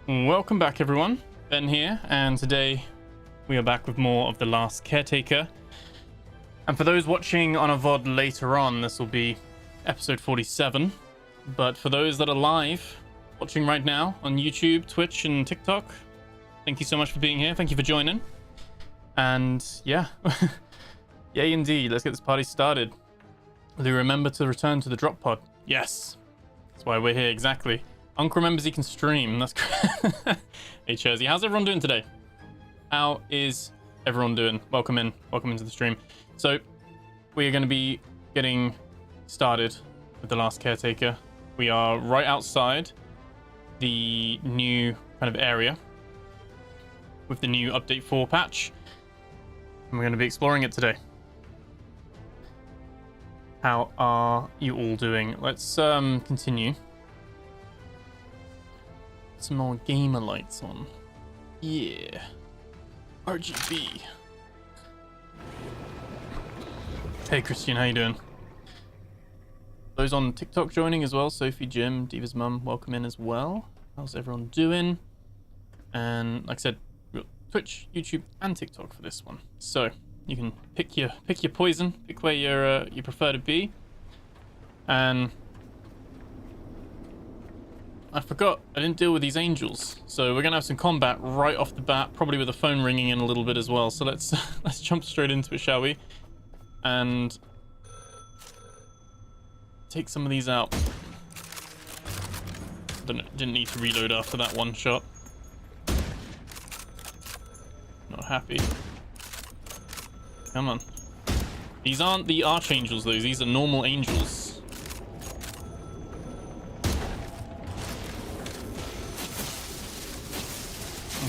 Welcome back, everyone. Ben here, and today we are back with more of the Last Caretaker. And for those watching on a VOD later on, this will be episode 47. But for those that are live, watching right now on YouTube, Twitch, and TikTok, thank you so much for being here. Thank you for joining. And yeah, yay indeed. Let's get this party started. Do remember to return to the drop pod? Yes, that's why we're here, exactly. Uncle remembers he can stream. That's great. Hey, Chersy, how's everyone doing today? How is everyone doing? Welcome in. Welcome into the stream. So, we are going to be getting started with the Last Caretaker. We are right outside the new kind of area with the new Update 4 patch. And we're going to be exploring it today. How are you all doing? Let's continue. Some more gamer lights on. Yeah. RGB. Hey Christian, how you doing? Those on TikTok joining as well. Sophie, Jim, Diva's mum, welcome in as well. How's everyone doing? And like I said, we've got Twitch, YouTube, and TikTok for this one. So you can pick your poison, pick where you prefer to be. And I forgot, I didn't deal with these angels. So we're gonna have some combat right off the bat, probably with the phone ringing in a little bit as well. So let's jump straight into it, shall we? And take some of these out. Didn't need to reload after that one shot. Not happy. Come on. These aren't the archangels though, these are normal angels.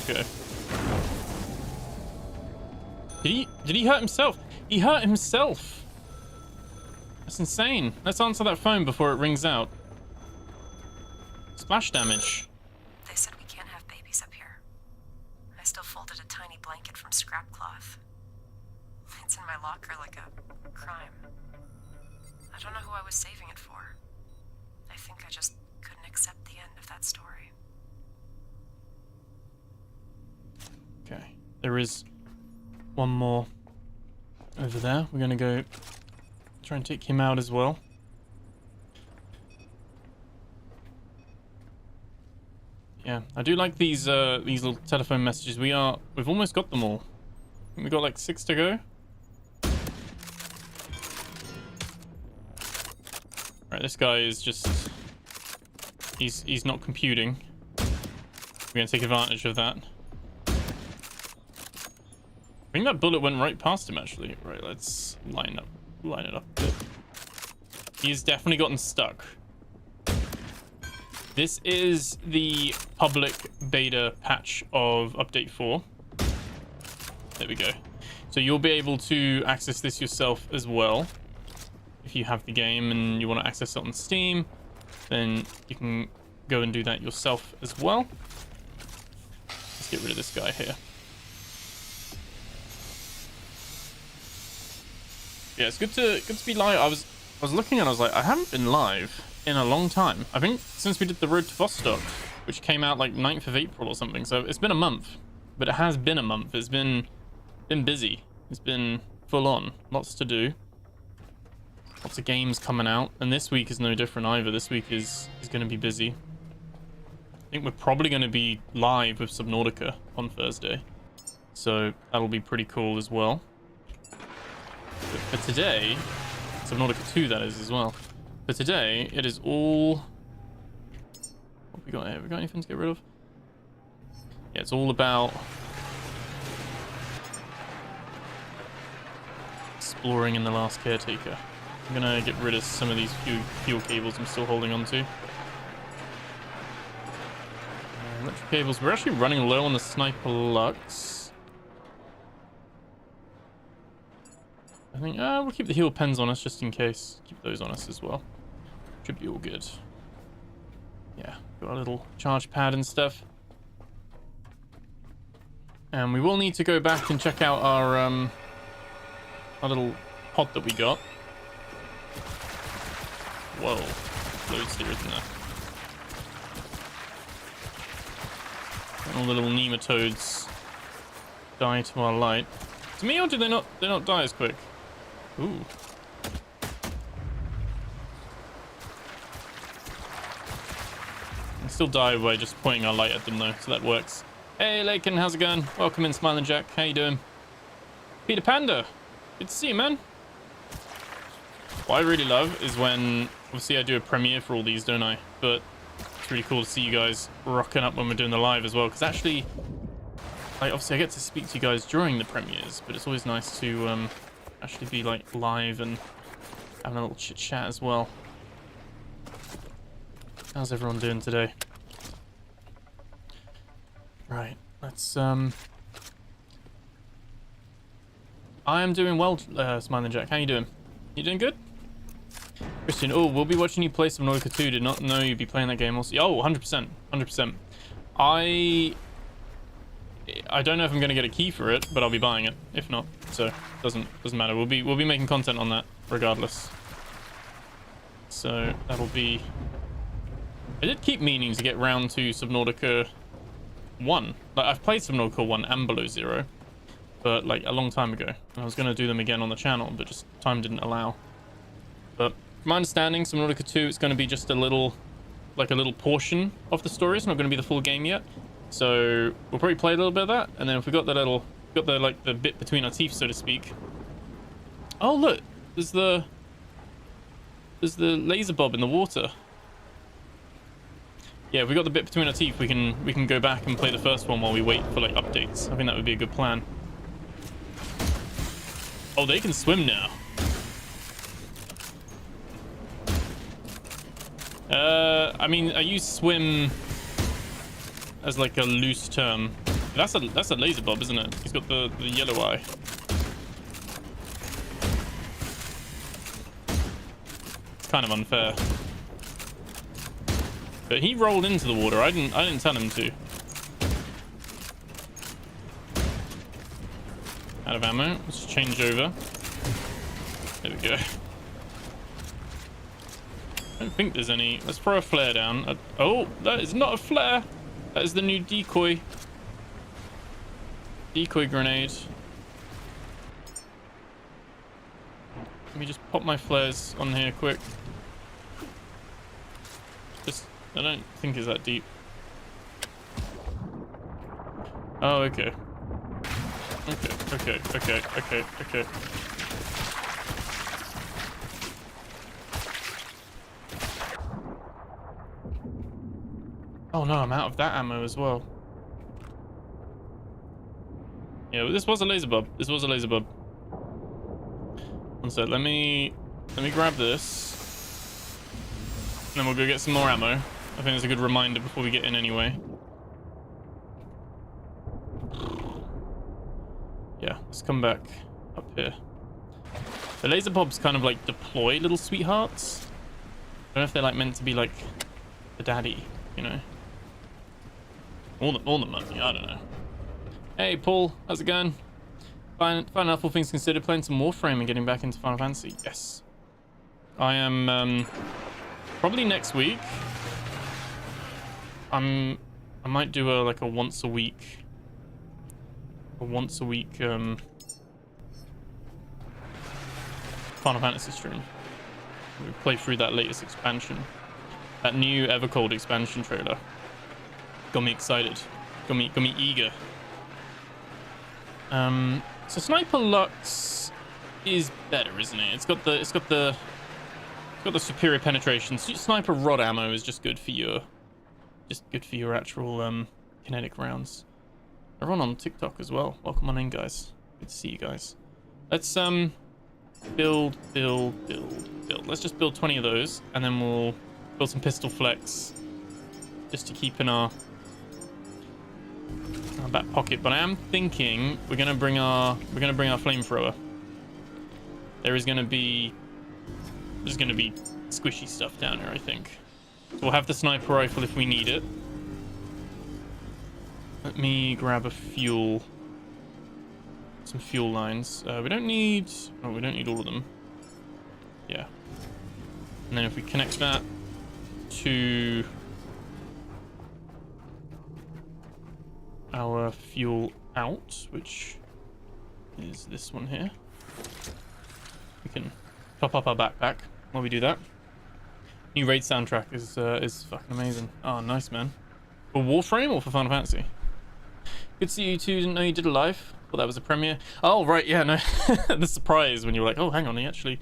Okay. Did he hurt himself? He hurt himself. That's insane. Let's answer that phone before it rings out. Splash damage. They said we can't have babies up here. I still folded a tiny blanket from scrap cloth. It's in my locker like a crime. I don't know who I was saving it for. I think I just couldn't accept the end of that story. Okay, there is one more over there. We're gonna go try and take him out as well. Yeah, I do like these little telephone messages. We've almost got them all. We've got like 6 to go. Right, this guy is just he's not computing. We're gonna take advantage of that. I think that bullet went right past him, actually. Right, let's line it up a bit. He's definitely gotten stuck. This is the public beta patch of Update 4. There we go. So you'll be able to access this yourself as well. If you have the game and you want to access it on Steam, then you can go and do that yourself as well. Let's get rid of this guy here. Yeah, it's good to be live. I was looking and I was like, I haven't been live in a long time. I think since we did the Road to Vostok, which came out like 9th of April or something. So it's been a month, but it has been a month. It's been busy. It's been full on. Lots to do. Lots of games coming out, and this week is no different either. This week is going to be busy. I think we're probably going to be live with Subnautica on Thursday, so that'll be pretty cool as well. But for today, Subnautica 2 that is as well. For today, it is all... What have we got here? Have we got anything to get rid of? Yeah, it's all about exploring in the Last Caretaker. I'm gonna get rid of some of these fuel cables I'm still holding on to. Electric cables. We're actually running low on the Sniper Lux. I think we'll keep the heal pens on us just in case. Keep those on us as well. Should be all good. Yeah, got a little charge pad and stuff. And we will need to go back and check out our little pod that we got. Whoa, loads here, isn't there? All the little nematodes die to our light. To me, or do they not die as quick? Ooh. Still die by just pointing our light at them though, so that works. Hey Lakin, how's it going? Welcome in, Smiling Jack. How you doing? Peter Panda, good to see you, man. What I really love is when, obviously I do a premiere for all these, don't I? But it's really cool to see you guys rocking up when we're doing the live as well, because actually, like, obviously I get to speak to you guys during the premieres, but it's always nice to actually be like live and having a little chit chat as well. How's everyone doing today? Right, let's I am doing well, Smiling Jack. How you doing? You doing good? Christian, oh, we'll be watching you play Subnautica 2. Did not know you'd be playing that game also. Oh, 100%. 100%. I don't know if I'm gonna get a key for it, but I'll be buying it if not. So doesn't matter. We'll be making content on that regardless. So that'll be. I did keep meaning to get round to Subnautica 1. Like, I've played Subnautica 1 and Below Zero, but like a long time ago. And I was going to do them again on the channel, but just time didn't allow. But from my understanding, Subnautica 2 is going to be just a little portion of the story. It's not going to be the full game yet. So we'll probably play a little bit of that, and then if we got the bit between our teeth, so to speak. Oh look, there's the laser bob in the water. Yeah, if we got the bit between our teeth, we can go back and play the first one while we wait for like updates. I think that would be a good plan. Oh, they can swim now. I mean, I use swim as like a loose term. That's a laser bob, isn't it? He's got the yellow eye. It's kind of unfair. But he rolled into the water. I didn't tell him to. Out of ammo. Let's change over. There we go. I don't think there's any. Let's throw a flare down. Oh, that is not a flare. That is the new decoy. Decoy grenade. Let me just pop my flares on here quick. I don't think it's that deep. Oh, okay. Okay. Oh no, I'm out of that ammo as well. Yeah, but this was a laser bob. One sec, let me grab this. And then we'll go get some more ammo. I think it's a good reminder before we get in anyway. Yeah, let's come back up here. The laser bobs kind of like deploy little sweethearts. I don't know if they're like meant to be like the daddy, you know. All the money, I don't know. Hey Paul, how's it going? Fine enough, all things considered, playing some Warframe and getting back into Final Fantasy. Yes. I am probably next week. I might do a once a week Final Fantasy stream. We play through that latest expansion, that new Evercold expansion trailer. Got me excited, got me eager. So Sniper Lux is better, isn't it? It's got the superior penetration. Sniper rod ammo is just good for your actual kinetic rounds. Everyone on TikTok as well. Welcome on in, guys. Good to see you guys. Let's build. Let's just build 20 of those, and then we'll build some pistol flex just to keep in our back pocket. But I am thinking we're gonna bring our flamethrower. There's gonna be squishy stuff down here, I think. So we'll have the sniper rifle if we need it. Let me grab some fuel lines. We don't need all of them. Yeah. And then if we connect that to fuel out, which is this one here. We can top up our backpack while we do that. New raid soundtrack is fucking amazing. Oh, nice, man. For Warframe or for Final Fantasy? Good to see you two. Didn't know you did a live. Thought that was a premiere. Oh, right, yeah, no. The surprise when you were like, oh, hang on, he actually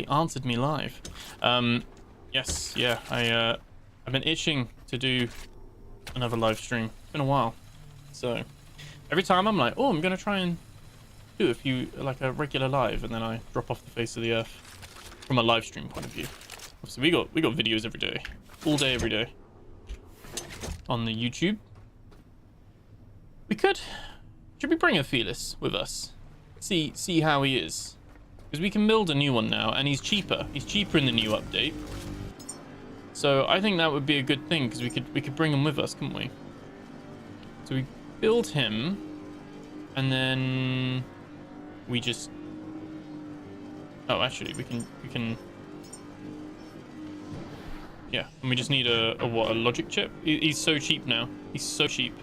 answered me live. Yes, yeah, I've been itching to do another live stream. It's been a while. So every time I'm like, oh, I'm gonna try and do a few, like a regular live, and then I drop off the face of the earth from a live stream point of view. So we got videos every day, all day, every day on the YouTube. Should we bring a Felis with us? See how he is, because we can build a new one now, and he's cheaper. He's cheaper in the new update. So I think that would be a good thing, because we could bring him with us, couldn't we? So we build him, and then we just. Oh, actually, we can. Yeah, and we just need a logic chip. He's so cheap now. He's so cheap.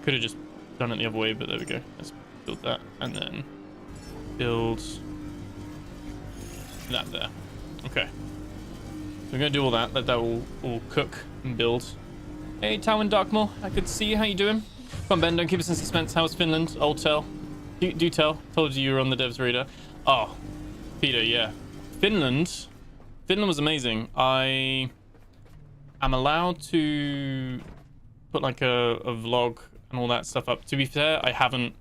Could have just done it the other way, but there we go. Let's build that, and then build that there. Okay. So we're gonna do all that. Let that all cook and build. Hey, Tywin Darkmore, I could see you. How you doing? Come on, Ben, don't keep us in suspense. How's Finland? Old tell. Do tell. Told you were on the devs radar. Oh, Peter, yeah. Finland was amazing. I am allowed to put like a vlog and all that stuff up. To be fair, I haven't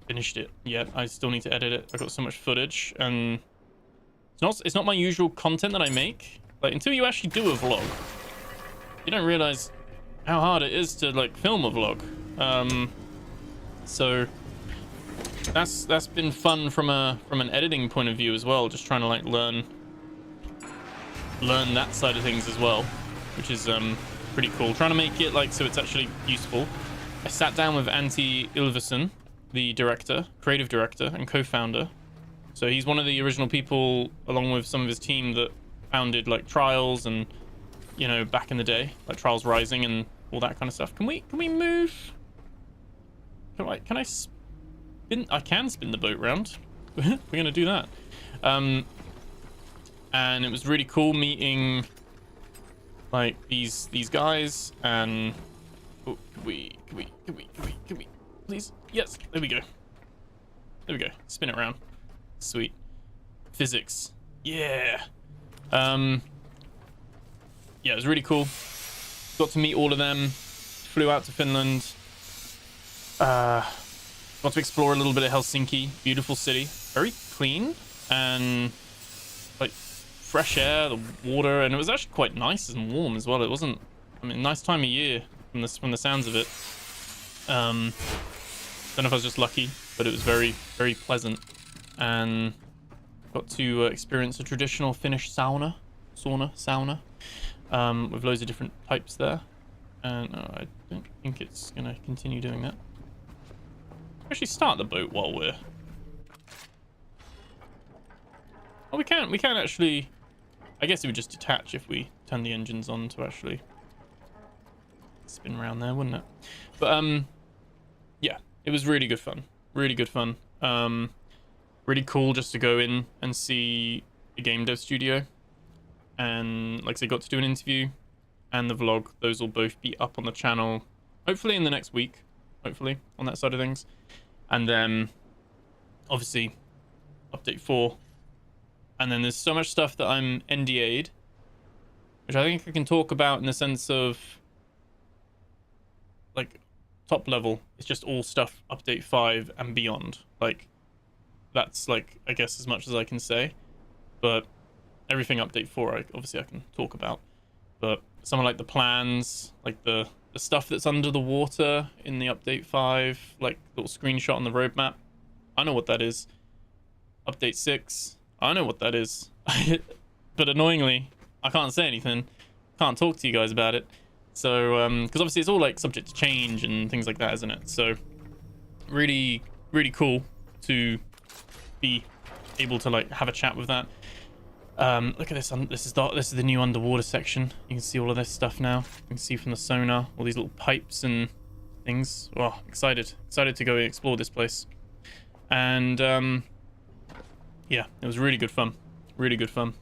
finished it yet. I still need to edit it. I've got so much footage, and it's not my usual content that I make. Like, until you actually do a vlog, you don't realize how hard it is to like film a vlog. So that's been fun from an editing point of view as well, just trying to like learn that side of things as well, which is pretty cool. Trying to make it like so it's actually useful. I sat down with Antti Ylväsen, the director, creative director and co-founder. So he's one of the original people, along with some of his team, that founded like Trials and, you know, back in the day, like Trials Rising and all that kind of stuff. Can we move? Can I spin? I can spin the boat round. We're gonna do that. And it was really cool meeting like these guys, and oh, can we please? Yes, there we go. Spin it around. Sweet. Physics. Yeah. Yeah, it was really cool. Got to meet all of them. Flew out to Finland. Got to explore a little bit of Helsinki. Beautiful city. Very clean and like fresh air, the water, and it was actually quite nice and warm as well. It wasn't, I mean, nice time of year from the sounds of it. Don't know if I was just lucky, but it was very, very pleasant. And got to experience a traditional Finnish sauna, with loads of different types there. And I don't think it's gonna continue doing that. Actually start the boat while we're... Oh, we can actually... I guess it would just detach if we turn the engines on to actually spin around there, wouldn't it? But yeah, it was really good fun. Really good fun. Really cool just to go in and see the game dev studio. And like I said, got to do an interview and the vlog. Those will both be up on the channel, hopefully in the next week, hopefully, on that side of things. And then obviously update 4. And then there's so much stuff that I'm NDA'd, which I think I can talk about in the sense of like top level. It's just all stuff update 5 and beyond. Like that's like, I guess, as much as I can say. But everything update 4, obviously I can talk about. But something like the plans, like the stuff that's under the water in the update 5, like little screenshot on the roadmap, I know what that is. Update 6, I know what that is. But annoyingly, I can't say anything. Can't talk to you guys about it. So, because obviously it's all like subject to change and things like that, isn't it? So, really, really cool to be able to like have a chat with that. Look at this. This is the new underwater section. You can see all of this stuff now. You can see from the sonar all these little pipes and things. Oh, excited to go explore this place. And yeah, it was really good fun. Really good fun.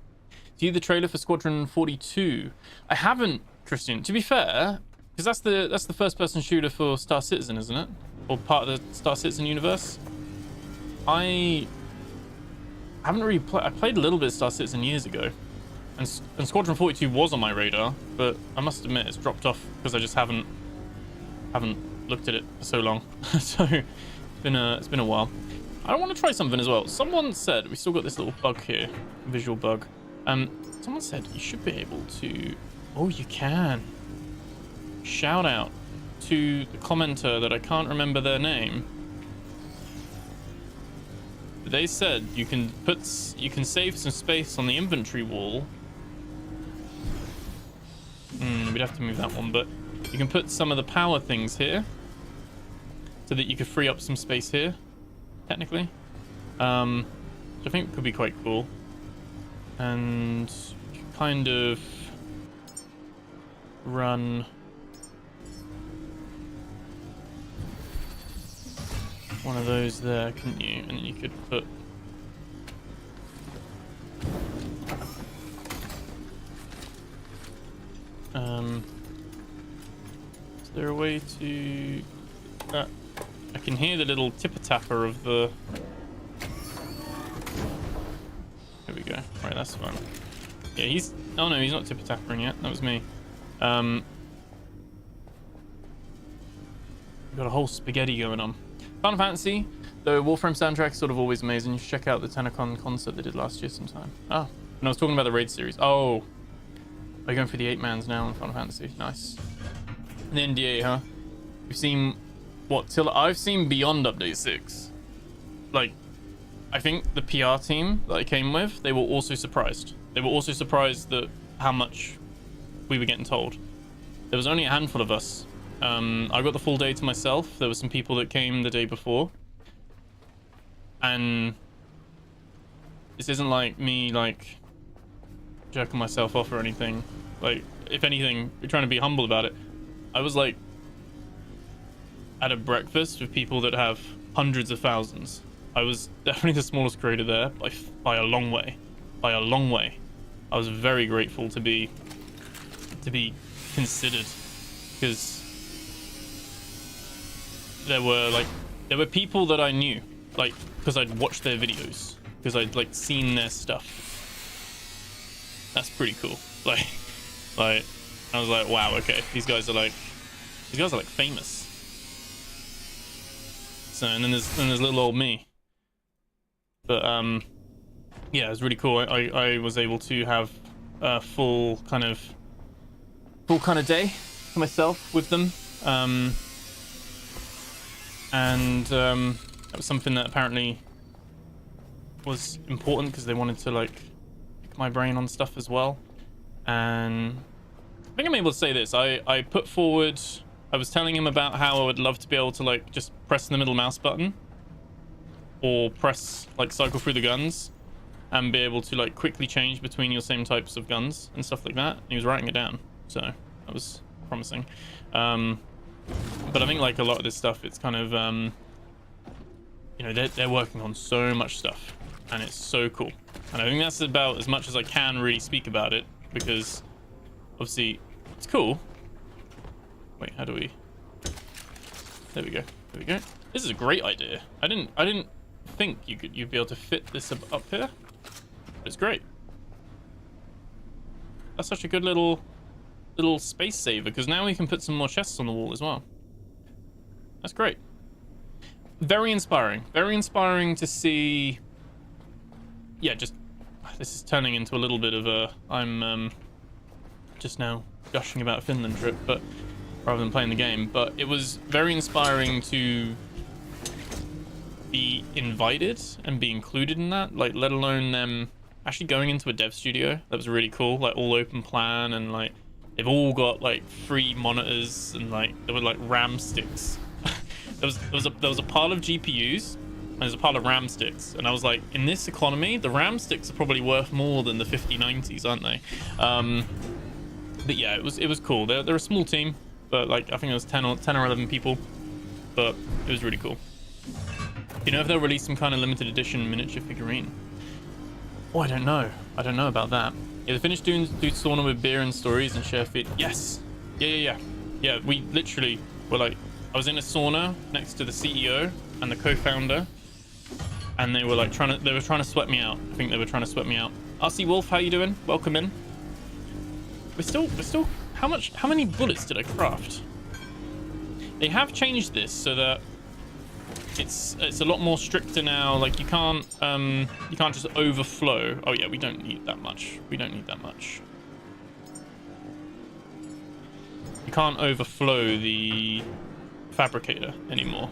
See the trailer for Squadron 42? I haven't, Christian. To be fair, because that's the first-person shooter for Star Citizen, isn't it? Or part of the Star Citizen universe. I haven't really played. I played a little bit of Star Citizen years ago, and Squadron 42 was on my radar, but I must admit it's dropped off because I just haven't looked at it for so long. So it's been a while. I want to try something as well. Someone said we still got this little bug here, visual bug. Someone said you should be able to. Oh, you can. Shout out to the commenter that I can't remember their name. They said you can save some space on the inventory wall. We'd have to move that one, but you can put some of the power things here so that you could free up some space here, technically. Which I think could be quite cool. And you can kind of run one of those there, couldn't you? And you could put is there a way to I can hear the little tipper-tapper of the. There we go. Right, that's fun. Yeah, he's. Oh no, he's not tipper-tappering yet. That was me. We've got a whole spaghetti going on. Final Fantasy, the Warframe soundtrack is sort of always amazing. You should check out the Tenacon concert they did last year sometime. Oh, and I was talking about the Raid series. Oh, are you going for the 8-mans now on Final Fantasy? Nice. And the NDA, huh? We've seen what till I've seen beyond Update 6. Like, I think the PR team that I came with, they were also surprised. They were also surprised that how much we were getting told. There was only a handful of us. I got the full day to myself. There were some people that came the day before. And this isn't like me like jerking myself off or anything. Like, if anything, we're trying to be humble about it. I was like at a breakfast with people that have hundreds of thousands. I was definitely the smallest creator there by a long way. By a long way. I was very grateful to be considered, because there were people that I knew, like, because I'd watched their videos, because I'd like seen their stuff. That's pretty cool. Like I was like, wow, okay, these guys are like famous. So and then there's little old me. But yeah, it was really cool. I was able to have a full kind of day for myself with them. And that was something that apparently was important because they wanted to like pick my brain on stuff as well. And I think I'm able to say this. I put forward, I was telling him about how I would love to be able to like just press the middle mouse button or press like cycle through the guns and be able to like quickly change between your same types of guns and stuff like that. And he was writing it down, so that was promising. But I think like a lot of this stuff, it's kind of you know, they're working on so much stuff and it's so cool, and I think that's about as much as I can really speak about it, because obviously it's cool. Wait, how do we? There we go. There we go. This is a great idea. I didn't think you'd be able to fit this up here, but it's great. That's such a good little space saver, because now we can put some more chests on the wall as well. That's great. Very inspiring to see. Yeah, just this is turning into a little bit of a I'm just now gushing about a Finland trip, but rather than playing the game. But it was very inspiring to be invited and be included in that, like, let alone them actually going into a dev studio. That was really cool, like all open plan, and like they've all got like free monitors, and like there were like RAM sticks. there was a pile of GPUs and there's a pile of RAM sticks, and I was like, in this economy the RAM sticks are probably worth more than the 5090s, aren't they? But yeah, it was cool. They're a small team, but like I think it was 10 or 11 people, but it was really cool. You know if they'll release some kind of limited edition miniature figurine? Oh, I don't know about that. Yeah, the finished do sauna with beer and stories and share feed. Yes. Yeah. We literally were like, I was in a sauna next to the CEO and the co-founder, and they were like trying to sweat me out. I think they were trying to sweat me out. RC Wolf, how you doing? Welcome in. We're still. How many bullets did I craft? They have changed this so that it's a lot more stricter now. Like you can't just overflow. Oh yeah, we don't need that much. You can't overflow the fabricator anymore.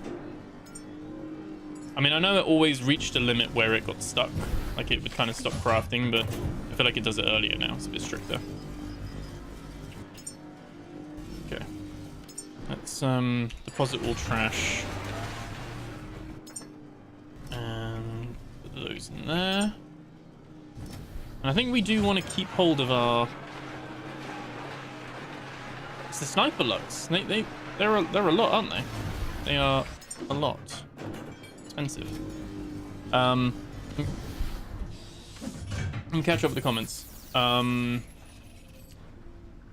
I mean, I know it always reached a limit where it got stuck. Like it would kind of stop crafting, but I feel like it does it earlier now. It's a bit stricter. Okay. Let's deposit all trash. And put those in there. And I think we do want to keep hold of our... It's the sniper lugs. They're a lot, aren't they? They are a lot. Expensive. Let me catch up with the comments.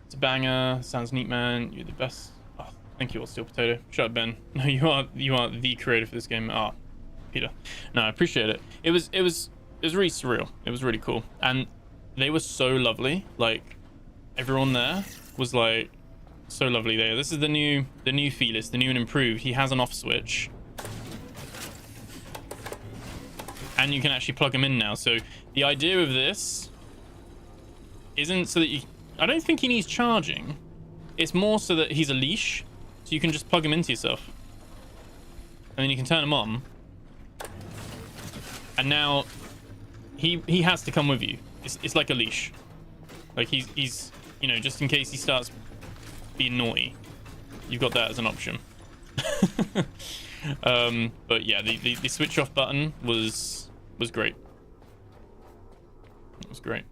It's a banger. Sounds neat, man. You're the best. Oh, thank you, all Steel Potato. Shut up, Ben. No, you are the creator for this game. Ah, Peter. No, I appreciate it. It was really surreal. It was really cool, and they were so lovely. Like everyone there was like so lovely. There. This is the new Felis, the new and improved. He has an off switch. And you can actually plug him in now. So the idea of this isn't so that you... I don't think he needs charging. It's more so that he's a leash. So you can just plug him into yourself. And then you can turn him on. And now he has to come with you. It's like a leash. Like he's you know, just in case he starts being naughty. You've got that as an option. But yeah, the switch off button was great. It was great.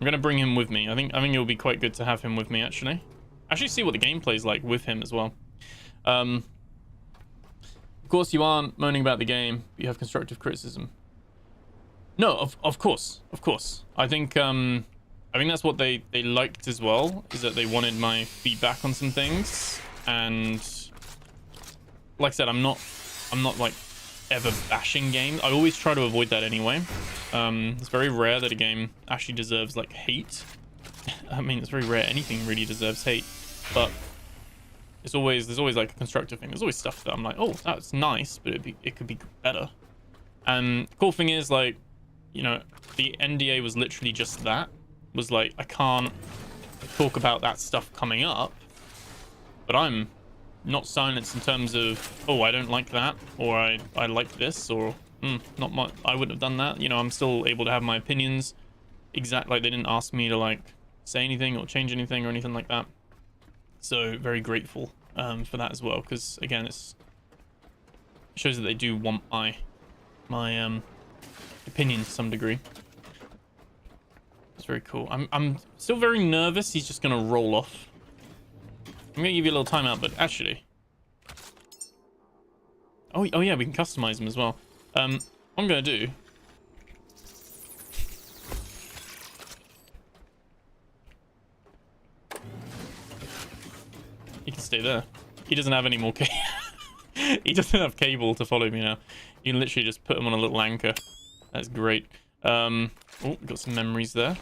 I'm gonna bring him with me. I think it'll be quite good to have him with me actually see what the gameplay's like with him as well. Of course you aren't moaning about the game, but you have constructive criticism. No, of course. I think that's what they liked as well, is that they wanted my feedback on some things. And like I said, I'm not like ever bashing games. I always try to avoid that anyway. It's very rare that a game actually deserves like hate. I mean, it's very rare anything really deserves hate, but there's always like a constructive thing. There's always stuff that I'm like, oh, that's nice, but it could be better. And the cool thing is, like, you know, the NDA was literally just that. Was like, I can't talk about that stuff coming up, but I'm not silenced in terms of, oh, I don't like that, or I like this, or not much, I wouldn't have done that. You know, I'm still able to have my opinions. Like they didn't ask me to like say anything or change anything or anything like that. So very grateful for that as well, because again, it shows that they do want my opinion to some degree. It's very cool. I'm still very nervous. He's just gonna roll off. I'm gonna give you a little timeout, but actually, oh yeah, we can customize him as well. What I'm gonna do, he can stay there. He doesn't have any more he doesn't have cable to follow me now. You can literally just put him on a little anchor. That's great. Oh, we've got some memories there.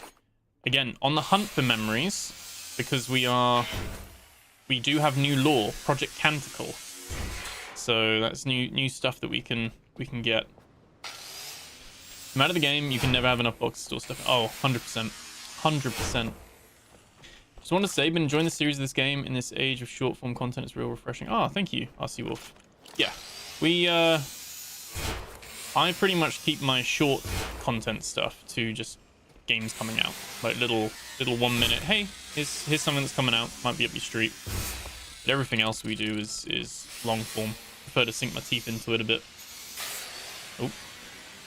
Again, on the hunt for memories, because we do have new lore, Project Canticle. So that's new stuff that we can get. No matter the game, you can never have enough boxes to store stuff. Oh, 100%. 100%. Just want to say, been enjoying the series of this game in this age of short form content. It's real refreshing. Oh, thank you, RC Wolf. Yeah, I pretty much keep my short content stuff to just games coming out, like little 1 minute. Hey, here's something that's coming out. Might be up your street. But everything else we do is long form. Prefer to sink my teeth into it a bit. Oh,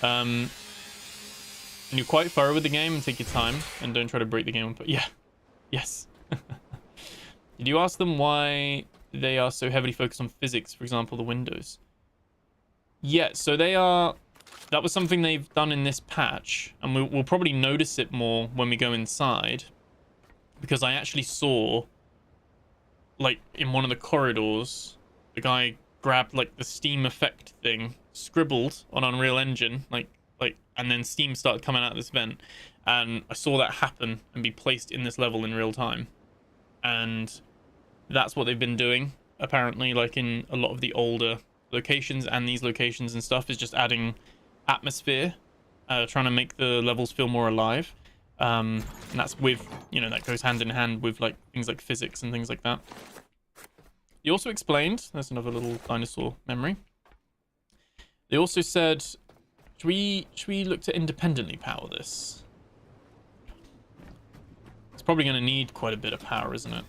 and you're quite thorough with the game and take your time and don't try to break the game. But yeah, yes. Did you ask them why they are so heavily focused on physics, for example, the windows? Yeah, so they are... That was something they've done in this patch, and we'll probably notice it more when we go inside, because I actually saw, like, in one of the corridors, the guy grabbed, like, the Steam effect thing, scribbled on Unreal Engine, like, and then Steam started coming out of this vent, and I saw that happen and be placed in this level in real time. And that's what they've been doing, apparently, like, in a lot of the older locations and these locations and stuff, is just adding atmosphere, trying to make the levels feel more alive. And that's with, you know, that goes hand in hand with, like, things like physics and things like that. They also explained, there's another little dinosaur memory. They also said, should we look to independently power this? It's probably going to need quite a bit of power, isn't it?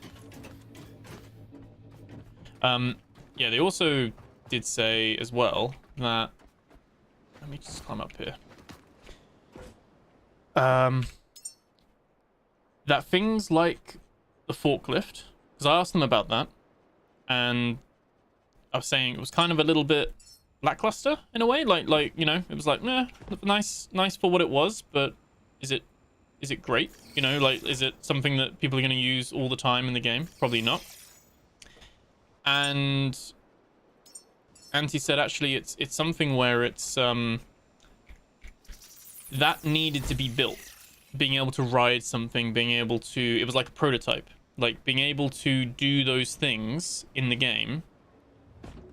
Yeah, they also did say as well that... Let me just climb up here. That things like the forklift, because I asked them about that, and I was saying it was kind of a little bit lackluster in a way, like you know, it was like, nah, nice for what it was, but is it great? You know, like, is it something that people are going to use all the time in the game? Probably not. And he said actually it's something where it's that needed to be built. Being able to ride something, being able to... It was like a prototype. Like, being able to do those things in the game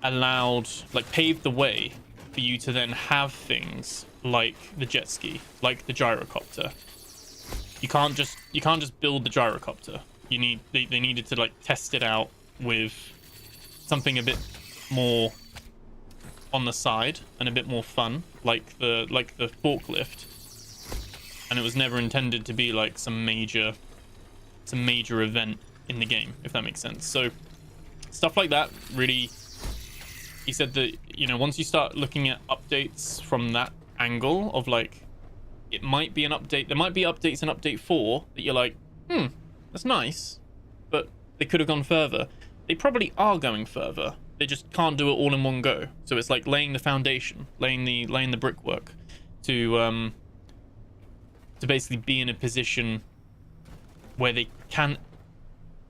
allowed... Like, paved the way for you to then have things like the jet ski, like the gyrocopter. You can't just build the gyrocopter. You need... They needed to, like, test it out with something a bit more on the side and a bit more fun, like the forklift. And it was never intended to be like some major event in the game, if that makes sense. So stuff like that really, he said that, you know, once you start looking at updates from that angle of like, it might be an update, there might be updates in update 4 that you're like, that's nice, but they could have gone further. They probably are going further. They just can't do it all in one go. So it's like laying the foundation, laying the brickwork to basically be in a position where they can...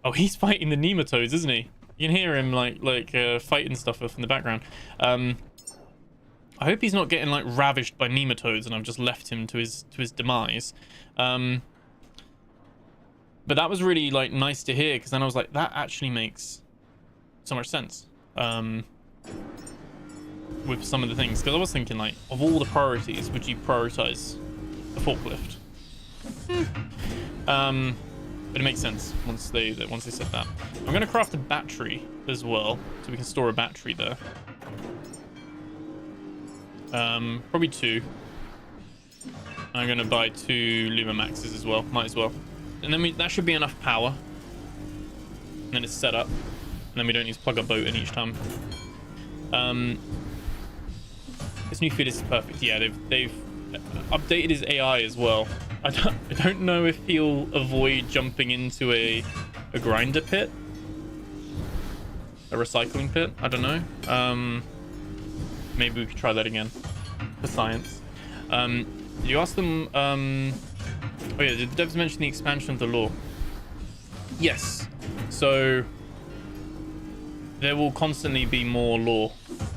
Oh, he's fighting the nematodes, isn't he? You can hear him like fighting stuff off in the background. I hope he's not getting like ravished by nematodes and I've just left him to his demise. But that was really like nice to hear, because then I was like, that actually makes so much sense. With some of the things, because I was thinking like, of all the priorities, would you prioritize a forklift? But it makes sense once they said that. I'm gonna craft a battery as well, so we can store a battery there. Probably 2. I'm gonna buy 2 Luma Maxes as well, might as well. And then that should be enough power. And then it's set up. And then we don't need to plug a boat in each time. This new feed is perfect. Yeah, they've updated his AI as well. I don't know if he'll avoid jumping into a grinder pit, a recycling pit. I don't know. Maybe we could try that again for science. Did you ask them? Oh yeah, did the devs mention the expansion of the lore? Yes. So there will constantly be more lore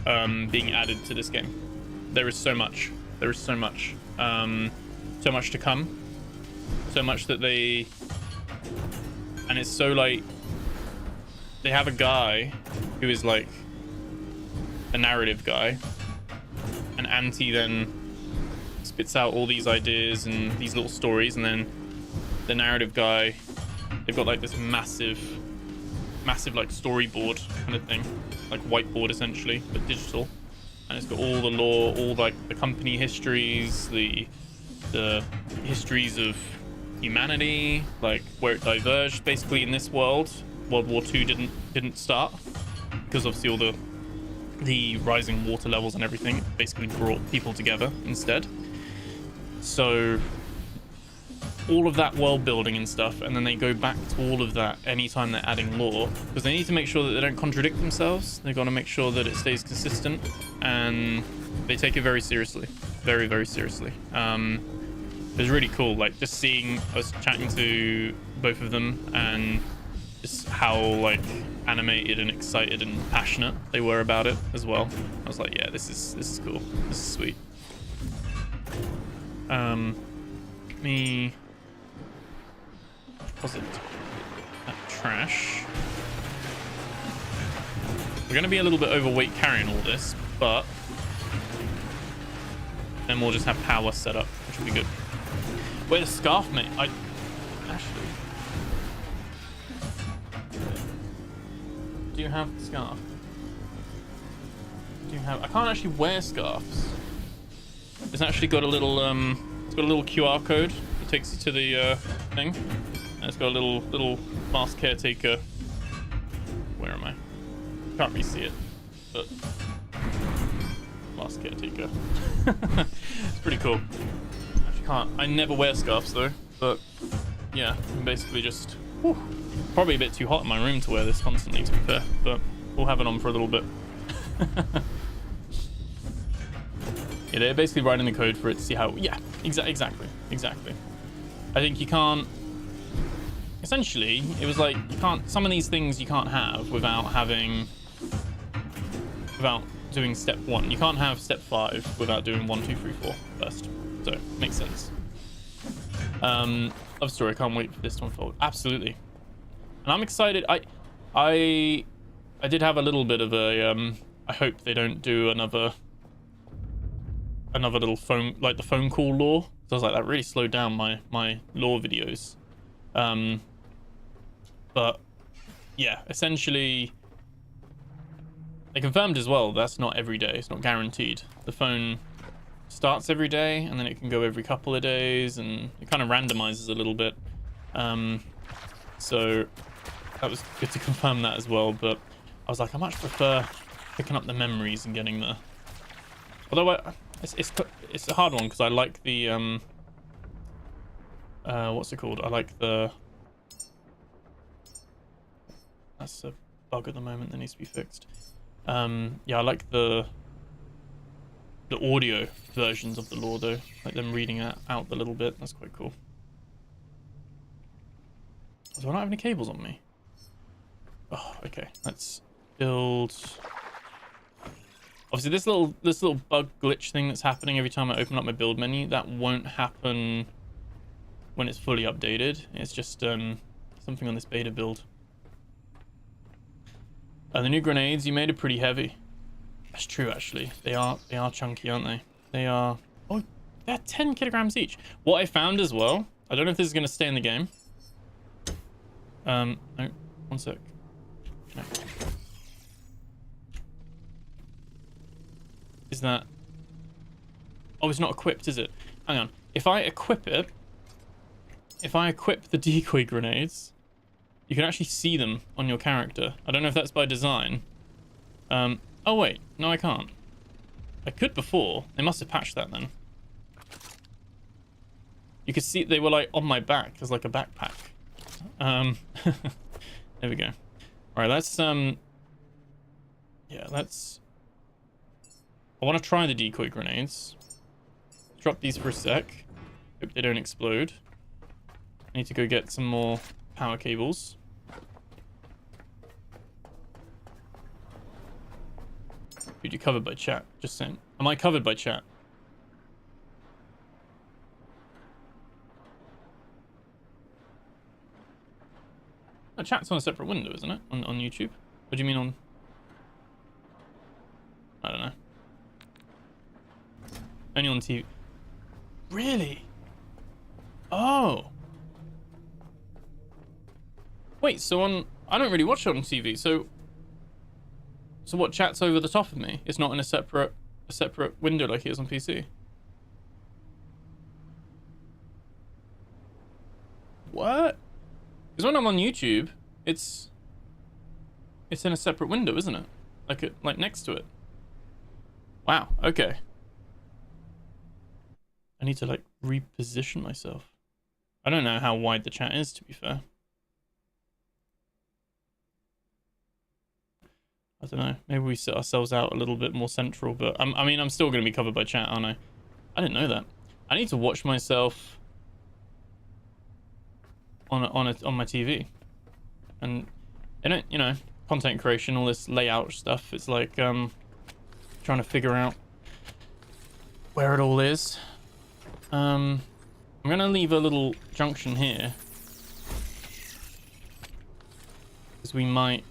being added to this game. There is so much. There is so much. So much to come. So much that they... And it's so like... They have a guy who is like a narrative guy. And Anti then spits out all these ideas and these little stories, and then the narrative guy, they've got like this massive like storyboard kind of thing, like whiteboard essentially, but digital, and it's got all the lore, all like the company histories, the histories of humanity, like where it diverged basically in this world. World War II didn't start because obviously all the rising water levels and everything. It basically brought people together instead. So all of that world building and stuff, and then they go back to all of that anytime they're adding lore, because they need to make sure that they don't contradict themselves. They've got to make sure that it stays consistent, and they take it very seriously, very, very seriously. It was really cool, like just seeing, I was chatting to both of them, and just how like animated and excited and passionate they were about it as well. I was like, yeah, this is cool, this is sweet. Me deposit that trash. We're gonna be a little bit overweight carrying all this, but then we'll just have power set up, which will be good. Wait, a scarf, mate. Actually, do you have the scarf? Do you have? I can't actually wear scarves. It's actually got a little it's got a little QR code that takes you to the thing, and it's got a little Last Caretaker. Where am I? Can't really see it, but Last Caretaker. It's pretty cool. Actually can't. I never wear scarves though, but yeah, I'm basically just whew, probably a bit too hot in my room to wear this constantly, to be fair, but we'll have it on for a little bit. Yeah, they're basically writing the code for it to see how. Yeah, exactly. I think you can't. Essentially, it was like you can't. Some of these things you can't have without doing step 1. You can't have step 5 without doing 1, 2, 3, 4 first. So makes sense. Love story. I can't wait for this to unfold. Absolutely, and I'm excited. I did have a little bit of a. I hope they don't do another little phone, like the phone call lore. So I was like, that really slowed down my lore videos. But yeah, essentially they confirmed as well that's not every day, it's not guaranteed. The phone starts every day and then it can go every couple of days, and it kind of randomizes a little bit. So that was good to confirm that as well. But I was like, I much prefer picking up the memories and getting the, although it's a hard one because I like the what's it called? I like the, that's a bug at the moment that needs to be fixed. Yeah, I like the audio versions of the lore though, like them reading out the little bit. That's quite cool. Do I not have any cables on me? Oh, okay. Let's build. Obviously, this little bug glitch thing that's happening every time I open up my build menu, that won't happen when it's fully updated. It's just something on this beta build. The new grenades, you made it pretty heavy. That's true, actually. They are chunky, aren't they? They are. Oh, they're 10 kilograms each. What I found as well, I don't know if this is going to stay in the game. No, one sec. No. Is that? Oh, it's not equipped, is it? Hang on. If I equip it, if I equip the decoy grenades, you can actually see them on your character. I don't know if that's by design. Oh wait, no, I can't. I could before. They must have patched that then. You could see they were like on my back as like a backpack. There we go. All right, let's yeah, let's. I want to try the decoy grenades. Drop these for a sec. Hope they don't explode. I need to go get some more power cables. Dude, you're covered by chat. Just saying. Am I covered by chat? Oh, chat's on a separate window, isn't it? On YouTube? What do you mean on? I don't know. Only on TV. Really? Oh. Wait, so on... I don't really watch it on TV, so what, chat's over the top of me? It's not in a separate window like it is on PC? What? Because when I'm on YouTube, it's in a separate window, isn't it? Like next to it. Wow, okay. I need to like reposition myself. I don't know how wide the chat is, to be fair. I don't know. Maybe we set ourselves out a little bit more central, but I mean, I'm still going to be covered by chat, aren't I? I didn't know that. I need to watch myself on my TV, and you know, content creation, all this layout stuff. It's like trying to figure out where it all is. I'm gonna leave a little junction here because we might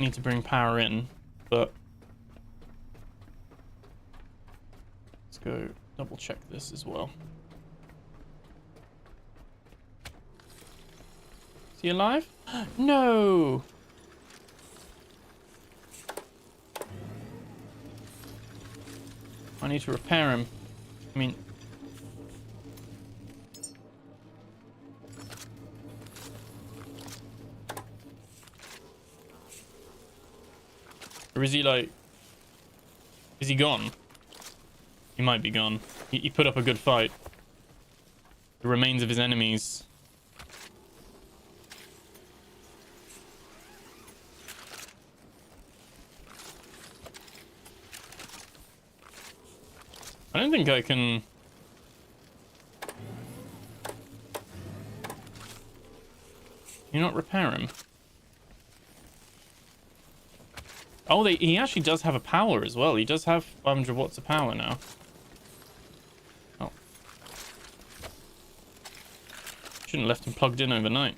need to bring power in, but let's go double check this as well. Is he alive? No! I need to repair him. I mean... Or is he like... Is he gone? He might be gone. He put up a good fight. The remains of his enemies. I don't think I can... You not repair him? Oh, he actually does have a power as well. He does have 500 watts of power now. Oh. Shouldn't have left him plugged in overnight.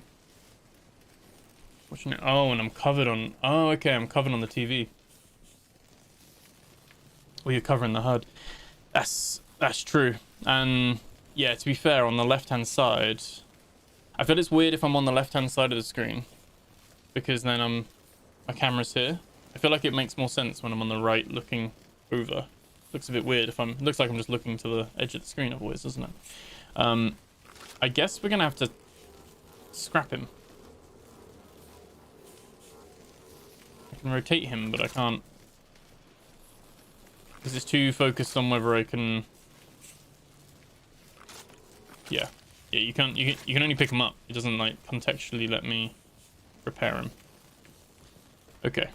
Oh, and I'm covered on... Oh, okay, I'm covered on the TV. Well, you're covering the HUD. That's true. And yeah, to be fair, on the left-hand side... I feel it's weird if I'm on the left-hand side of the screen. Because then my camera's here. I feel like it makes more sense when I'm on the right looking over. Looks a bit weird if it looks like I'm just looking to the edge of the screen otherwise, doesn't it? I guess we're gonna have to scrap him. I can rotate him, but I can't. Because it's too focused on whether I can... Yeah, you can only pick him up. It doesn't like contextually let me repair him. Okay.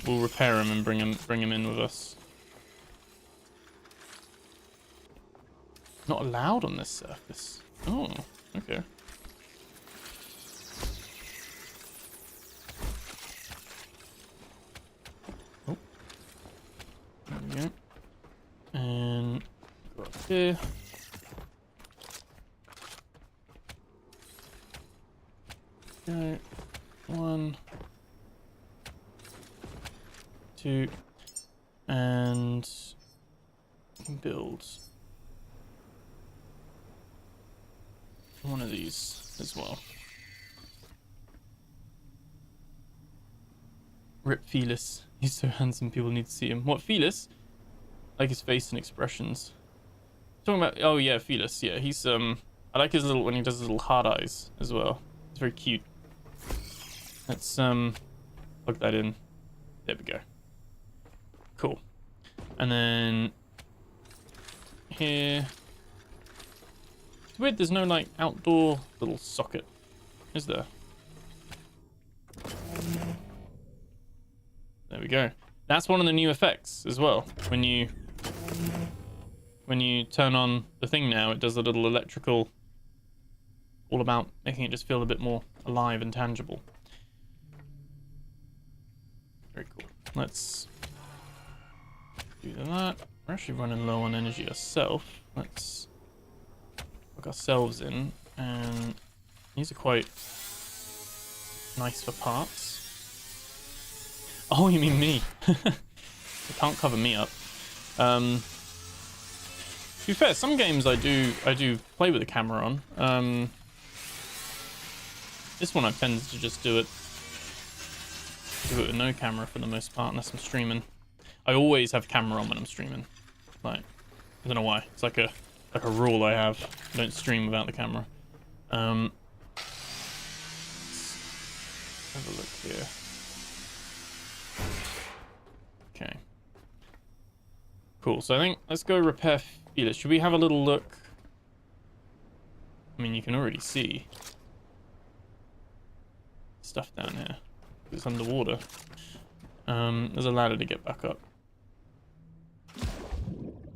We'll repair him and bring him in with us. Not allowed on this surface. Oh, okay. Oh, there we go. And go up here. Okay, 1, 2, and we can build one of these as well. Rip Felis. He's so handsome, people need to see him. What, Felis? Like his face and expressions. Talking about, oh yeah, Felis, yeah, he's I like his little, when he does his little hard eyes as well. It's very cute. Let's plug that in. There we go. Cool. And then here, it's weird there's no like outdoor little socket, is there? There we go. That's one of the new effects as well. When you turn on the thing now, it does a little electrical, all about making it just feel a bit more alive and tangible. Very cool. Let's do that. We're actually running low on energy ourselves. Let's plug ourselves in, and these are quite nice for parts. Oh, you mean me? You can't cover me up. To be fair, some games I do play with the camera on. This one I tend to just do it with no camera for the most part, unless I'm streaming. I always have camera on when I'm streaming. Like, I don't know why. It's like a rule I have. I don't stream without the camera. Let's have a look here. Okay. Cool. So I think let's go repair Felix. Should we have a little look? I mean, you can already see stuff down here. It's underwater. There's a ladder to get back up.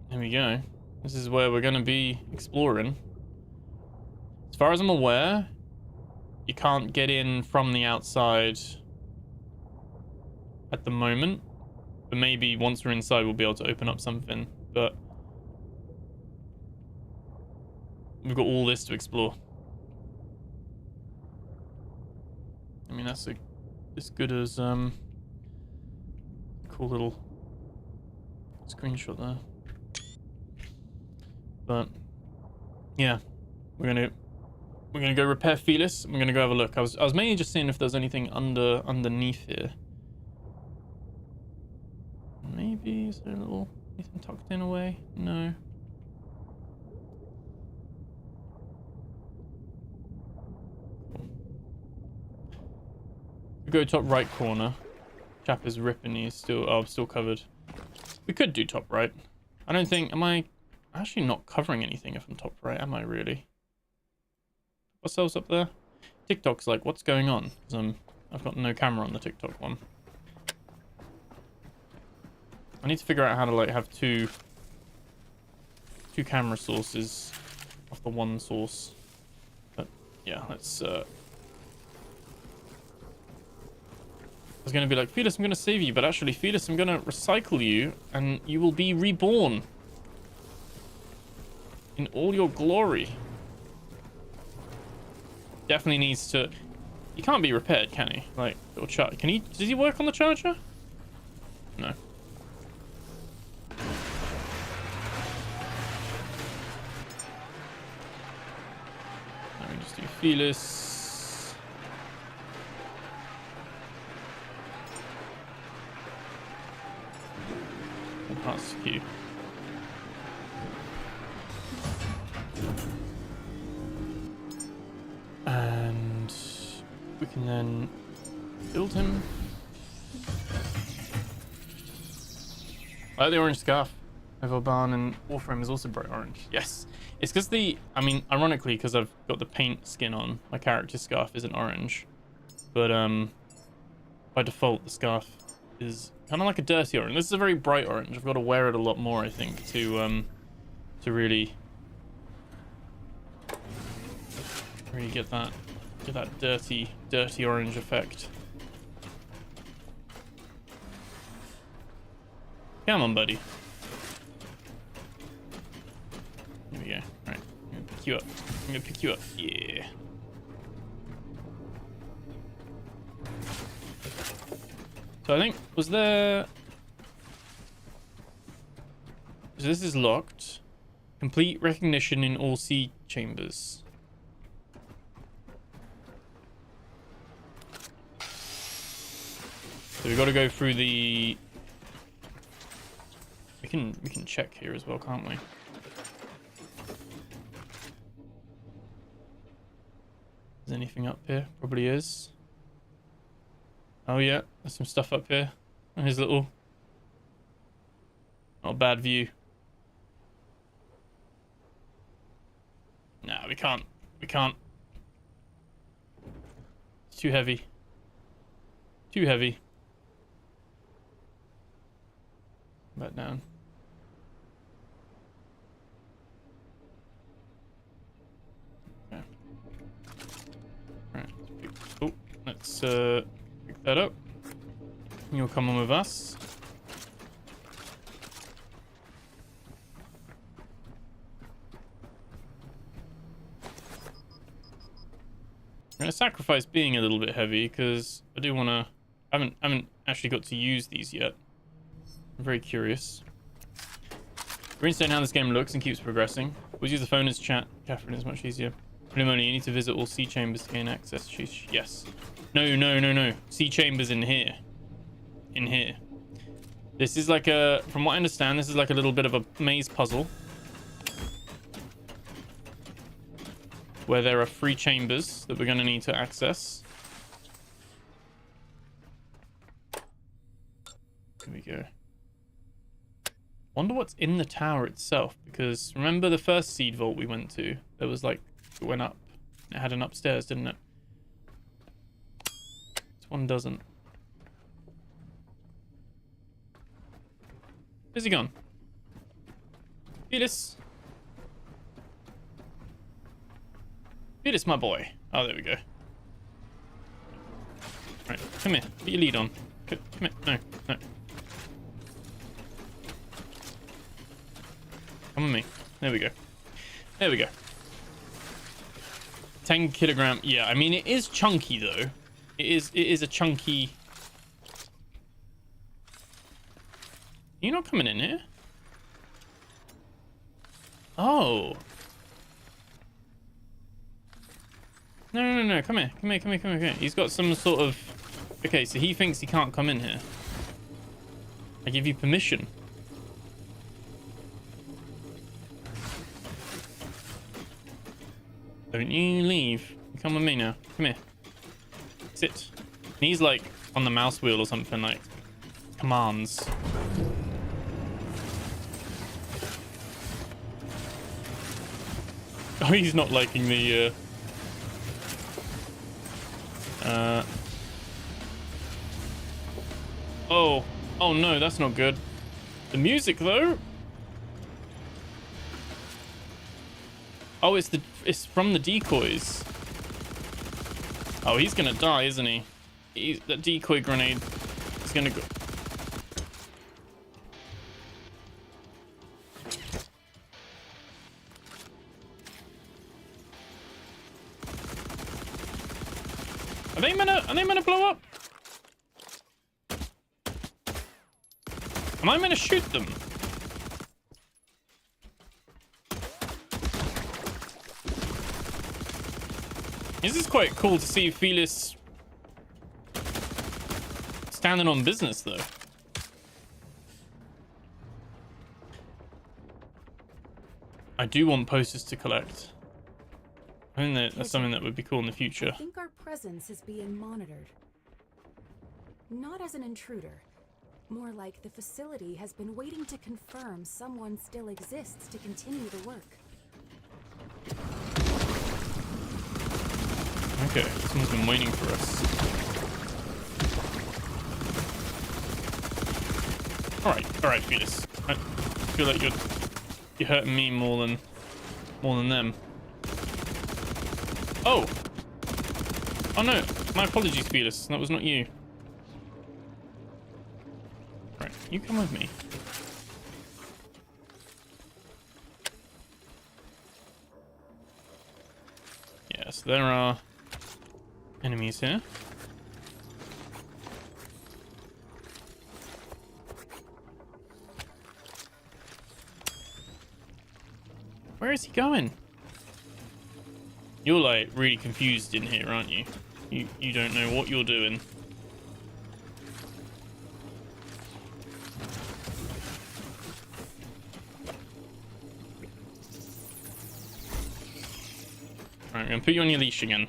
There we go. This is where we're going to be exploring. As far as I'm aware, you can't get in from the outside at the moment. But maybe once we're inside, we'll be able to open up something. But we've got all this to explore. I mean, that's as good as cool little screenshot there. But yeah, we're gonna go repair Felis. We're gonna go have a look. I was mainly just seeing if there's anything underneath here. Maybe is there a little anything tucked in a way? No. We go top right corner. Chap is ripping. He's still covered. We could do top right. I don't think. Am I actually not covering anything if I'm top right? Am I really? Ourselves up there. TikTok's like, what's going on? Because I've got no camera on the TikTok one. I need to figure out how to like have two camera sources off the one source. But yeah, let's I was gonna be like, Felis, I'm gonna save you, but actually, Felis, I'm gonna recycle you and you will be reborn in all your glory. Definitely needs to. He can't be repaired, can he? Like, or charge? Can he? Does he work on the charger? No. Let me just do Felis. That's cute. And we can then build him. I like the orange scarf. Over barn and Warframe is also bright orange. Yes. It's because I mean, ironically, because I've got the paint skin on, my character's scarf isn't orange. But by default, the scarf is kind of like a dirty orange. This is a very bright orange. I've got to wear it a lot more, I think, to really get that dirty orange effect. Come on, buddy. Here we go. All right, I'm gonna pick you up. I'm gonna pick you up. Yeah. So I think, was there... So this is locked. Complete recognition in all sea chambers. So we've got to go through the... We can check here as well, can't we? Is anything up here? Probably is. Oh yeah, there's some stuff up here. And his little... Not a bad view. Nah, we can't. We can't. It's too heavy. Too heavy. Back down. Okay. Right. Oh, let's pick that up. You'll come on with us. I'm gonna sacrifice being a little bit heavy because I do want to. I haven't actually got to use these yet. I'm very curious. Reinstating how this game looks and keeps progressing. Always use the phone as chat. Catherine is much easier. Preliminary, you need to visit all sea chambers to gain access. Sheesh. Yes. No. Sea chambers in here. In here. This is like a, from what I understand, this is like a little bit of a maze puzzle. Where there are 3 chambers that we're going to need to access. Here we go. Wonder what's in the tower itself, because remember the first seed vault we went to? There was like, it went up. It had an upstairs, didn't it? This one doesn't. Where's he gone? Fetus. Fetus, my boy. Oh, there we go. Right, come here. Put your lead on. Come here. No, no. Come with me. There we go. There we go. 10 kilogram. Yeah, I mean, it is chunky, though. It is a chunky... You're not coming in here? Oh. No, no, no, no. Come here. Come here, come here, come here, come here. He's got some sort of... Okay, so he thinks he can't come in here. I give you permission. Don't you leave. Come with me now. Come here. Sit. And he's like on the mouse wheel or something, like commands. Oh, he's not liking the Oh. Oh no, that's not good. The music though. Oh, it's from the decoys. Oh, he's gonna die, isn't he? That decoy grenade is gonna go. Are they meant to blow up? Am I meant to shoot them? This is quite cool to see Felis standing on business, though. I do want posters to collect. I think that's something that would be cool in the future. I think our presence is being monitored. Not as an intruder. More like the facility has been waiting to confirm someone still exists to continue the work. Okay, someone's been waiting for us. Alright, Fetus. I feel like you're hurting me more than them. Oh! Oh no, my apologies, Fetus. That was not you. Right, you come with me. Yes, there are enemies here. Where is he going? You're like really confused in here, aren't you? You don't know what you're doing. Alright, I'm gonna put you on your leash again.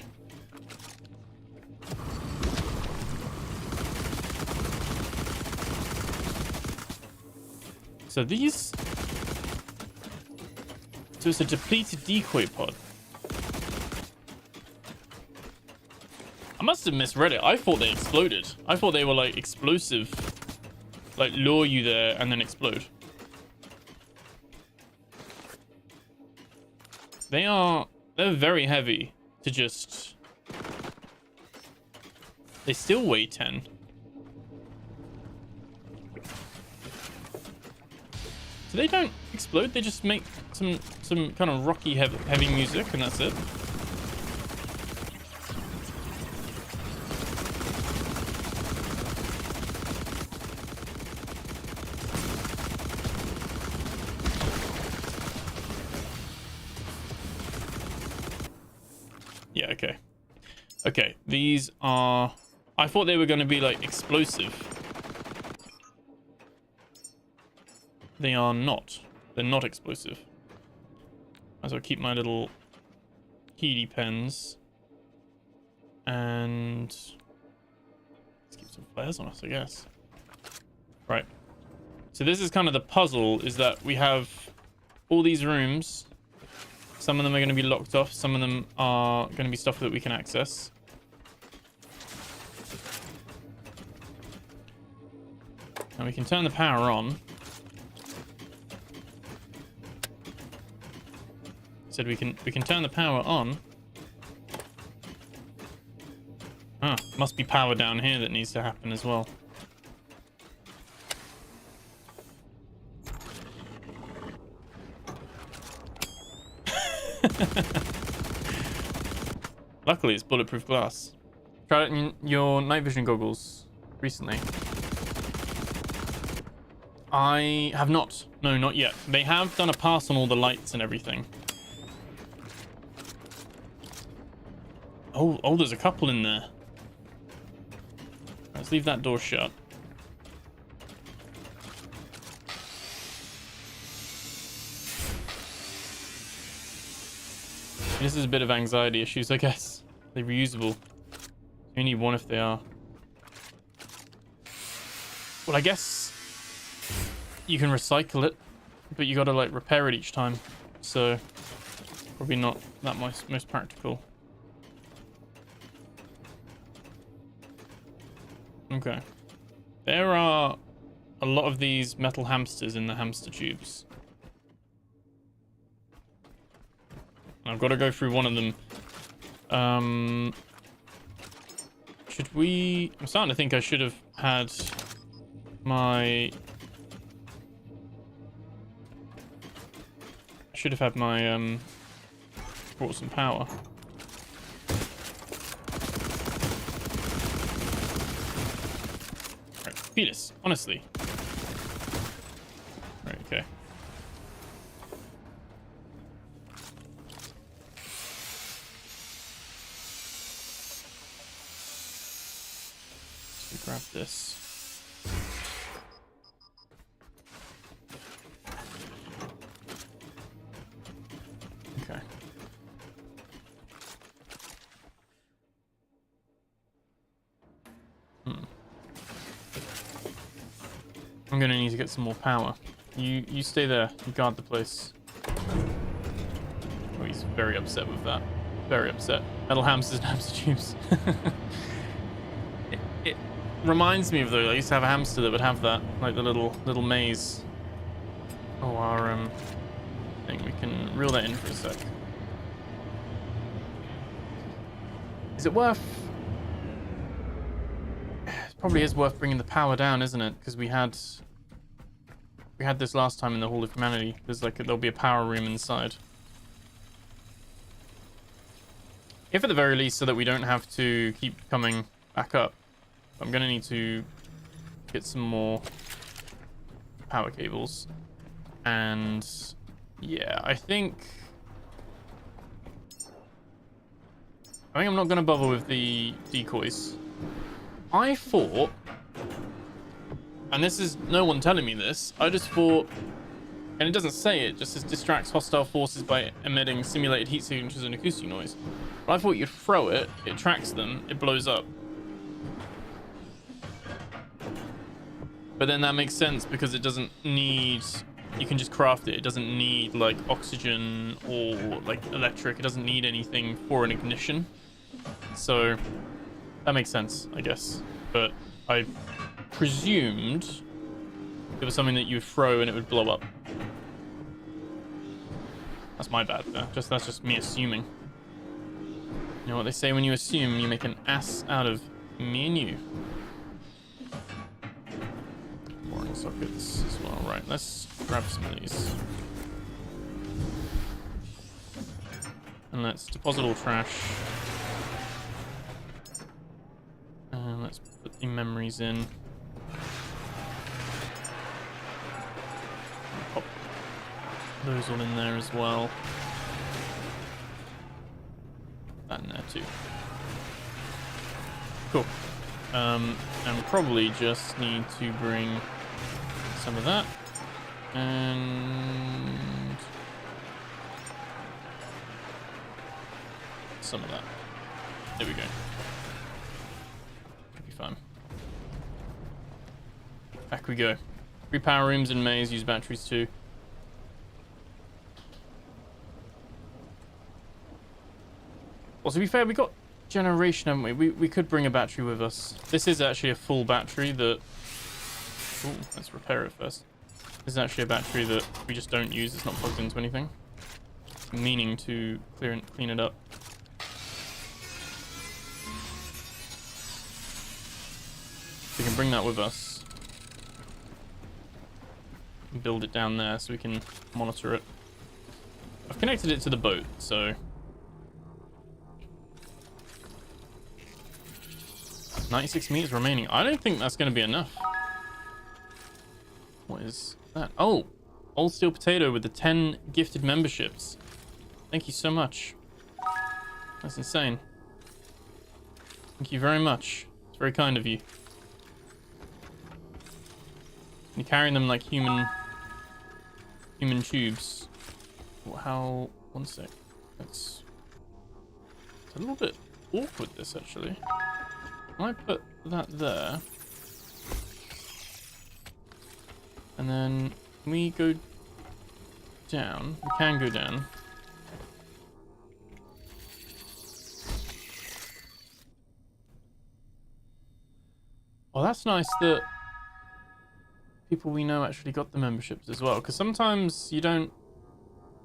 So these... So it's a depleted decoy pod. I must have misread it. I thought they exploded. I thought they were like explosive. Like lure you there and then explode. They're very heavy to just... They still weigh 10. So they don't explode, they just make some kind of rocky heavy music and that's it. Yeah, okay. Okay, these are... I thought they were going to be, like, explosive. They are not. They're not explosive. As I keep my little healy pens. And... Let's keep some flares on us, I guess. Right. So this is kind of the puzzle, is that we have all these rooms. Some of them are going to be locked off. Some of them are going to be stuff that we can access. And we can turn the power on. Said we can turn the power on. Ah, must be power down here that needs to happen as well. Luckily, it's bulletproof glass. Tried it in your night vision goggles recently. I have not. No, not yet. They have done a pass on all the lights and everything. Oh, there's a couple in there. Let's leave that door shut. This is a bit of anxiety issues, I guess. They're reusable. You need one if they are. Well, I guess you can recycle it, but you gotta like repair it each time. So probably not that most practical. Okay. There are a lot of these metal hamsters in the hamster tubes. I've got to go through one of them. Should we... I'm starting to think I should have had my... brought some power. Right, penis, honestly. Right, okay. Grab this. Okay. I'm gonna need to get some more power. You stay there. You guard the place. Oh, he's very upset with that. Very upset. Metal hamsters and hamster tubes. It reminds me of though. I used to have a hamster that would have that, like the little maze. Oh, our thing. We can reel that in for a sec. Is it worth? It probably is worth bringing the power down, isn't it? Because we had this last time in the Hall of Humanity. There'll be a power room inside. If at the very least, so that we don't have to keep coming back up. I'm gonna need to get some more power cables. And yeah, I think I'm not gonna bother with the decoys. I thought, and this is no one telling me this, I just thought, and it doesn't say it, just says distracts hostile forces by emitting simulated heat signatures and acoustic noise. But I thought you'd throw it, it tracks them, it blows up. But then that makes sense because it doesn't need, you can just craft it. It doesn't need like oxygen or like electric. It doesn't need anything for an ignition. So that makes sense, I guess. But I presumed it was something that you would throw and it would blow up. That's my bad there. That's just me assuming. You know what they say, when you assume, you make an ass out of me and you. Boring sockets as well. Right, let's grab some of these. And let's deposit all trash. And let's put the memories in. Pop those all in there as well. That in there too. Cool. And probably just need to bring some of that. And some of that. There we go. Should be fine. Back we go. Free power rooms in maze use batteries too. Well, to be fair, we got generation, haven't we? We could bring a battery with us. This is actually a full battery that... Ooh, let's repair it first. This is actually a battery that we just don't use. It's not plugged into anything. Meaning to clean it up. We can bring that with us. And build it down there so we can monitor it. I've connected it to the boat, so... 96 meters remaining. I don't think that's going to be enough. What is that? Oh! Old Steel Potato with the 10 gifted memberships. Thank you so much. That's insane. Thank you very much. It's very kind of you. You're carrying them like human tubes. How... One sec. It's a little bit awkward, this, actually. I put that there. And then we go down. We can go down. Well, that's nice that people we know actually got the memberships as well. Because sometimes you don't...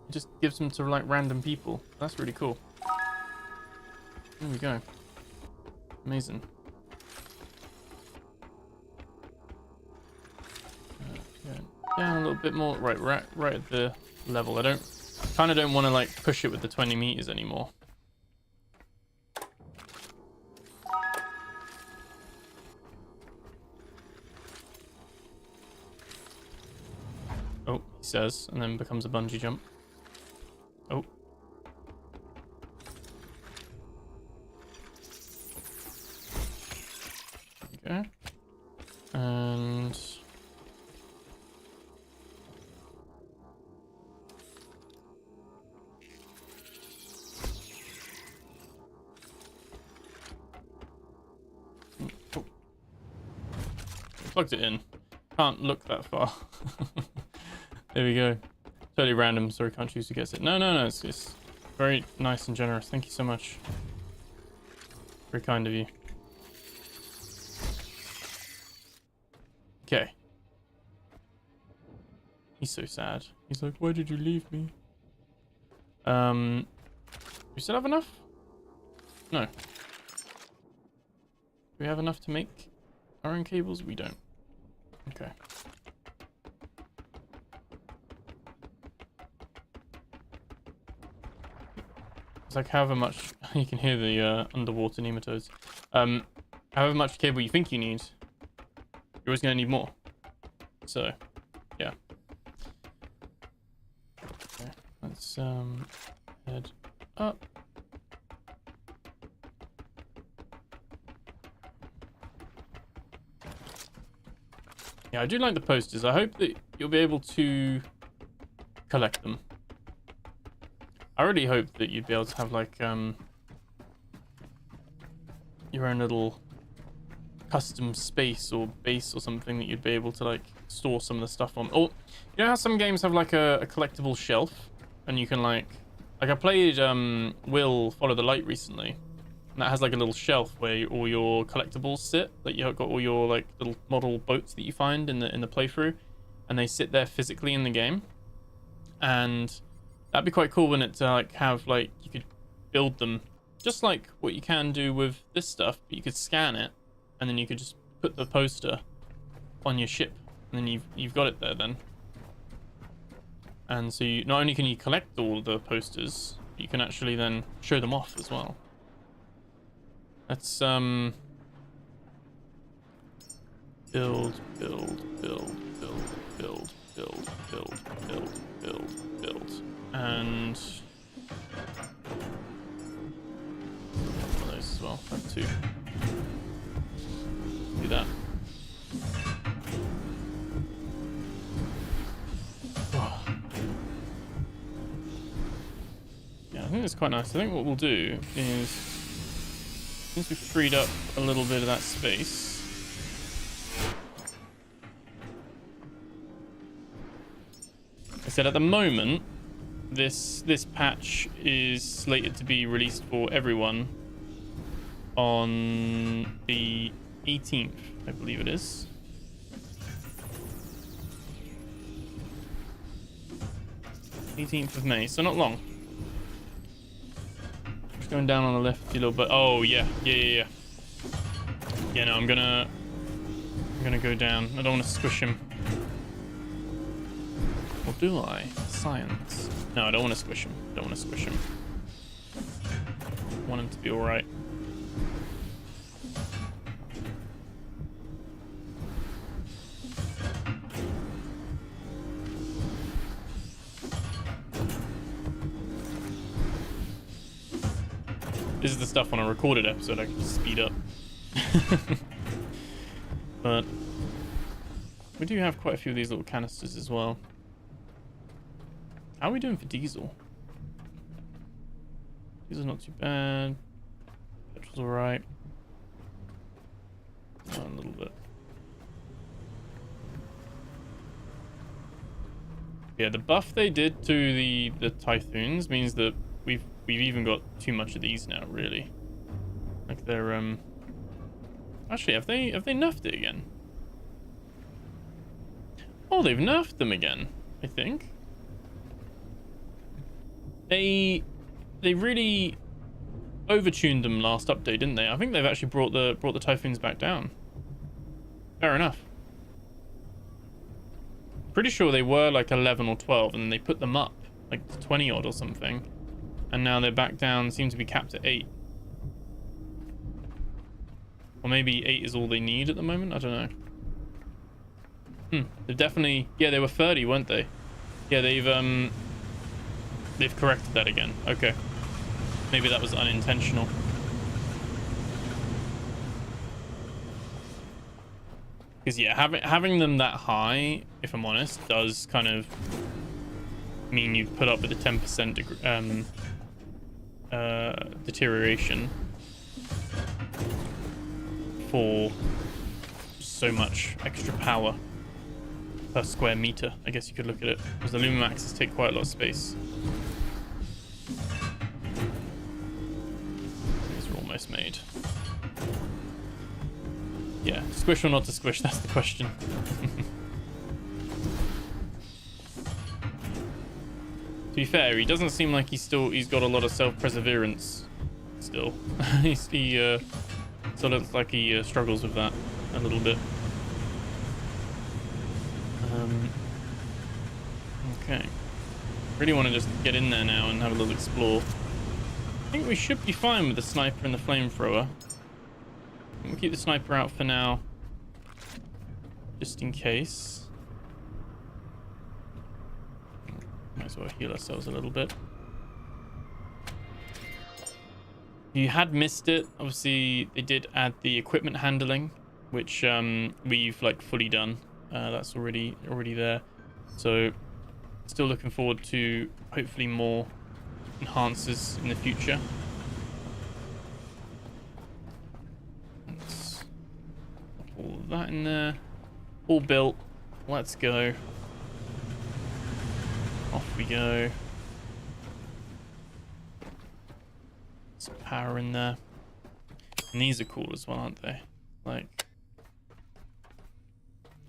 It just gives them to like random people. That's really cool. There we go. Amazing. Down a little bit more. Right, right at the level. I kind of don't want to like push it with the 20 meters anymore. Oh, he says, and then becomes a bungee jump. Oh. Okay. And... Oh. Plugged it in. Can't look that far. There we go. Totally random, sorry, can't choose who gets it. No, it's just very nice and generous. Thank you so much. Very kind of you. Okay. He's so sad. He's like, why did you leave me? We still have enough? No. Do we have enough to make our own cables? We don't. Okay. It's like however much you can hear the underwater nematodes. However much cable you think you need, you're always going to need more. So, yeah. Okay, let's head up. Yeah, I do like the posters. I hope that you'll be able to collect them. I really hope that you'd be able to have like your own little custom space or base or something that you'd be able to like store some of the stuff on. Or you know how some games have like a collectible shelf and you can like I played Will Follow the Light recently, and that has like a little shelf where all your collectibles sit. Like you've got all your like little model boats that you find in the playthrough, and they sit there physically in the game. And that'd be quite cool, wouldn't it, to like have like you could build them just like what you can do with this stuff, but you could scan it and then you could just put the poster on your ship and then you've got it there then. And so you not only can you collect all the posters, but you can actually then show them off as well. Let's build and one of those as well. Like two. Do that. Oh. Yeah, I think it's quite nice. I think what we'll do is, since we've freed up a little bit of that space, said, at the moment, this patch is slated to be released for everyone on the 18th, I believe it is. 18th of May, so not long. Just going down on the left a little bit. Oh yeah. Yeah, no, I'm gonna go down. I don't want to squish him. Or do I? Science. No, I don't want to squish him. I want him to be alright. This is the stuff on a recorded episode I can just speed up. But we do have quite a few of these little canisters as well. How are we doing for diesel? Diesel's not too bad. Petrol's alright. Oh, a little bit. Yeah, the buff they did to the Typhoons means that we've even got too much of these now, really. Like they're actually, have they nerfed it again? Oh, they've nerfed them again, I think. They really overtuned them last update, didn't they? I think they've actually brought the Typhoons back down. Fair enough. Pretty sure they were like 11 or 12, and then they put them up like to 20 odd or something, and now they're back down. Seem to be capped at 8, or maybe 8 is all they need at the moment. I don't know. They've definitely, yeah, they were 30, weren't they? Yeah, they've corrected that again. Okay, maybe that was unintentional. Because yeah, having them that high, if I'm honest, does kind of mean you put up with a 10% deterioration for so much extra power per square meter, I guess you could look at it, because the Lumimaxes take quite a lot of space. These are almost made. Yeah, squish or not to squish, that's the question. To be fair, he doesn't seem like he's got a lot of self-perseverance still. He sort of looks like he struggles with that a little bit. Okay. Really want to just get in there now and have a little explore. I think we should be fine with the sniper and the flamethrower. We'll keep the sniper out for now, just in case. Might as well heal ourselves a little bit. If you had missed it, obviously they did add the equipment handling, which we've like fully done. That's already there. So still looking forward to hopefully more enhancers in the future. Let's put all of that in there. All built. Let's go. Off we go. Some power in there. And these are cool as well, aren't they? Like,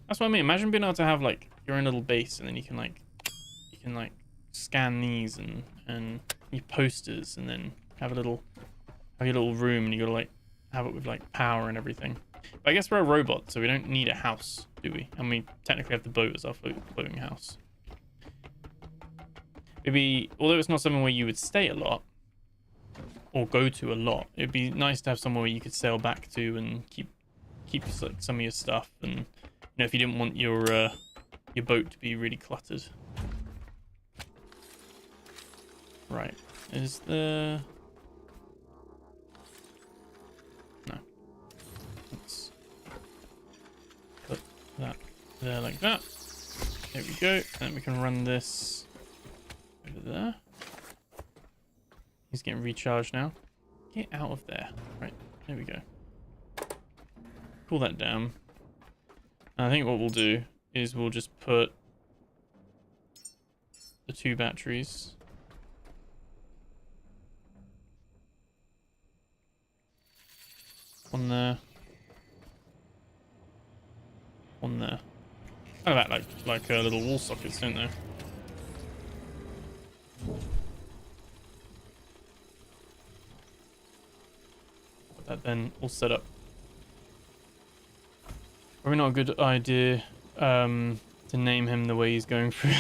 that's what I mean. Imagine being able to have like your own little base, and then you can like scan these and your posters, and then have your little room, and you gotta like have it with like power and everything. But I guess we're a robot, so we don't need a house, do we? And we technically have the boat as our floating house. Maybe, although it's not somewhere where you would stay a lot or go to a lot, it'd be nice to have somewhere where you could sail back to and keep like some of your stuff, and you know, if you didn't want your boat to be really cluttered. Right, is there... No. Let's put that there like that. There we go. Then we can run this over there. He's getting recharged now. Get out of there. Right, there we go. Pull that down. And I think what we'll do is we'll just put the 2 batteries. One there. One there. Oh, that like little wall sockets, don't they? Put that then all set up. Probably not a good idea to name him the way he's going through.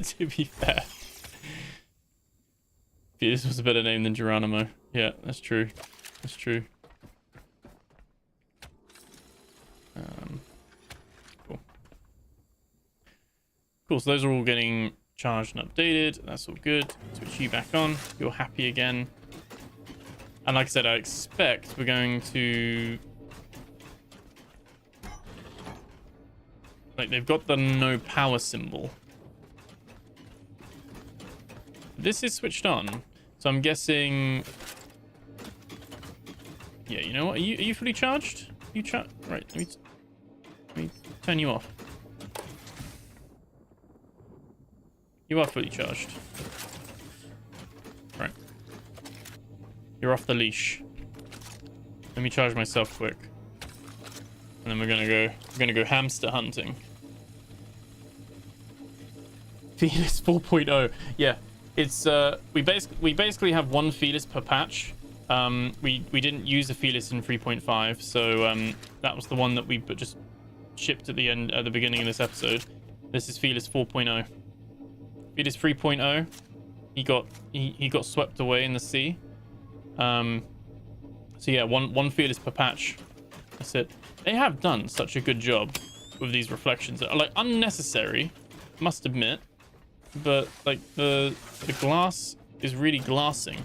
To be fair, this was a better name than Geronimo. Yeah, that's true. That's true. Cool. Cool. So those are all getting charged and updated. That's all good. Switch you back on. You're happy again. And like I said, I expect we're going to... Like, they've got the no power symbol. This is switched on. So I'm guessing... Yeah, you know what? Are you fully charged? Right, let me turn you off. You are fully charged. Right. You're off the leash. Let me charge myself quick. And then we're gonna go hamster hunting. Felis 4.0. Yeah. It's we basically have 1 Felis per patch. We didn't use a Felis in 3.5, so that was the one that we just shipped at the beginning of this episode. This is Felis 4.0. Felis 3.0, he got swept away in the sea. So yeah, one Felis per patch. That's it. They have done such a good job with these reflections. Like, unnecessary, must admit, but like the glass is really glassing.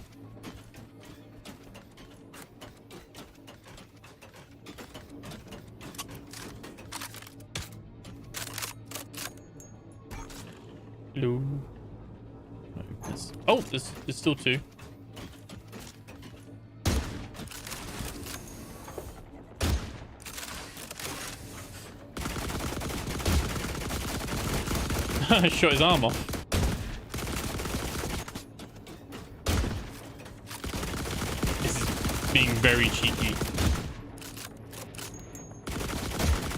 Hello. Oh, there's still 2. I shot his arm off. This is being very cheeky.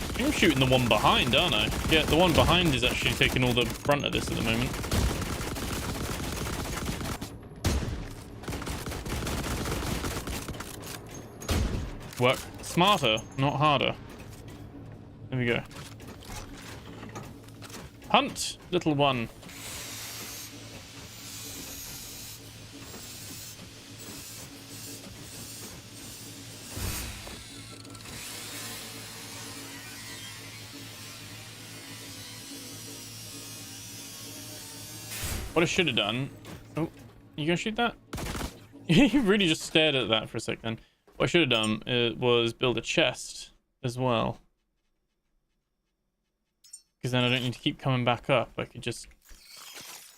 I think I'm shooting the one behind, aren't I? Yeah, the one behind is actually taking all the brunt of this at the moment. Work smarter, not harder. There we go. Hunt, little one. What I should have done... Oh, you gonna shoot that? You really just stared at that for a second. What I should have done was build a chest as well. Because then I don't need to keep coming back up. I could just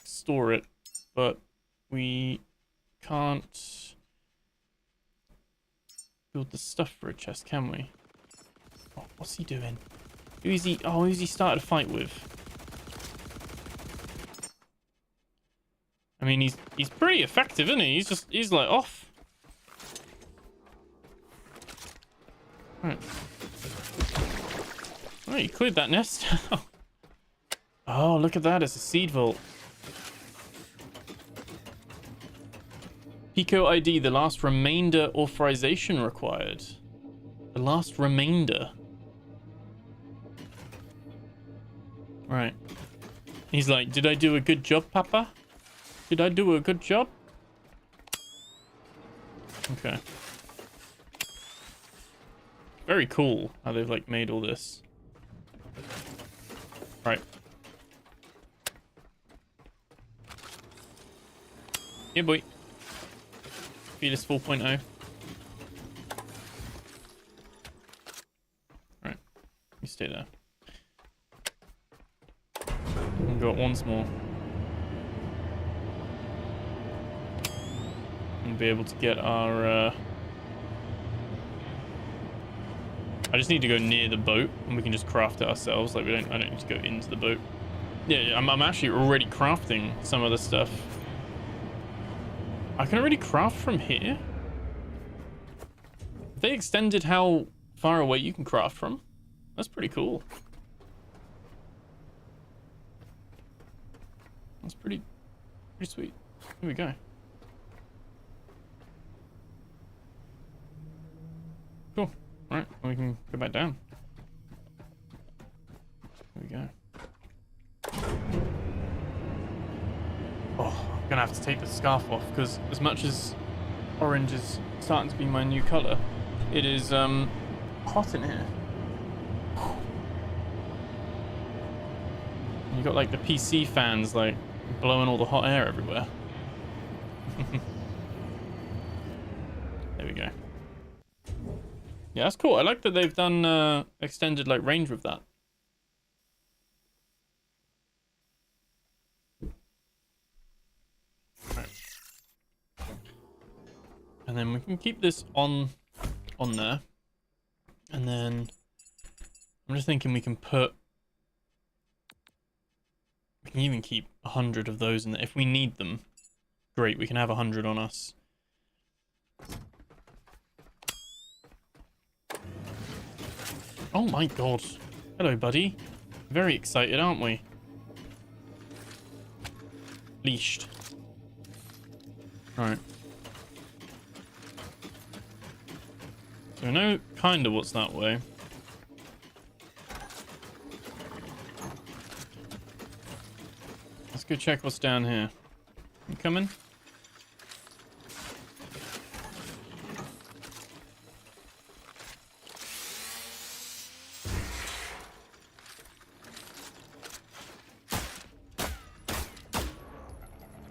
store it. But we can't build the stuff for a chest, can we? Oh, what's he doing? Who's he? Oh, who's he started a fight with? I mean, he's pretty effective, isn't he? He's like off. Right. Oh, you cleared that nest. Oh, look at that. It's a seed vault. Pico ID, the last remainder authorization required. The last remainder. Right. He's like, did I do a good job, Papa? Did I do a good job? Okay. Very cool how they've like made all this. Right. Yeah, boy. Fetus 4.0. Right. You stay there. We've got once more. And be able to get our I just need to go near the boat and we can just craft it ourselves. Like I don't need to go into the boat. Yeah, I'm actually already crafting some of the stuff. I can already craft from here? Have they extended how far away you can craft from? That's pretty cool. That's pretty sweet. Here we go. Cool. All right, we can go back down. Here we go. Oh, I'm gonna have to take the scarf off because as much as orange is starting to be my new color, it is hot in here. You got like the PC fans like blowing all the hot air everywhere. There we go. Yeah, that's cool. I like that they've done extended like range with that. Right. And then we can keep this on there. And then I'm just thinking we can even keep 100 of those in there if we need them. Great, we can have 100 on us. Oh my god. Hello, buddy. Very excited, aren't we? Leashed. Alright. So I know kind of what's that way. Let's go check what's down here. You coming?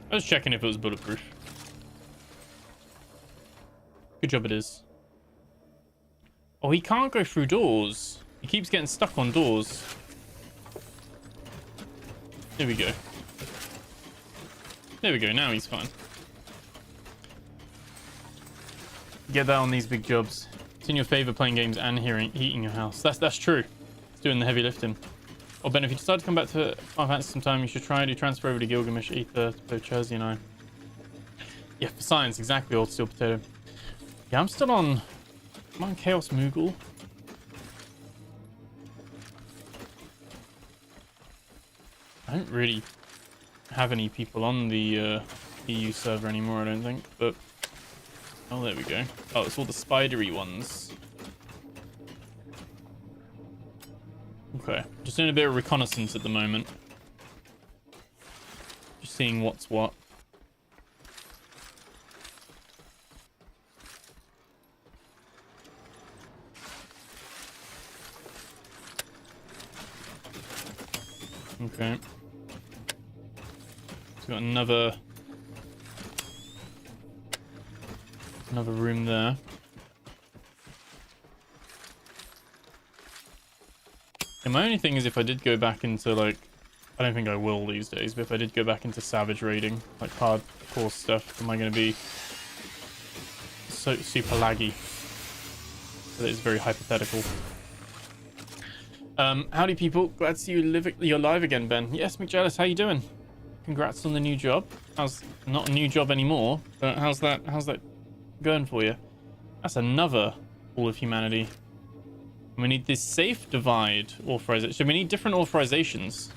I was checking if it was bulletproof. Good job it is. Oh, he can't go through doors. He keeps getting stuck on doors. There we go. There we go, now he's fine. Get that on these big jobs. It's in your favor playing games and heating your house. That's true. It's doing the heavy lifting. Oh, Ben, if you decide to come back to Final Fantasy sometime, you should try to transfer over to Gilgamesh Ether to play Cherzy and I. Yeah, for science, exactly, old steel potato. Yeah, I'm still on... I'm on Chaos Moogle. I don't really have any people on the EU server anymore, I don't think, but... Oh, there we go. Oh, it's all the spidery ones. Okay, just doing a bit of reconnaissance at the moment. Just seeing what's what. Okay. So got another room there. And my only thing is if I did go back into like, I don't think I will these days, but if I did go back into savage raiding, like hardcore stuff, am I going to be so super laggy? That is very hypothetical. Howdy people, glad to see you're live again, Ben. Yes, McJealous, how you doing? Congrats on the new job. How's not a new job anymore, but how's that going for you? That's another All of Humanity. We need this safe divide authorization. So we need different authorizations.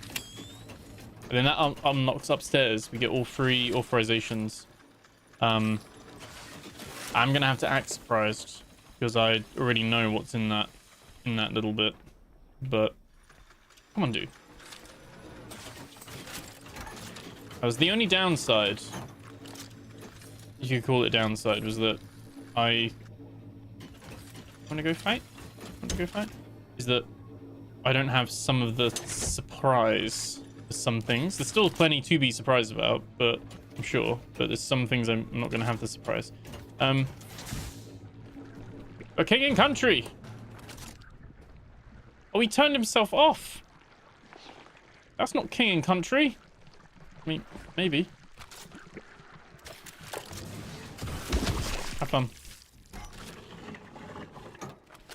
And then that unlocks upstairs. We get all 3 authorizations. I'm gonna have to act surprised because I already know what's in that little bit. But come on, dude. That was the only downside. You could call it downside, was that I want to go fight. Is that I don't have some of the surprise for some things. There's still plenty to be surprised about, but I'm sure. But there's some things I'm not going to have the surprise. A king and country. Oh, he turned himself off. That's not king and country. I mean, maybe. Have fun.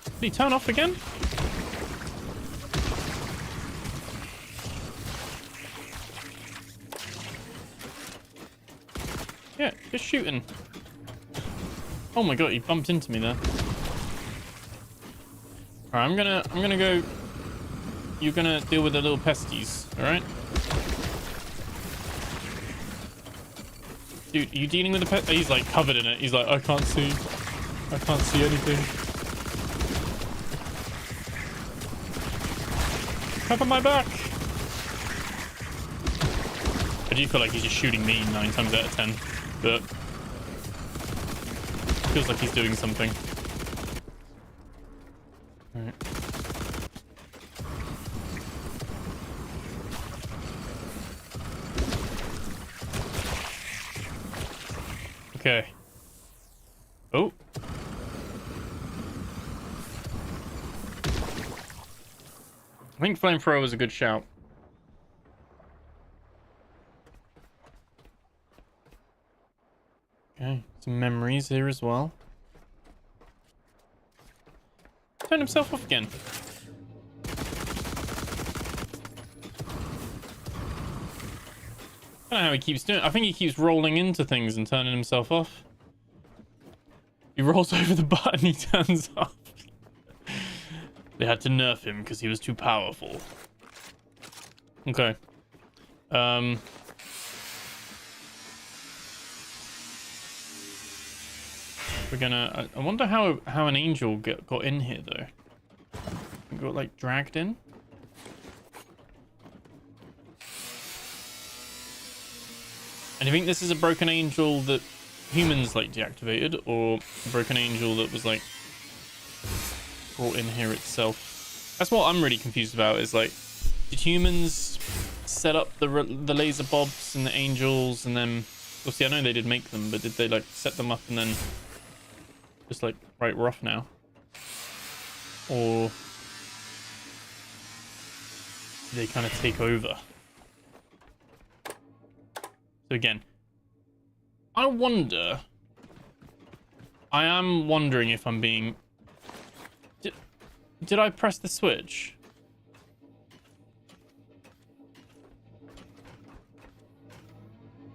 Did he turn off again? Yeah, just shooting. Oh my god, he bumped into me there. Alright, I'm gonna go. You're gonna deal with the little pesties, alright? Dude, are you dealing with the pest? He's like covered in it. He's like, I can't see. I can't see anything. Cover my back. I do feel like he's just shooting me 9 times out of 10, but feels like he's doing something. All right. Okay. Oh. I think flamethrower was a good shout. Okay, some memories here as well. Turn himself off again. I don't know how he keeps doing it. I think he keeps rolling into things and turning himself off. He rolls over the button, he turns off. They had to nerf him because he was too powerful. Okay. We're gonna... I wonder how an angel got in here, though. Got, like, dragged in? And do you think this is a broken angel that humans, like, deactivated? Or a broken angel that was, like, brought in here itself? That's what I'm really confused about, is, like, did humans set up the laser bobs and the angels, and then... Well, see, I know they did make them, but did they, like, set them up and then... just like, right, we're off now? Or... do they kind of take over? So again, I wonder... I am wondering if I'm being... Did I press the switch?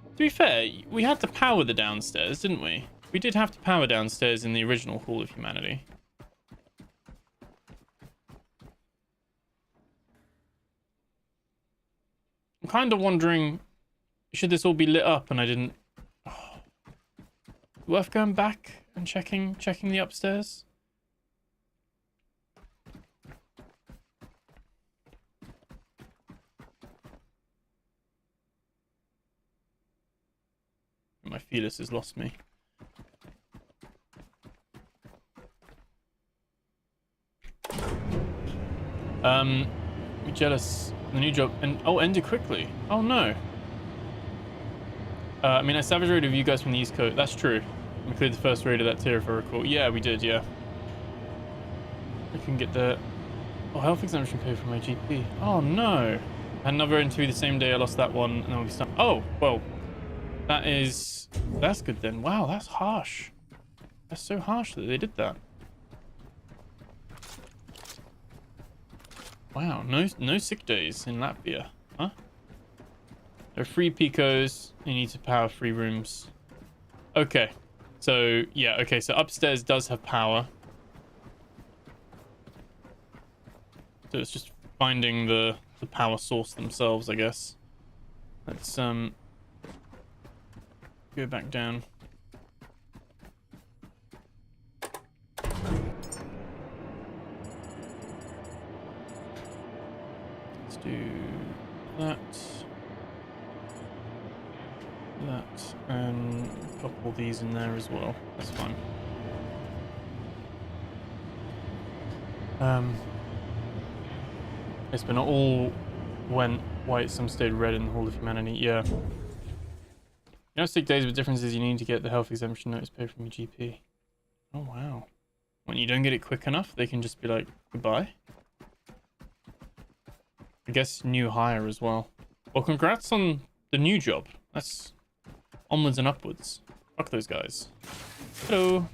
To be fair, we had to power the downstairs, didn't we? We did have to power downstairs in the original Hall of Humanity. I'm kind of wondering, should this all be lit up and I didn't... Oh. Worth going back and checking the upstairs? My feelers has lost me. I'm jealous. The new job and ended quickly. Oh no. I mean, I savage raided you guys from the East Coast. That's true. We cleared the first raid of that tier, if I recall. Yeah, we did. Yeah. I can get the health exemption paid for my GP. Oh no. I had another interview the same day. I lost that one, and I'll be stuck. Oh well, that's good then. Wow, that's harsh. That's so harsh that they did that. Wow, no sick days in Latvia, huh? There are 3 picos. You need to power 3 rooms. Okay, so yeah, okay, so upstairs does have power. So it's just finding the power source themselves, I guess. Let's go back down. Do that, and pop all these in there as well. That's fine. It's been all went white, some stayed red in the Hall of Humanity. Yeah. You know, sick days, but difference is you need to get the health exemption notice paid from your GP. Oh wow. When you don't get it quick enough, they can just be like, goodbye. I guess new hire as well. Well, congrats on the new job. That's onwards and upwards. Fuck those guys. Hello.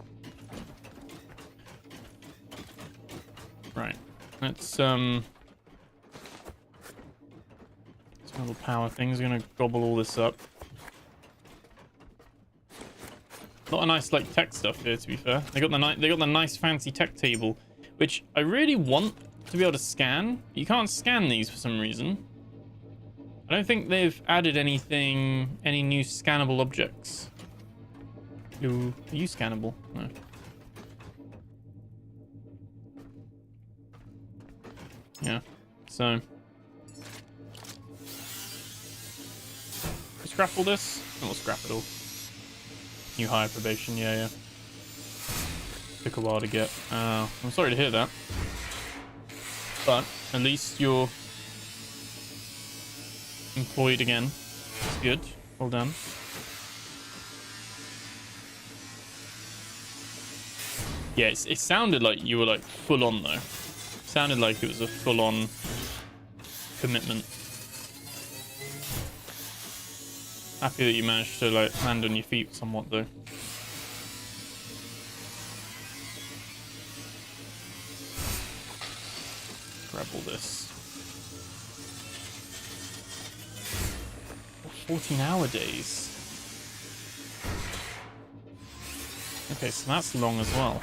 Right. Let's some little power things. Gonna gobble all this up. Not a nice like tech stuff here, to be fair. They got the nice fancy tech table, which I really want to be able to scan. You can't scan these for some reason. I don't think they've added any new scannable objects. Ooh, are you scannable? No. Yeah, so scrap all this? We'll scrap it all. New hire probation, yeah. Took a while to get. I'm sorry to hear that. But at least you're employed again. That's good. Well done. Yeah, it sounded like you were like full on though. It sounded like it was a full on commitment. Happy that you managed to like land on your feet somewhat though. Grab all this. 14-hour days. Okay, so that's long as well.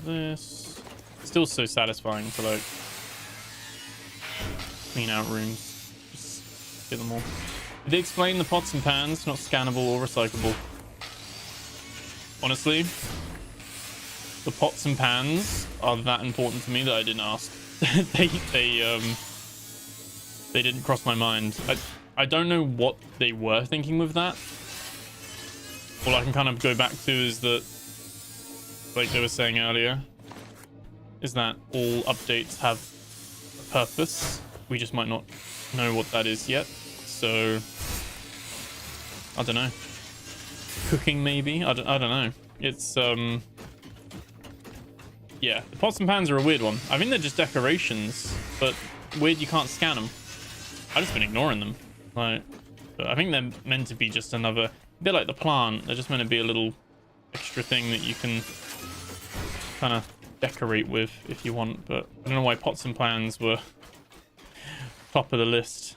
This still so satisfying to like clean out rooms. Just get them all. Did they explain the pots and pans not scannable or recyclable? Honestly, the pots and pans are that important to me that I didn't ask. they didn't cross my mind. I don't know what they were thinking with that. All I can kind of go back to is that, like they were saying earlier, is that all updates have a purpose. We just might not know what that is yet. So, I don't know. Cooking maybe? I don't know. It's, yeah, the pots and pans are a weird one. I think they're just decorations, but weird you can't scan them. I've just been ignoring them. Like, but I think they're meant to be just another, a bit like the plant. They're just meant to be a little extra thing that you can kind of decorate with if you want, but I don't know why pots and pans were top of the list.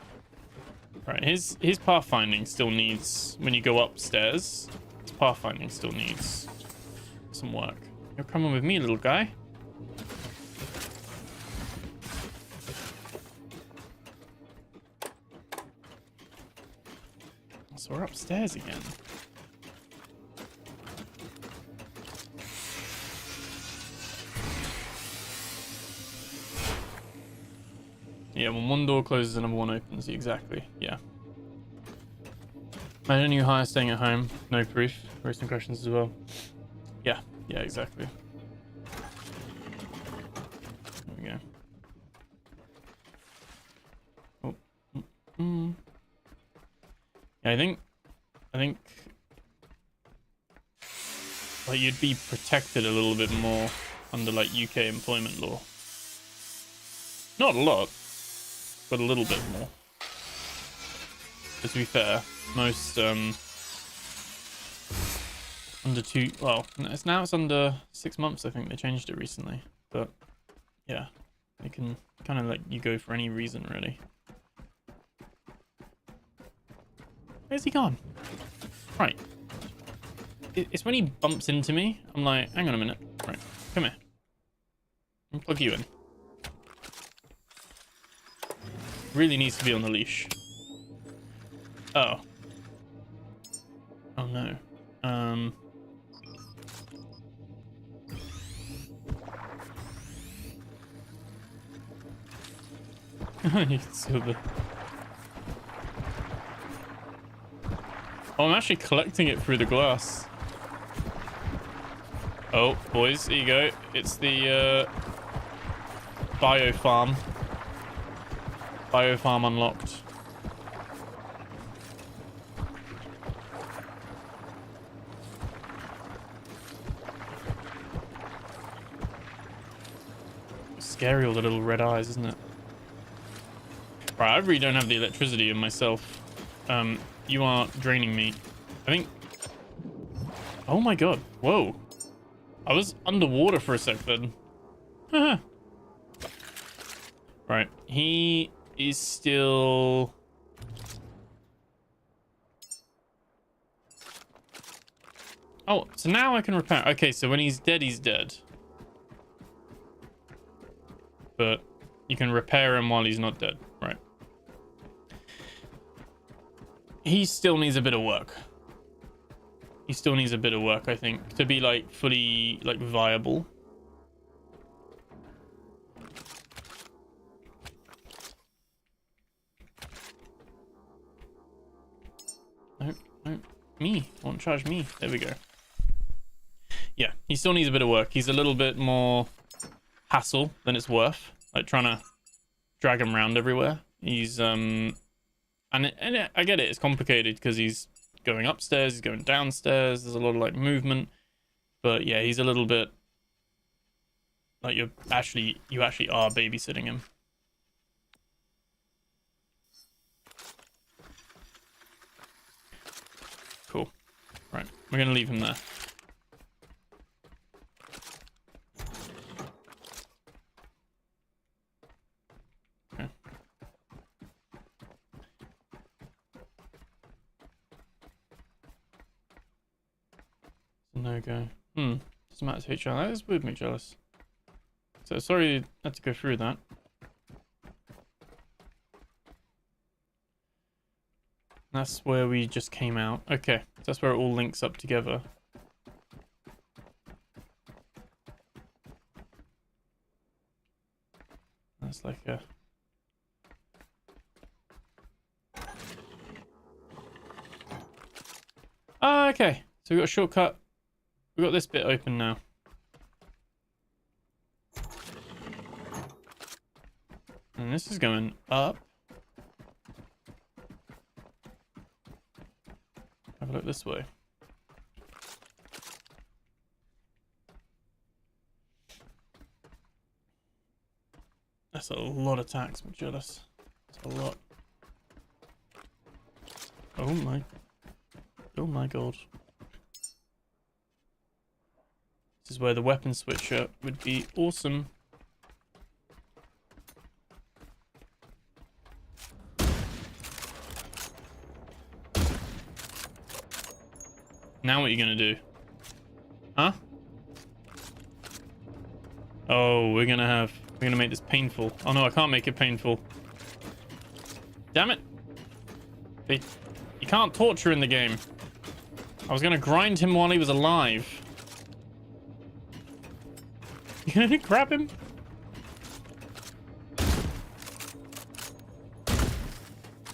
Right, his pathfinding still needs, when you go upstairs, his pathfinding still needs some work. You're coming with me, little guy. So we're upstairs again. Yeah, when one door closes, another one opens. Exactly. Yeah. Imagine you hire staying at home. No proof. Raise some questions as well. Yeah. Yeah, exactly. There we go. Oh. Yeah, I think like you'd be protected a little bit more under like UK employment law. Not a lot, but a little bit more. But to be fair, most under two, well, it's under 6 months. I think they changed it recently, but yeah, they can kind of let you go for any reason really. Where's he gone? Right. It's when he bumps into me, I'm like, hang on a minute. Right, come here. I'll plug you in. Really needs to be on the leash. Oh. Oh no. You can see the... Oh, I'm actually collecting it through the glass. Oh, boys, here you go. It's the bio farm. Bio farm unlocked. Scary, all the little red eyes, isn't it? Right, I really don't have the electricity in myself. You are draining me. I think... Oh my god. Whoa. I was underwater for a sec then. Right. He is still... Oh, so now I can repair. Okay, so when he's dead, he's dead. But you can repair him while he's not dead. Right. He still needs a bit of work. He still needs a bit of work, I think, to be, like, fully, like, viable. Nope, nope. Me. Won't charge me. There we go. Yeah, he still needs a bit of work. He's a little bit more hassle than it's worth. Like, trying to drag him around everywhere. He's, I get it. It's complicated because he's going upstairs, he's going downstairs. There's a lot of, like, movement. But, yeah, he's a little bit... Like, you actually are babysitting him. Cool. Right, we're going to leave him there. Okay. No go. Doesn't matter to each other. That is weird, me jealous. So sorry you had to go through that. That's where we just came out. Okay, so that's where it all links up together. That's like a... Ah, okay. So we got a shortcut. We got this bit open now. And this is going up. Have a look this way. That's a lot of tax, I'm jealous. That's a lot. Oh my god. This is where the weapon switcher would be awesome. Now what are you gonna do? Huh? Oh, we're gonna make this painful. Oh no, I can't make it painful. Damn it. You can't torture in the game. I was gonna grind him while he was alive. You gonna grab him?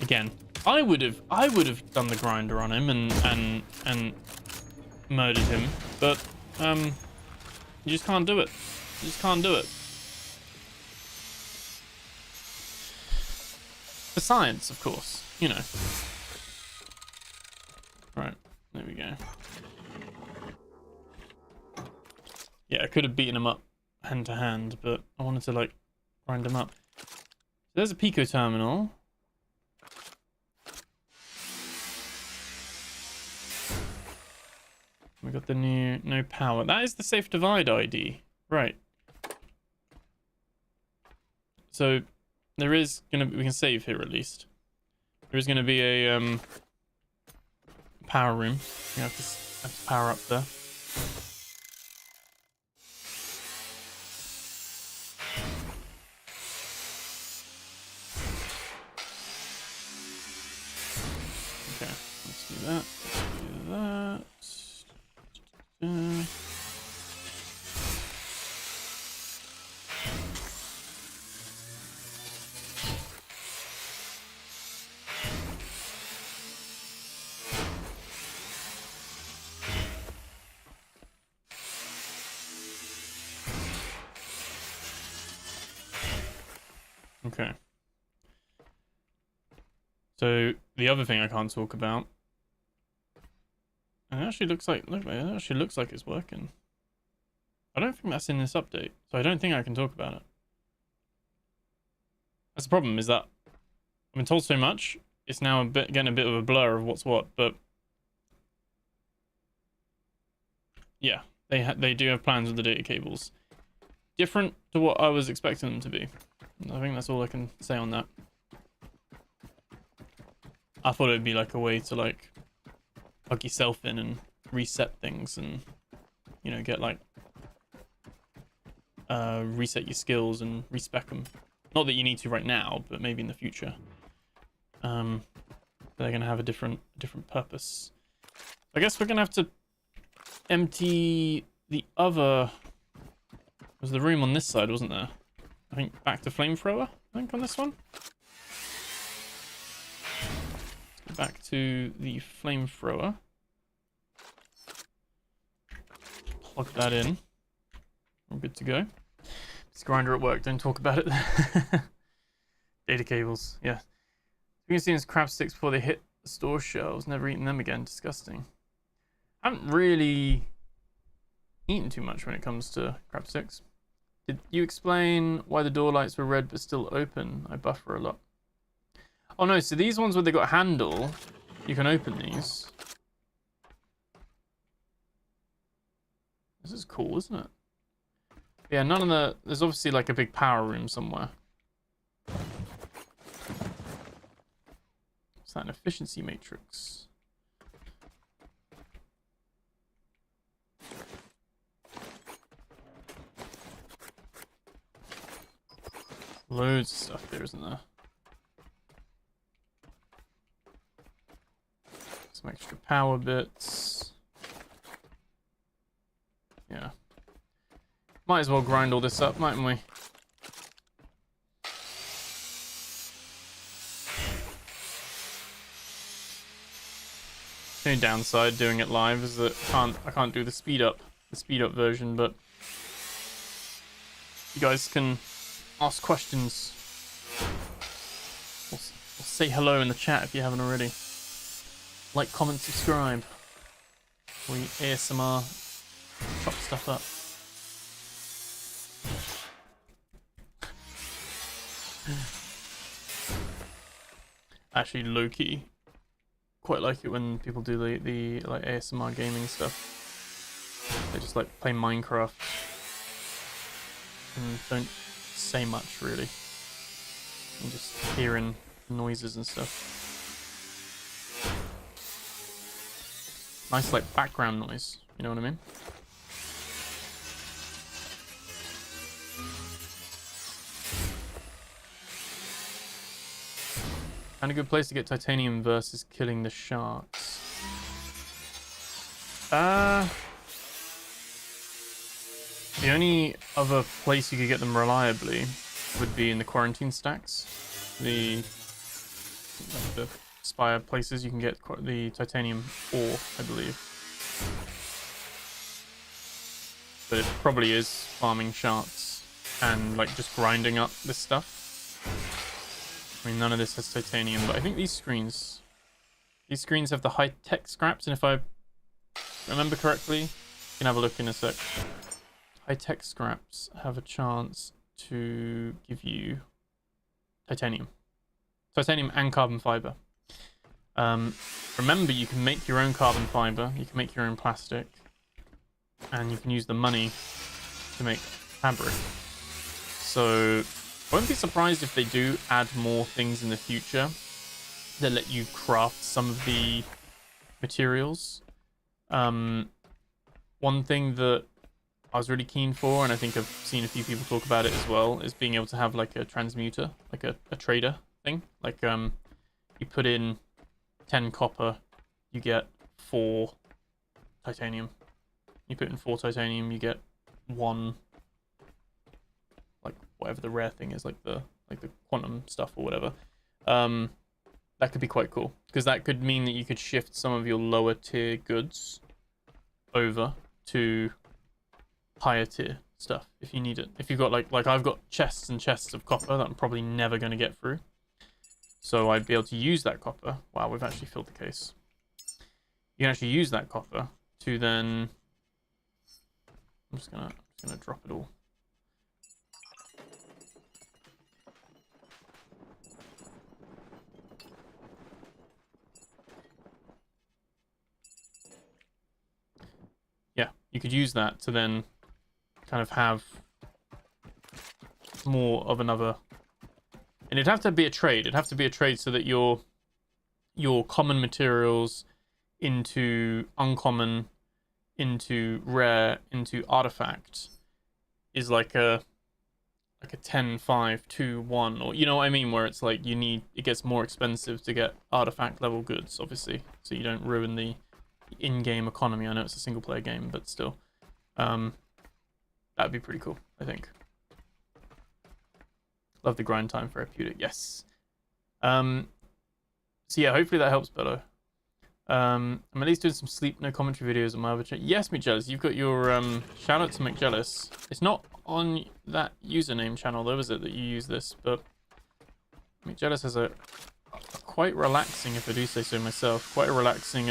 Again, I would have done the grinder on him and murdered him, but you just can't do it. You just can't do it. For science, of course, you know. Right, there we go. Yeah, I could have beaten him up hand to hand, but I wanted to, like, grind him up. So there's a Pico terminal. We got the new no power. That is the safe divide ID. Right. So there is gonna be, we can save here at least. There is gonna be a power room. We have to power up there. Okay, let's do that. Let's do that. Okay. So the other thing I can't talk about. It actually looks like it's working. I don't think that's in this update, so I don't think I can talk about it. That's the problem, is that I've been told so much, it's now getting a bit of a blur of what's what, but yeah, they do have plans with the data cables. Different to what I was expecting them to be. I think that's all I can say on that. I thought it would be like a way to like plug yourself in and reset things and, you know, get like reset your skills and respec them. Not that you need to right now, but maybe in the future. They're gonna have a different purpose. I guess we're gonna have to empty the other. Was the room on this side, wasn't there? I think back to flamethrower. I think on this one. Let's go back to the flamethrower. Plug that in. We're good to go. This grinder at work. Don't talk about it. Data cables. Yeah. You can see these crab sticks before they hit the store shelves. Never eaten them again. Disgusting. I haven't really eaten too much when it comes to crab sticks. Did you explain why the door lights were red but still open? I buffer a lot. Oh no, so these ones where they got a handle, you can open these. This is cool, isn't it? Yeah, none of the... There's obviously like a big power room somewhere. Is that an efficiency matrix? Loads of stuff there, isn't there? Some extra power bits. Yeah. Might as well grind all this up, mightn't we? The only downside doing it live is that I can't do the speed up version, but you guys can ask questions. Or say hello in the chat if you haven't already. Like, comment, subscribe. We ASMR chop stuff up. Actually, low-key, quite like it when people do the like ASMR gaming stuff. They just like play Minecraft and don't say much really. And just hearing noises and stuff. Nice like background noise, you know what I mean? And a good place to get titanium versus killing the sharks. The only other place you could get them reliably would be in the quarantine stacks. The spire places you can get the titanium ore, I believe. But it probably is farming sharks and like just grinding up this stuff. I mean, none of this has titanium, but I think these screens have the high-tech scraps, and if I remember correctly, you can have a look in a sec. High-tech scraps have a chance to give you titanium. Titanium and carbon fiber. Remember, you can make your own carbon fiber, you can make your own plastic, and you can use the money to make fabric. So I won't be surprised if they do add more things in the future that let you craft some of the materials. One thing that I was really keen for, and I think I've seen a few people talk about it as well, is being able to have like a transmuter, like a trader thing. Like you put in 10 copper, you get 4 titanium. You put in 4 titanium, you get 1, like whatever the rare thing is, like the quantum stuff or whatever. That could be quite cool, because that could mean that you could shift some of your lower tier goods over to higher tier stuff if you need it. If you've got like I've got chests and chests of copper that I'm probably never going to get through. So I'd be able to use that copper. Wow, we've actually filled the case. You can actually use that copper to then... I'm just gonna drop it all. Yeah, you could use that to then kind of have more of another And it'd have to be a trade. It'd have to be a trade so that your common materials into uncommon, into rare, into artifact is like a 10, 5, 2, 1, or you know what I mean, where it's like it gets more expensive to get artifact level goods, obviously, so you don't ruin the in-game economy. I know it's a single player game, but still, that'd be pretty cool, I think. Love the grind time therapeutic. Yes. So yeah, hopefully that helps better. I'm at least doing some sleep no commentary videos on my other channel. Yes, McJealous, you've got your shout out to McJealous. It's not on that username channel though, is it, that you use this? But McJealous has a quite relaxing, if I do say so myself, quite a relaxing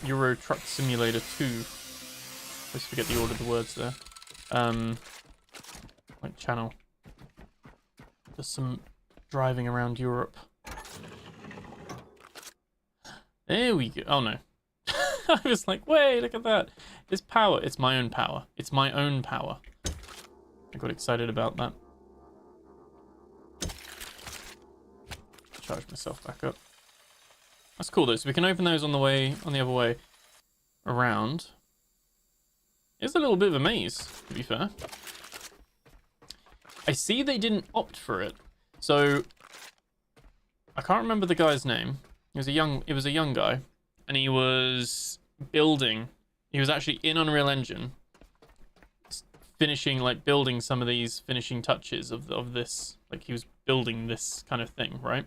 Euro Truck Simulator 2. Let's forget the order of the words there. Like channel. Just some driving around Europe. There we go. Oh no. I was like, wait, look at that. It's power. It's my own power. It's my own power. I got excited about that. Charge myself back up. That's cool though. So we can open those on the other way around. It's a little bit of a maze, to be fair. I see they didn't opt for it. So I can't remember the guy's name. It was a young guy, and he was building. He was actually in Unreal Engine, finishing, like, building some of these finishing touches of this. Like, he was building this kind of thing, right?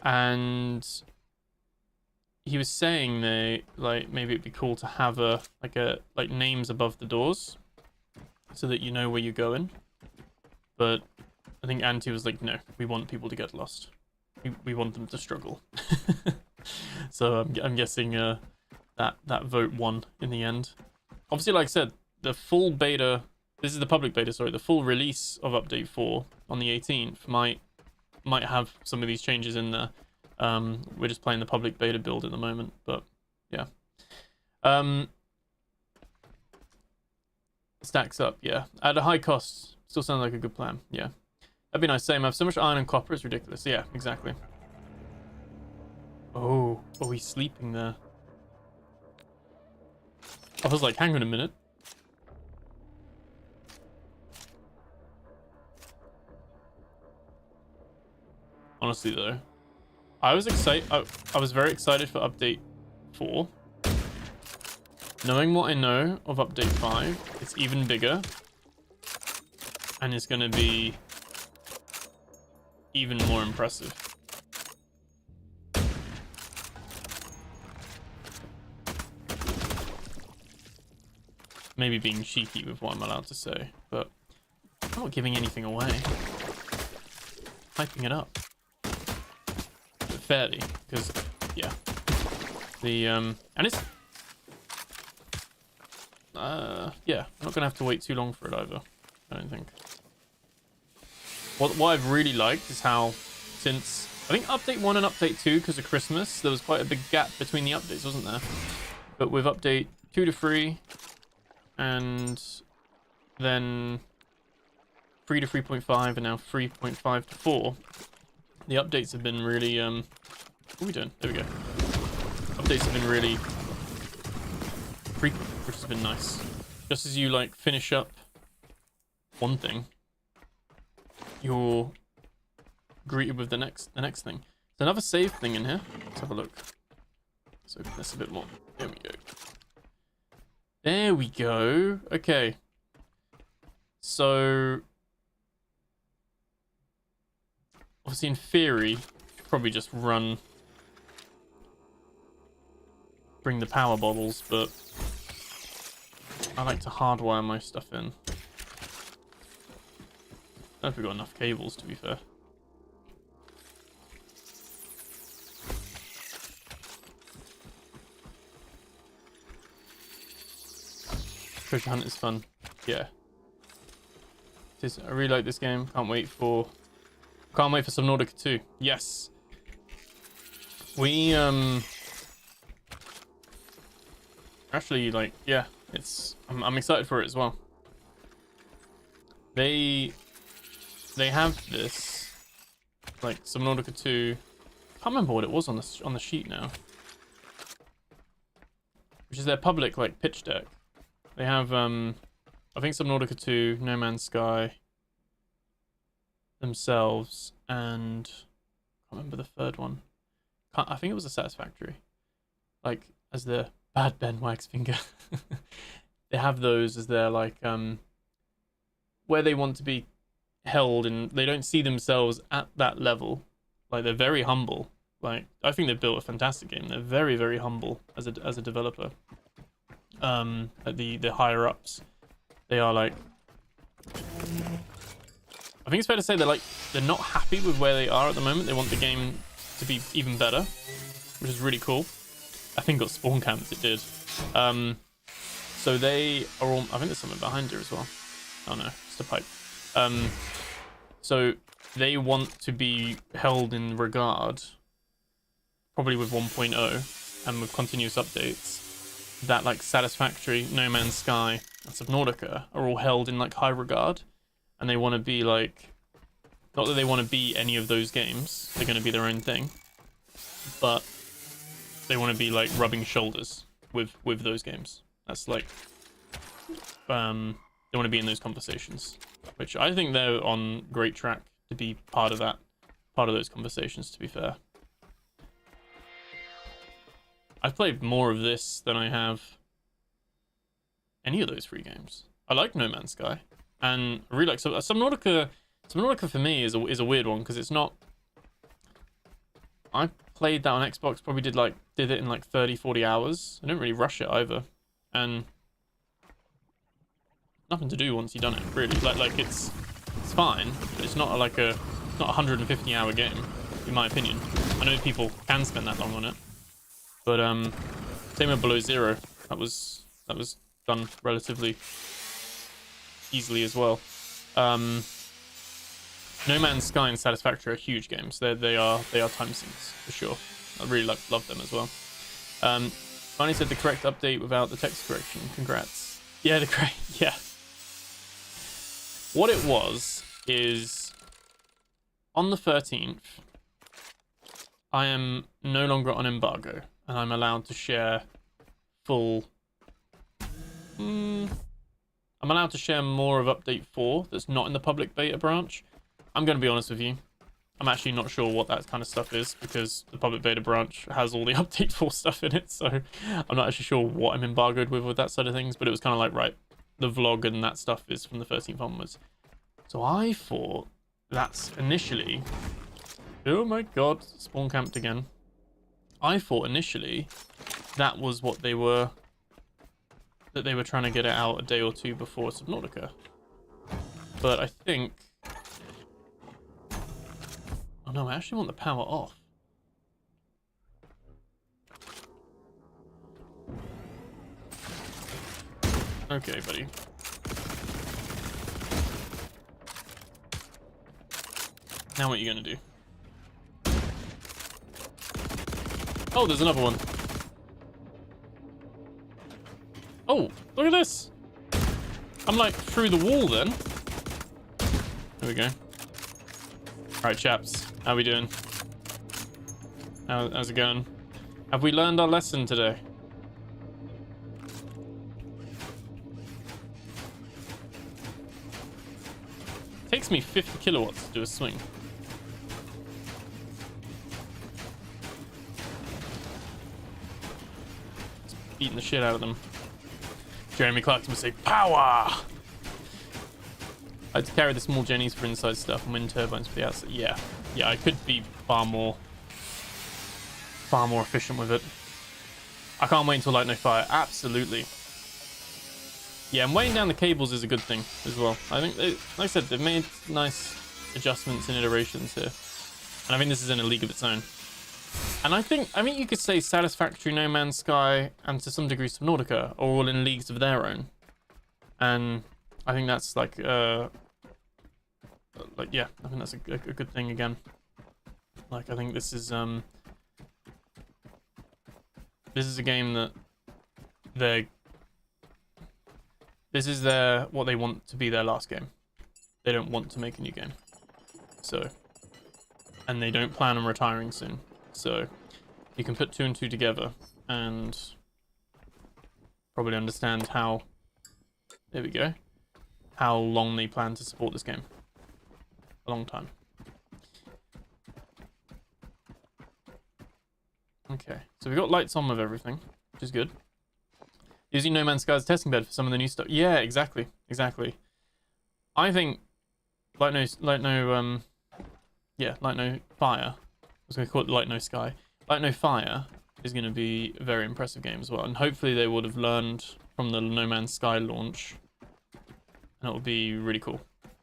And he was saying like, maybe it'd be cool to have like names above the doors, so that you know where you're going. But I think Anti was like, no, we want people to get lost. We want them to struggle. So I'm guessing that vote won in the end. Obviously, like I said, the full beta, this is the public beta, sorry, the full release of Update 4 on the 18th might have some of these changes in there. We're just playing the public beta build at the moment, but yeah. Stacks up, yeah. At a high cost, still sounds like a good plan, yeah. That'd be nice. Same. I have so much iron and copper, it's ridiculous. Yeah, exactly. Oh, he's sleeping there. I was like, hang on a minute. Honestly, though, I was excited. I was very excited for Update 4. Knowing what I know of Update 5, it's even bigger, and it's gonna be even more impressive. Maybe being cheeky with what I'm allowed to say, but I'm not giving anything away. Hyping it up. But fairly, because, yeah. And it's... yeah, I'm not gonna have to wait too long for it either, I don't think. What I've really liked is how, since I think Update 1 and Update 2, because of Christmas, there was quite a big gap between the updates, wasn't there? But with Update 2 to 3, and then 3 to 3.5, and now 3.5 to 4, the updates have been really, what are we doing? There we go. Updates have been really frequent, which has been nice. Just as you, like, finish up one thing, you're greeted with the next thing. There's another save thing in here. Let's have a look. Let's open this a bit more. There we go. There we go. Okay. So obviously in theory, probably just bring the power bottles, but I like to hardwire my stuff in. I don't know if we've got enough cables, to be fair. Treasure hunt is fun. Yeah. I really like this game. Can't wait for Subnautica 2. Yes. We actually, like, yeah, I'm excited for it as well. they have this, like Subnautica 2. I can't remember what it was on the sheet now. Which is their public like pitch deck. They have I think Subnautica 2, No Man's Sky themselves, and I can't remember the third one. I think it was a Satisfactory. Like as the bad Ben Wags finger. They have those as their like where they want to be held, and they don't see themselves at that level. Like they're very humble. Like I think they've built a fantastic game. They're very, very humble as a developer. The higher ups, they are like, I think it's fair to say they're not happy with where they are at the moment. They want the game to be even better, which is really cool. I think got spawn camps, it did. So they are all, I think there's something behind here as well. Oh no, it's the pipe. So they want to be held in regard, probably with 1.0 and with continuous updates, that like Satisfactory, No Man's Sky, and Subnautica are all held in like high regard, and they want to be like, not that they want to be any of those games, they're going to be their own thing, but they want to be like rubbing shoulders with those games. That's like, they want to be in those conversations, which I think they're on great track to be part of those conversations, to be fair. I've played more of this than I have any of those free games. I like No Man's Sky, and I really like Subnautica. Subnautica for me is a weird one because it's not. I played that on Xbox, probably did it in like 30-40 hours. I didn't really rush it either, and nothing to do once you've done it really. Like it's fine, but it's not not a 150-hour game in my opinion. I know people can spend that long on it. But same with Below Zero, that was done relatively easily as well. No Man's Sky and Satisfactory are huge games. They are time sinks for sure. I really love them as well. Finally said the correct update without the text correction. Congrats. Yeah, yeah. What it was is on the 13th, I am no longer on embargo. And I'm allowed to share full... I'm allowed to share more of Update 4 that's not in the public beta branch. I'm going to be honest with you. I'm actually not sure what that kind of stuff is because the public beta branch has all the Update 4 stuff in it. So I'm not actually sure what I'm embargoed with that side of things. But it was kind of like, right, the vlog and that stuff is from the 13th onwards. So I thought that's initially... Oh my god, spawn camped again. I thought initially that was what they were trying to get it out a day or two before Subnautica. But I think... Oh no, I actually want the power off. Okay, buddy. Now what are you gonna do? Oh, there's another one. Oh, look at this. I'm like through the wall then. There we go. Alright, chaps. How we doing? How's it going? Have we learned our lesson today? Takes me 50 kilowatts to do a swing. Beating the shit out of them. Jeremy Clarkson would say, power! I had to carry the small jennies for inside stuff and wind turbines for the outside. Yeah, I could be far more efficient with it. I can't wait until Light No Fire. Absolutely. Yeah, and weighing down the cables is a good thing as well. I think, like I said, they've made nice adjustments and iterations here. And I think this is in a league of its own. And I think you could say Satisfactory, No Man's Sky, and to some degree Subnautica are all in leagues of their own. And I think that's like yeah, I think that's a good thing again. Like, I think this is a game that this is what they want to be their last game. They don't want to make a new game. So, and they don't plan on retiring soon. So you can put 2 and 2 together and probably understand how, there we go, how long they plan to support this game. A long time. Okay, so we've got lights on with everything, which is good. Using No Man's Sky as a testing bed for some of the new stuff. Yeah, exactly. I think Light No Fire. I was going to call it Light No Sky. Light No Fire is going to be a very impressive game as well, and hopefully they would have learned from the No Man's Sky launch, and it will be really cool.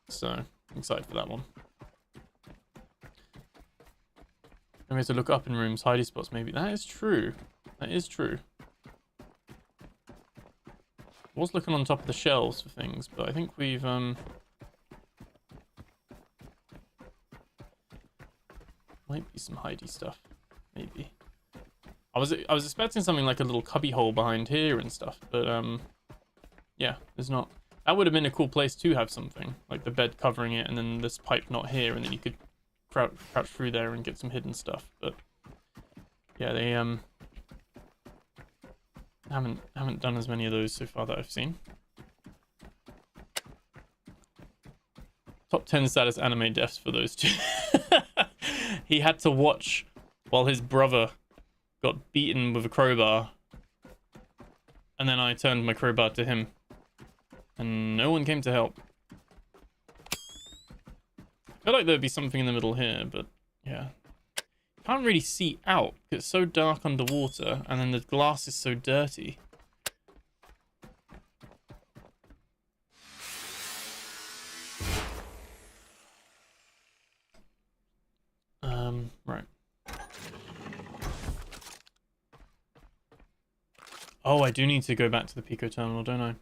So I'm excited for that one. And we have to look up in rooms, hidey spots maybe. That is true. That is true. I was looking on top of the shelves for things, but I think we've might be some hidey stuff, maybe. I was expecting something like a little cubby hole behind here and stuff, but yeah, there's not. That would have been a cool place to have something like the bed covering it, and then this pipe not here, and then you could crouch through there and get some hidden stuff. But yeah, they haven't done as many of those so far that I've seen. Top 10 status anime deaths for those 2. He had to watch while his brother got beaten with a crowbar, and then I turned my crowbar to him, and no one came to help. I feel like there'd be something in the middle here, but yeah. Can't really see out because it's so dark underwater, and then the glass is so dirty. Right. Oh, I do need to go back to the Pico terminal, don't I?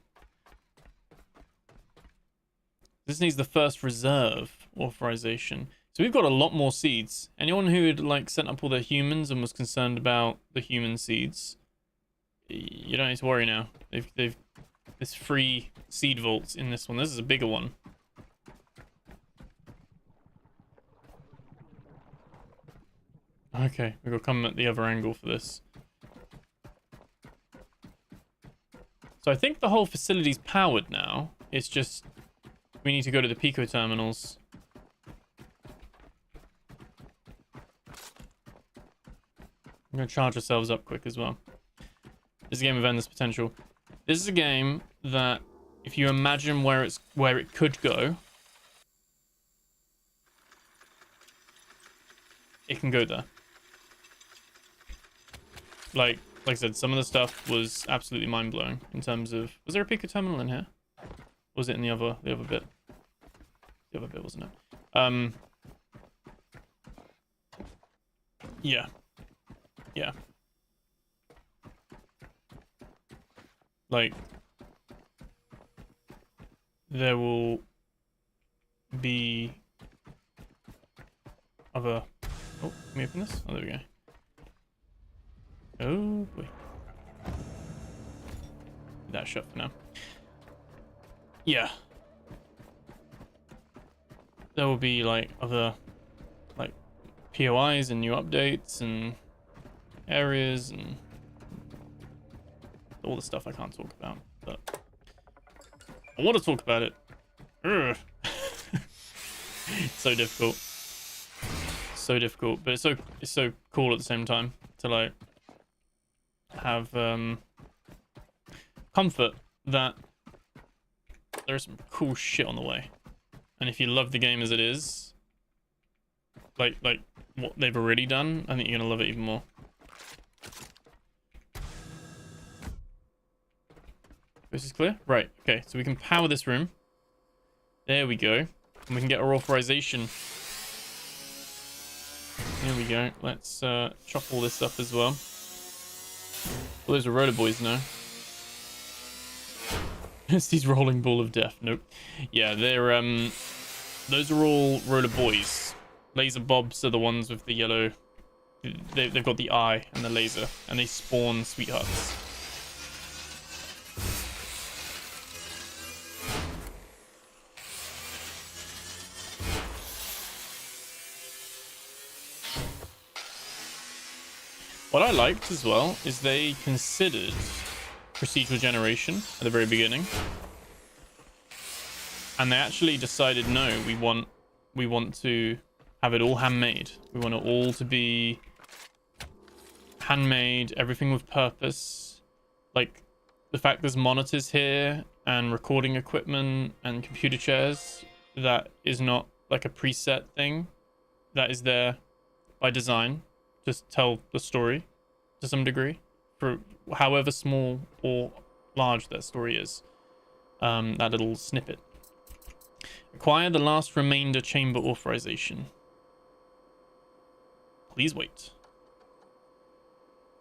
This needs the first reserve authorization. So we've got a lot more seeds. Anyone who had like sent up all their humans and was concerned about the human seeds, you don't need to worry now. They've there's free seed vaults in this one. This is a bigger one. Okay, we've got to come at the other angle for this. So I think the whole facility's powered now. It's just we need to go to the Pico terminals. I'm going to charge ourselves up quick as well. This is a game of endless potential. This is a game that, if you imagine where it could go, it can go there. Like I said, some of the stuff was absolutely mind-blowing in terms of... Was there a Pico terminal in here? Or was it in the other bit? The other bit, wasn't it? Yeah. Yeah. Like, there will be other... Oh, can we open this? Oh, there we go. Oh, boy. That shut for now. Yeah. There will be, like, other, like, POIs and new updates and areas and all the stuff I can't talk about, but I want to talk about it. Ugh. So difficult. So difficult, but it's so cool at the same time to, like, have comfort that there's some cool shit on the way, and if you love the game as it is, like what they've already done, I think you're gonna love it even more. This is clear, right? Okay, so we can power this room. There we go, and we can get our authorization. There we go. Let's chop all this up as well. Well, those are roller boys now. It's these rolling ball of death. Nope. Yeah, they're those are all roller boys. Laser bobs are the ones with the yellow. They've got the eye and the laser, and they spawn sweethearts. What I liked as well is they considered procedural generation at the very beginning, and they actually decided, no, we want to have it all handmade. We want it all to be handmade, everything with purpose. Like the fact there's monitors here and recording equipment and computer chairs, that is not like a preset thing. That is there by design to tell the story to some degree, for however small or large that story is. That little snippet. Acquire the last remainder chamber authorization. Please wait.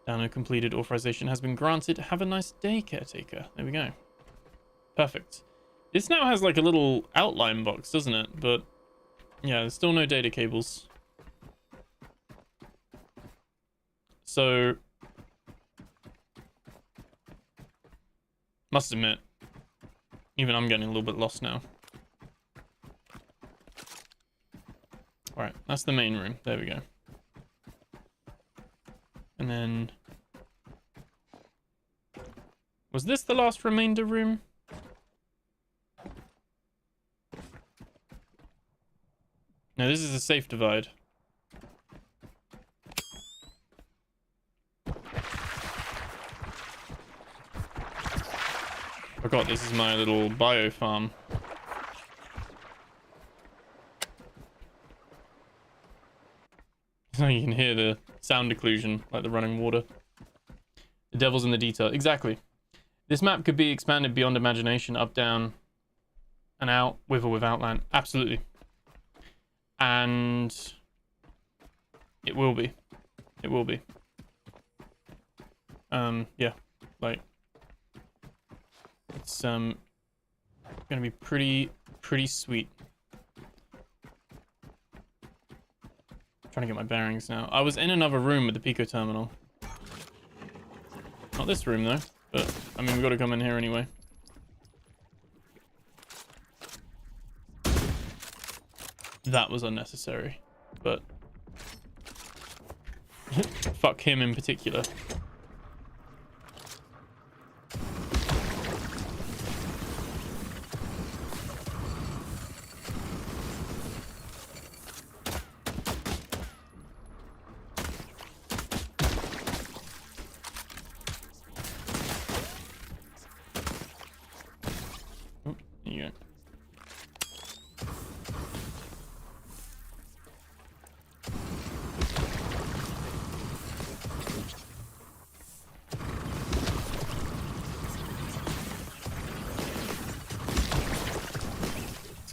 Download completed. Authorization has been granted. Have a nice day, caretaker. There we go. Perfect. This now has like a little outline box, doesn't it? But yeah, there's still no data cables. So must admit, even I'm getting a little bit lost now. Alright, that's the main room. There we go. And then... was this the last remainder room? No, this is a safe divide. Forgot this is my little bio farm. So you can hear the sound occlusion, like the running water. The devil's in the detail. Exactly. This map could be expanded beyond imagination, up, down, and out, with or without land. Absolutely. And it will be. It will be. Yeah. Like, it's gonna be pretty sweet. Trying to get my bearings now. I was in another room with the Pico terminal. Not this room though, but I mean, we've got to come in here anyway. That was unnecessary, but fuck him in particular.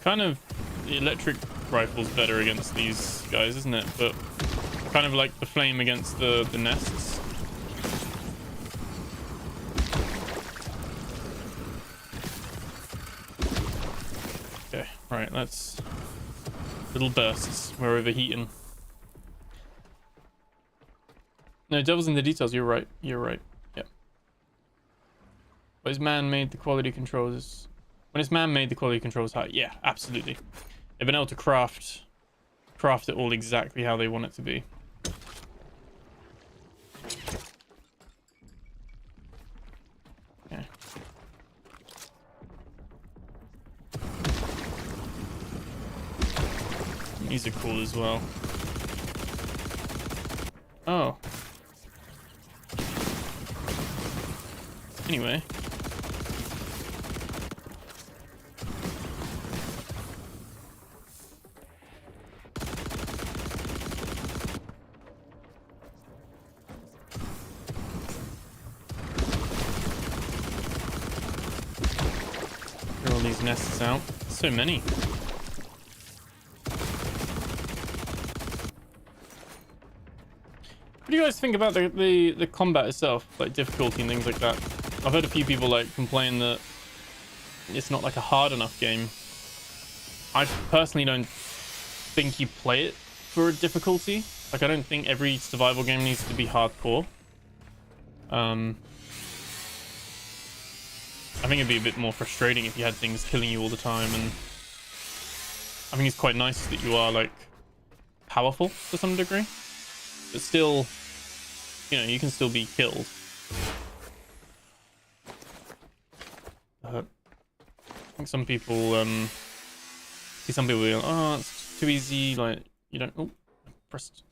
Kind of, the electric rifle's better against these guys, isn't it? But kind of like the flame against the nests. Okay, right, let's... little bursts. We're overheating. No, devil's in the details. You're right. You're right. Yep. But is man-made the quality controls? When it's man-made, the quality control is high. Yeah, absolutely. They've been able to craft it all exactly how they want it to be. Okay. These are cool as well. Oh. Anyway. Nests out. So many. What do you guys think about the combat itself, like difficulty and things like that? I've heard a few people like complain that it's not like a hard enough game. I personally don't think you play it for a difficulty. Like, I don't think every survival game needs to be hardcore. I think it'd be a bit more frustrating if you had things killing you all the time, and I think it's quite nice that you are like powerful to some degree, but still you know, you can still be killed. I think some people, see some people go, oh, it's too easy, like, you don't, oh, pressed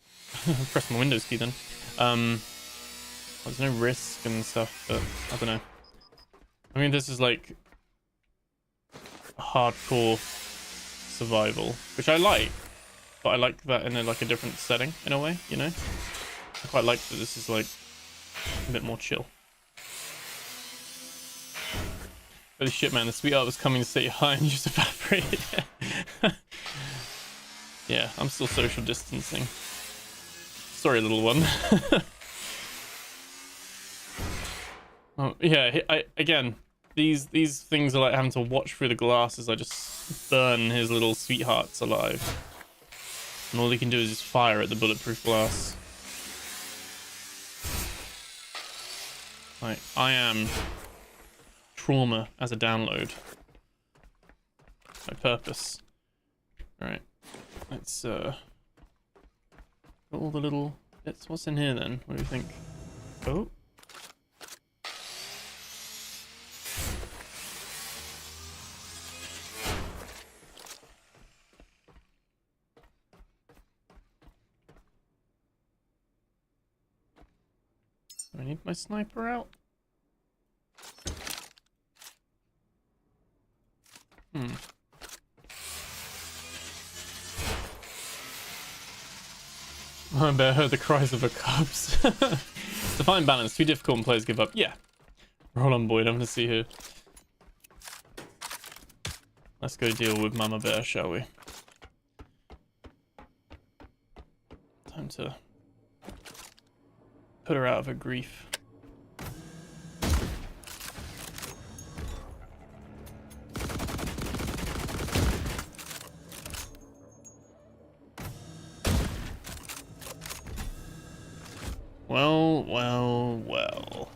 my Windows key then. There's no risk and stuff, but I don't know. I mean, this is like hardcore survival, which I like, but I like that in like a different setting in a way, you know? I quite like that this is like a bit more chill. Holy shit, man, the sweetheart was coming to say hi and you just evaporated. Yeah, I'm still social distancing. Sorry, little one. Oh, yeah, again, these things are like having to watch through the glass as I just burn his little sweethearts alive. And all he can do is just fire at the bulletproof glass. Like, I am trauma as a download. My purpose. Alright. Let's, all the little bits. What's in here then? What do you think? Oh. Do I need my sniper out? I bear heard the cries of the cubs. To find balance, too difficult and players give up. Yeah. Roll on, Boyd. I'm gonna see here. Let's go deal with Mama Bear, shall we? Time to put her out of her grief. Well, well, well.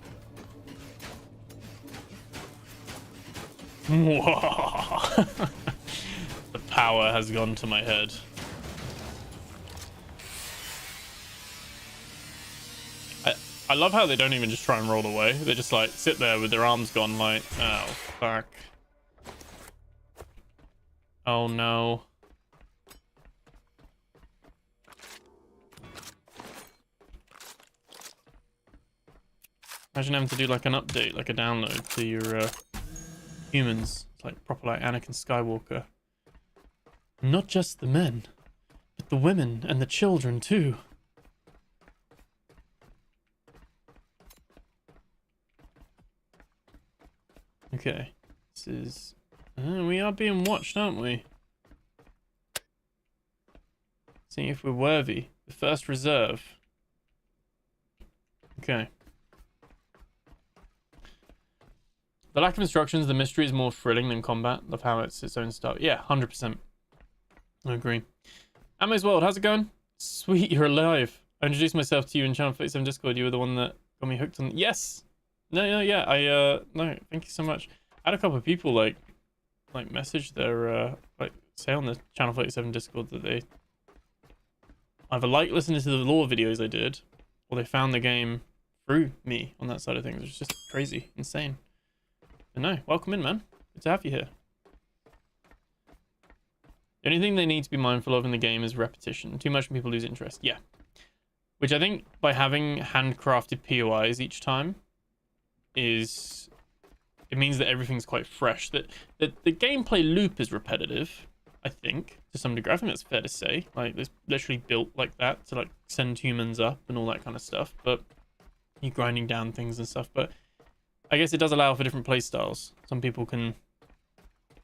The power has gone to my head. I love how they don't even just try and roll away. They just like sit there with their arms gone like, oh, fuck. Oh no. Imagine having to do like an update, like a download to your humans. It's like proper like Anakin Skywalker. Not just the men, but the women and the children too. Okay, this is... we are being watched, aren't we? Seeing if we're worthy. The first reserve. Okay. The lack of instructions, the mystery is more thrilling than combat. Love how it's its own style. Yeah, 100%. I agree. Ammo's World, how's it going? Sweet, you're alive. I introduced myself to you in Channel 47 Discord. You were the one that got me hooked on... Yes! No, yeah, no, thank you so much. I had a couple of people, like message their, like, say on the Channel 47 Discord that they either like listening to the lore videos I did, or they found the game through me on that side of things. It's just crazy, insane. But no, welcome in, man. Good to have you here. The only thing they need to be mindful of in the game is repetition. Too much and people lose interest. Yeah. Which I think by having handcrafted POIs each time is... It means that everything's quite fresh. That the gameplay loop is repetitive, I think, to some degree. I think that's fair to say. Like, it's literally built like that to, like, send humans up and all that kind of stuff. But you're grinding down things and stuff. But I guess it does allow for different play styles. Some people can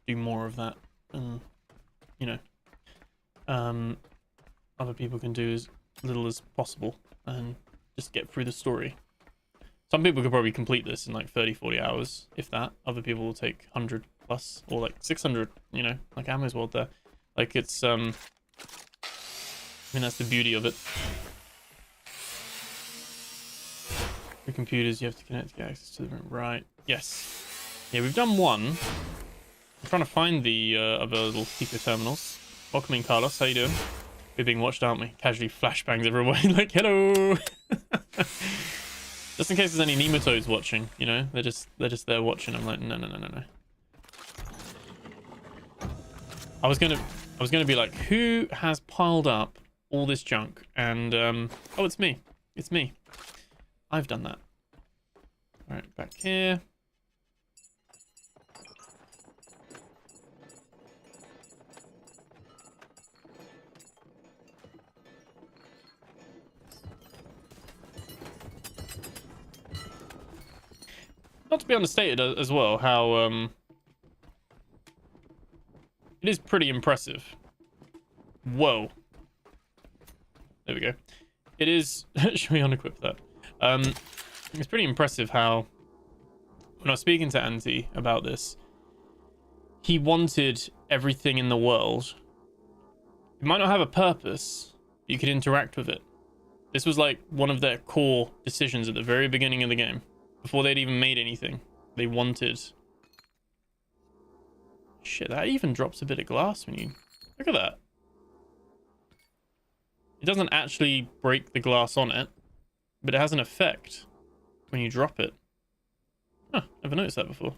do more of that, and you know, other people can do as little as possible and just get through the story. Some people could probably complete this in like 30-40 hours, if that. Other people will take 100 plus or like 600, you know, like Ammo's World there. Like, it's I mean, that's the beauty of it. For computers, you have to connect to get access to the room. Right. Yes. Yeah, we've done one. I'm trying to find the other little Pico terminals. Welcome in, Carlos. How you doing? We're being watched, aren't we? Casually flashbangs everywhere, like, hello! Just in case there's any nematodes watching, you know? They're just there watching. I'm like, no. I was gonna be like, who has piled up all this junk? And, oh, it's me. It's me. I've done that. All right, back here. Not to be understated as well, how it is pretty impressive. Whoa. There we go. It is. Should we unequip that? It's pretty impressive how, when I was speaking to Auntie about this, he wanted everything in the world. It might not have a purpose, but you could interact with it. This was like one of their core decisions at the very beginning of the game. Before they'd even made anything, they wanted... Shit, that even drops a bit of glass when you... Look at that. It doesn't actually break the glass on it, but it has an effect when you drop it. Huh, never noticed that before.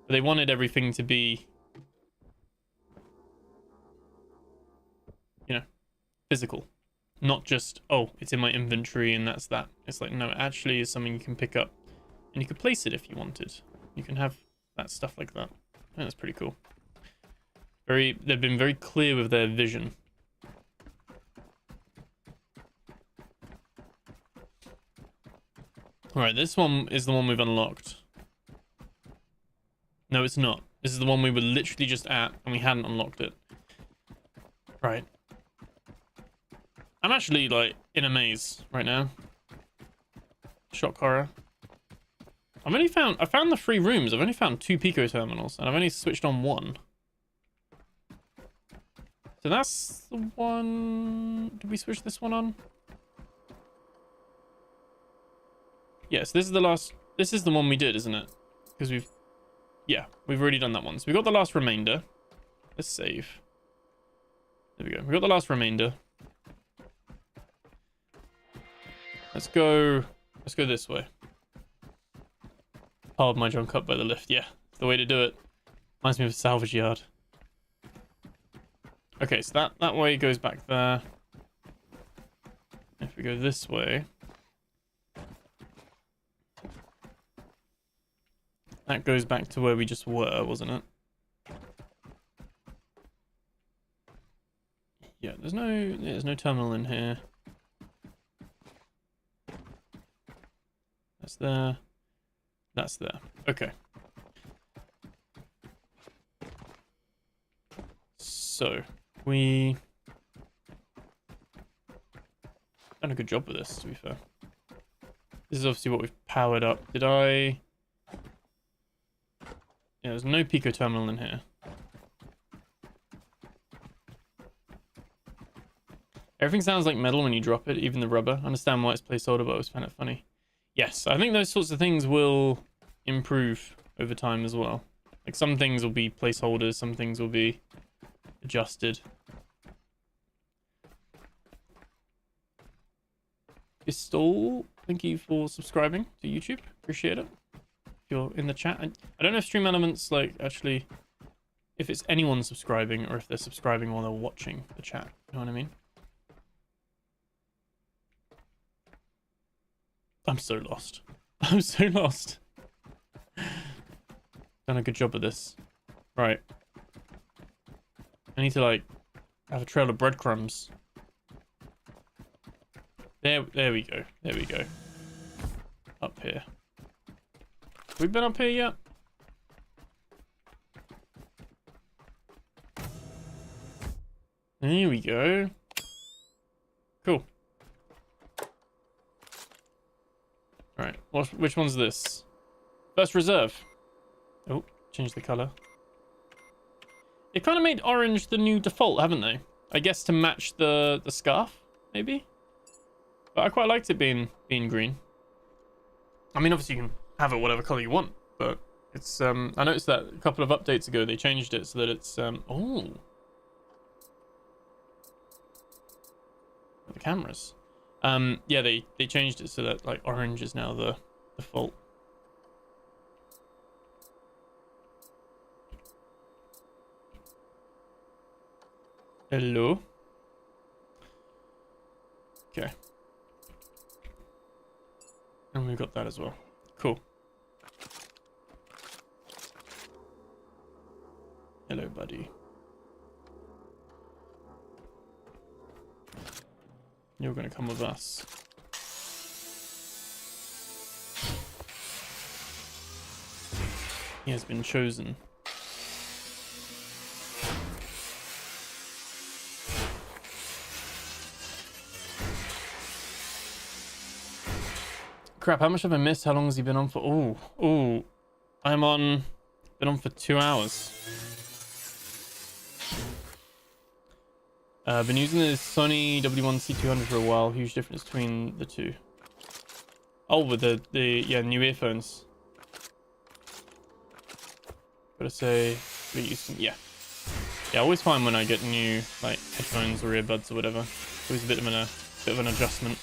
But they wanted everything to be... You know, physical. Not just, oh, it's in my inventory and that's that. It's like, no, it actually is something you can pick up. And you could place it if you wanted. You can have that stuff like that. I think that's pretty cool. They've been very clear with their vision. Alright, this one is the one we've unlocked. No, it's not. This is the one we were literally just at and we hadn't unlocked it. Right. I'm actually, like, in a maze right now. Shock horror. I found the 3 rooms. I've only found 2 Pico terminals, and I've only switched on 1. So that's the one... Did we switch this one on? Yes, this is the last... This is the one we did, isn't it? Because we've... Yeah, we've already done that one. So we got the last remainder. Let's save. There we go. We got the last remainder. Let's go this way. Piled my junk up by the lift. Yeah, the way to do it. Reminds me of a salvage yard. Okay, so that way goes back there. If we go this way, that goes back to where we just were, wasn't it? Yeah, there's no terminal in here. That's there. That's there. Okay. So, we... done a good job with this, to be fair. This is obviously what we've powered up. Did I... Yeah, there's no Pico terminal in here. Everything sounds like metal when you drop it, even the rubber. I understand why it's placeholder, but I always find it funny. Yes, I think those sorts of things will improve over time as well. Like, some things will be placeholders, some things will be adjusted. Pistol, thank you for subscribing to YouTube. Appreciate it. If you're in the chat. I don't know if Stream Elements, like, actually... If it's anyone subscribing, or if they're subscribing while they're watching the chat. You know what I mean? I'm so lost. I'm so lost. Done a good job of this. Right. I need to, like, have a trail of breadcrumbs. There we go. There we go. Up here. Have we been up here yet? There we go. Cool. Alright, which one's this? First reserve. Oh, change the color. They kind of made orange the new default, haven't they? I guess to match the scarf, maybe? But I quite liked it being green. I mean, obviously you can have it whatever color you want, but it's I noticed that a couple of updates ago they changed it so that it's oh. the cameras. Yeah, they changed it so that like orange is now the default. Hello. Okay. And we got that as well. Cool. Hello, buddy. You're gonna come with us. He has been chosen. Crap, how much have I missed? How long has he been on for? Oh, been on for 2 hours. Been using the Sony W1C200 for a while. Huge difference between the two. Oh, with the new earphones. Gotta say, yeah. I always find when I get new like headphones or earbuds or whatever, it's always a bit of an adjustment.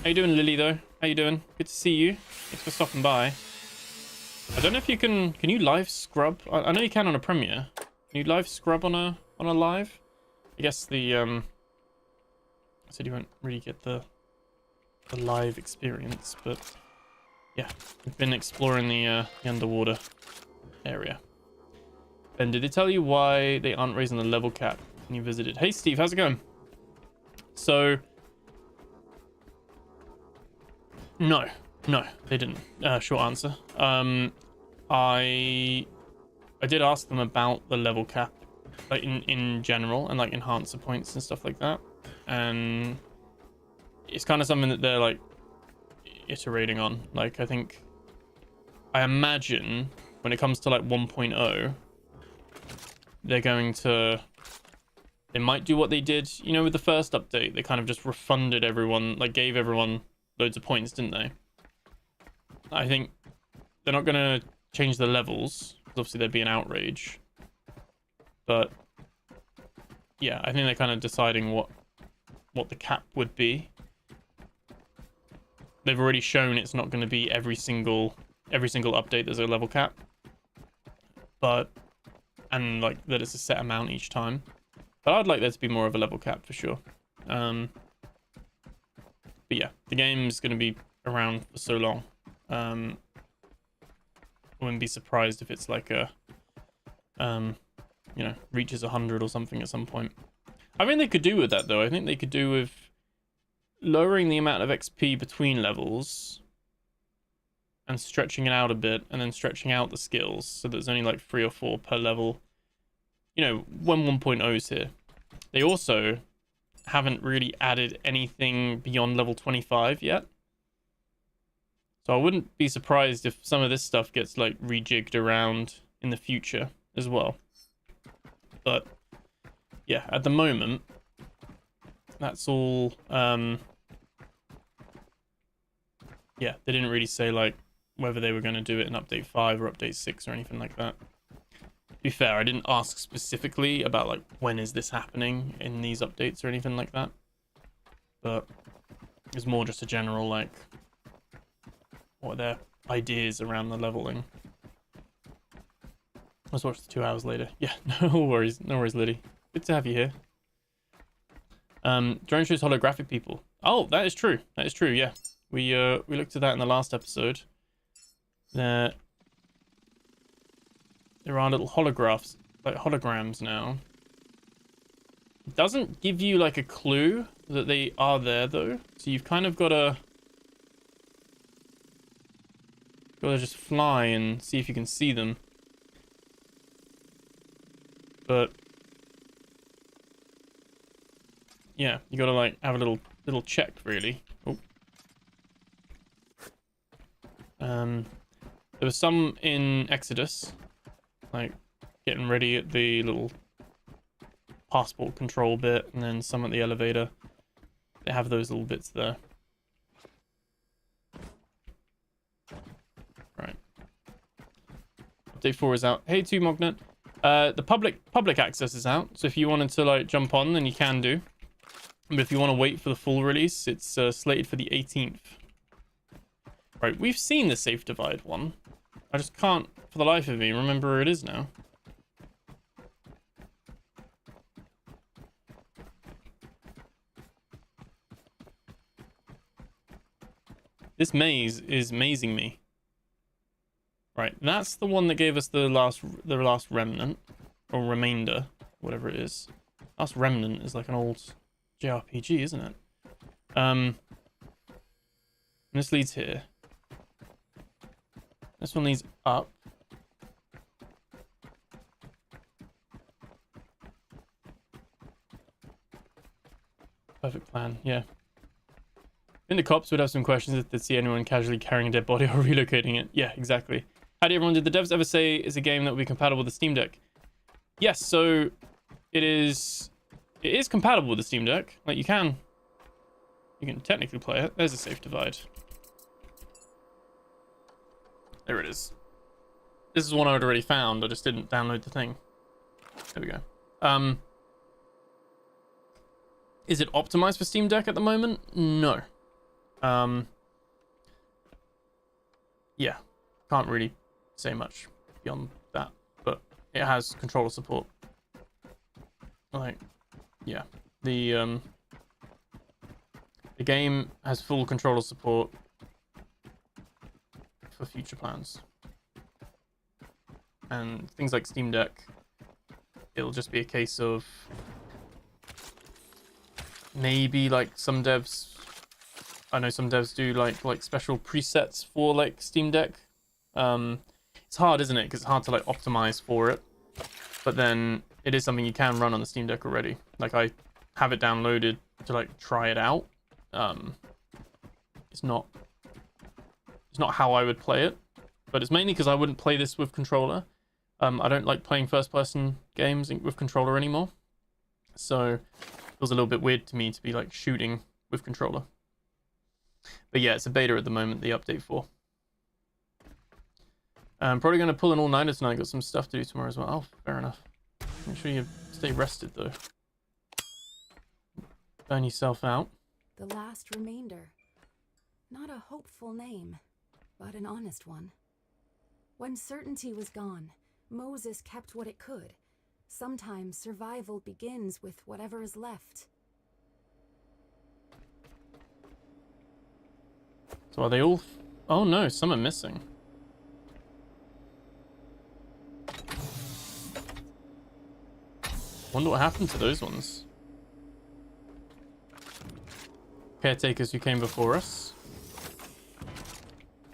How you doing, Lily? Though, how you doing? Good to see you. Thanks for stopping by. I don't know if you can you live scrub? I know you can on a Premiere. Can you live scrub on a live? I guess the I said you won't really get the live experience, but yeah, we've been exploring the underwater area. Ben, did they tell you why they aren't raising the level cap when you visited? Hey Steve, how's it going? So no, they didn't. Short answer. I did ask them about the level cap, like in general, and like enhancer points and stuff like that, and it's kind of something that they're like iterating on. Like I imagine when it comes to like 1.0, they might do what they did, you know, with the first update. They kind of just refunded everyone, like gave everyone loads of points, didn't they? I think they're not gonna change the levels, because obviously there'd be an outrage. But yeah, I think they're kind of deciding what the cap would be. They've already shown it's not going to be every single update there's a level cap, and like that it's a set amount each time. But I'd like there to be more of a level cap for sure. But yeah, the game's going to be around for so long. I wouldn't be surprised if it's like a you know, reaches 100 or something at some point. I think they could do with that though. I think they could do with lowering the amount of XP between levels and stretching it out a bit, and then stretching out the skills so there's only like 3 or 4 per level. You know, when 1.0's here. They also haven't really added anything beyond level 25 yet. So I wouldn't be surprised if some of this stuff gets like rejigged around in the future as well. But yeah, at the moment, that's all. Yeah, they didn't really say like whether they were going to do it in update 5 or update 6 or anything like that. To be fair, I didn't ask specifically about like when is this happening in these updates or anything like that. But it's more just a general like, what are their ideas around the leveling. Let's watch the 2 hours later. Yeah, no worries, Liddy. Good to have you here. Drone shows holographic people. Oh, that is true. That is true. Yeah, we looked at that in the last episode. There are little holographs, like holograms now. It doesn't give you like a clue that they are there though, so you've kind of got to just fly and see if you can see them. But yeah, you got to like have a little check really. Oh. There was some in Exodus, like getting ready at the little passport control bit, and then some at the elevator. They have those little bits there. Right. Update 4 is out. Hey, 2 Mognet. The public access is out, so if you wanted to like jump on, then you can do. But if you want to wait for the full release, it's slated for the 18th. Right, we've seen the Safe Divide one. I just can't, for the life of me, remember where it is now. This maze is mazing me. Right, that's the one that gave us the last remnant, or remainder, whatever it is. Last remnant is like an old JRPG, isn't it? This leads here. This one leads up. Perfect plan, yeah. I think the cops would have some questions if they see anyone casually carrying a dead body or relocating it. Yeah, exactly. Howdy everyone, did the devs ever say it's a game that will be compatible with the Steam Deck? Yes, so it is compatible with the Steam Deck. Like you can technically play it. There's a Safe Divide. There it is. This is one I'd already found. I just didn't download the thing. There we go. Is it optimized for Steam Deck at the moment? No. Yeah, can't really say much beyond that, but it has controller support. Like, yeah, the game has full controller support for future plans, and things like Steam Deck, it'll just be a case of maybe like some devs, I know some devs do like special presets for like Steam Deck. It's hard, isn't it? Because it's hard to like optimize for it, but then it is something you can run on the Steam Deck already. Like I have it downloaded to like try it out. It's not how I would play it, but it's mainly because I wouldn't play this with controller. I don't like playing first-person games with controller anymore, so it feels a little bit weird to me to be like shooting with controller. But yeah, it's a beta at the moment, the update 4. I'm probably going to pull an all-nighter tonight. Got some stuff to do tomorrow as well. Oh, fair enough. Make sure you stay rested though. Burn yourself out. The last remainder. Not a hopeful name, but an honest one. When certainty was gone, Moses kept what it could. Sometimes survival begins with whatever is left. So are they all... Oh no, some are missing. Wonder what happened to those ones. Caretakers who came before us.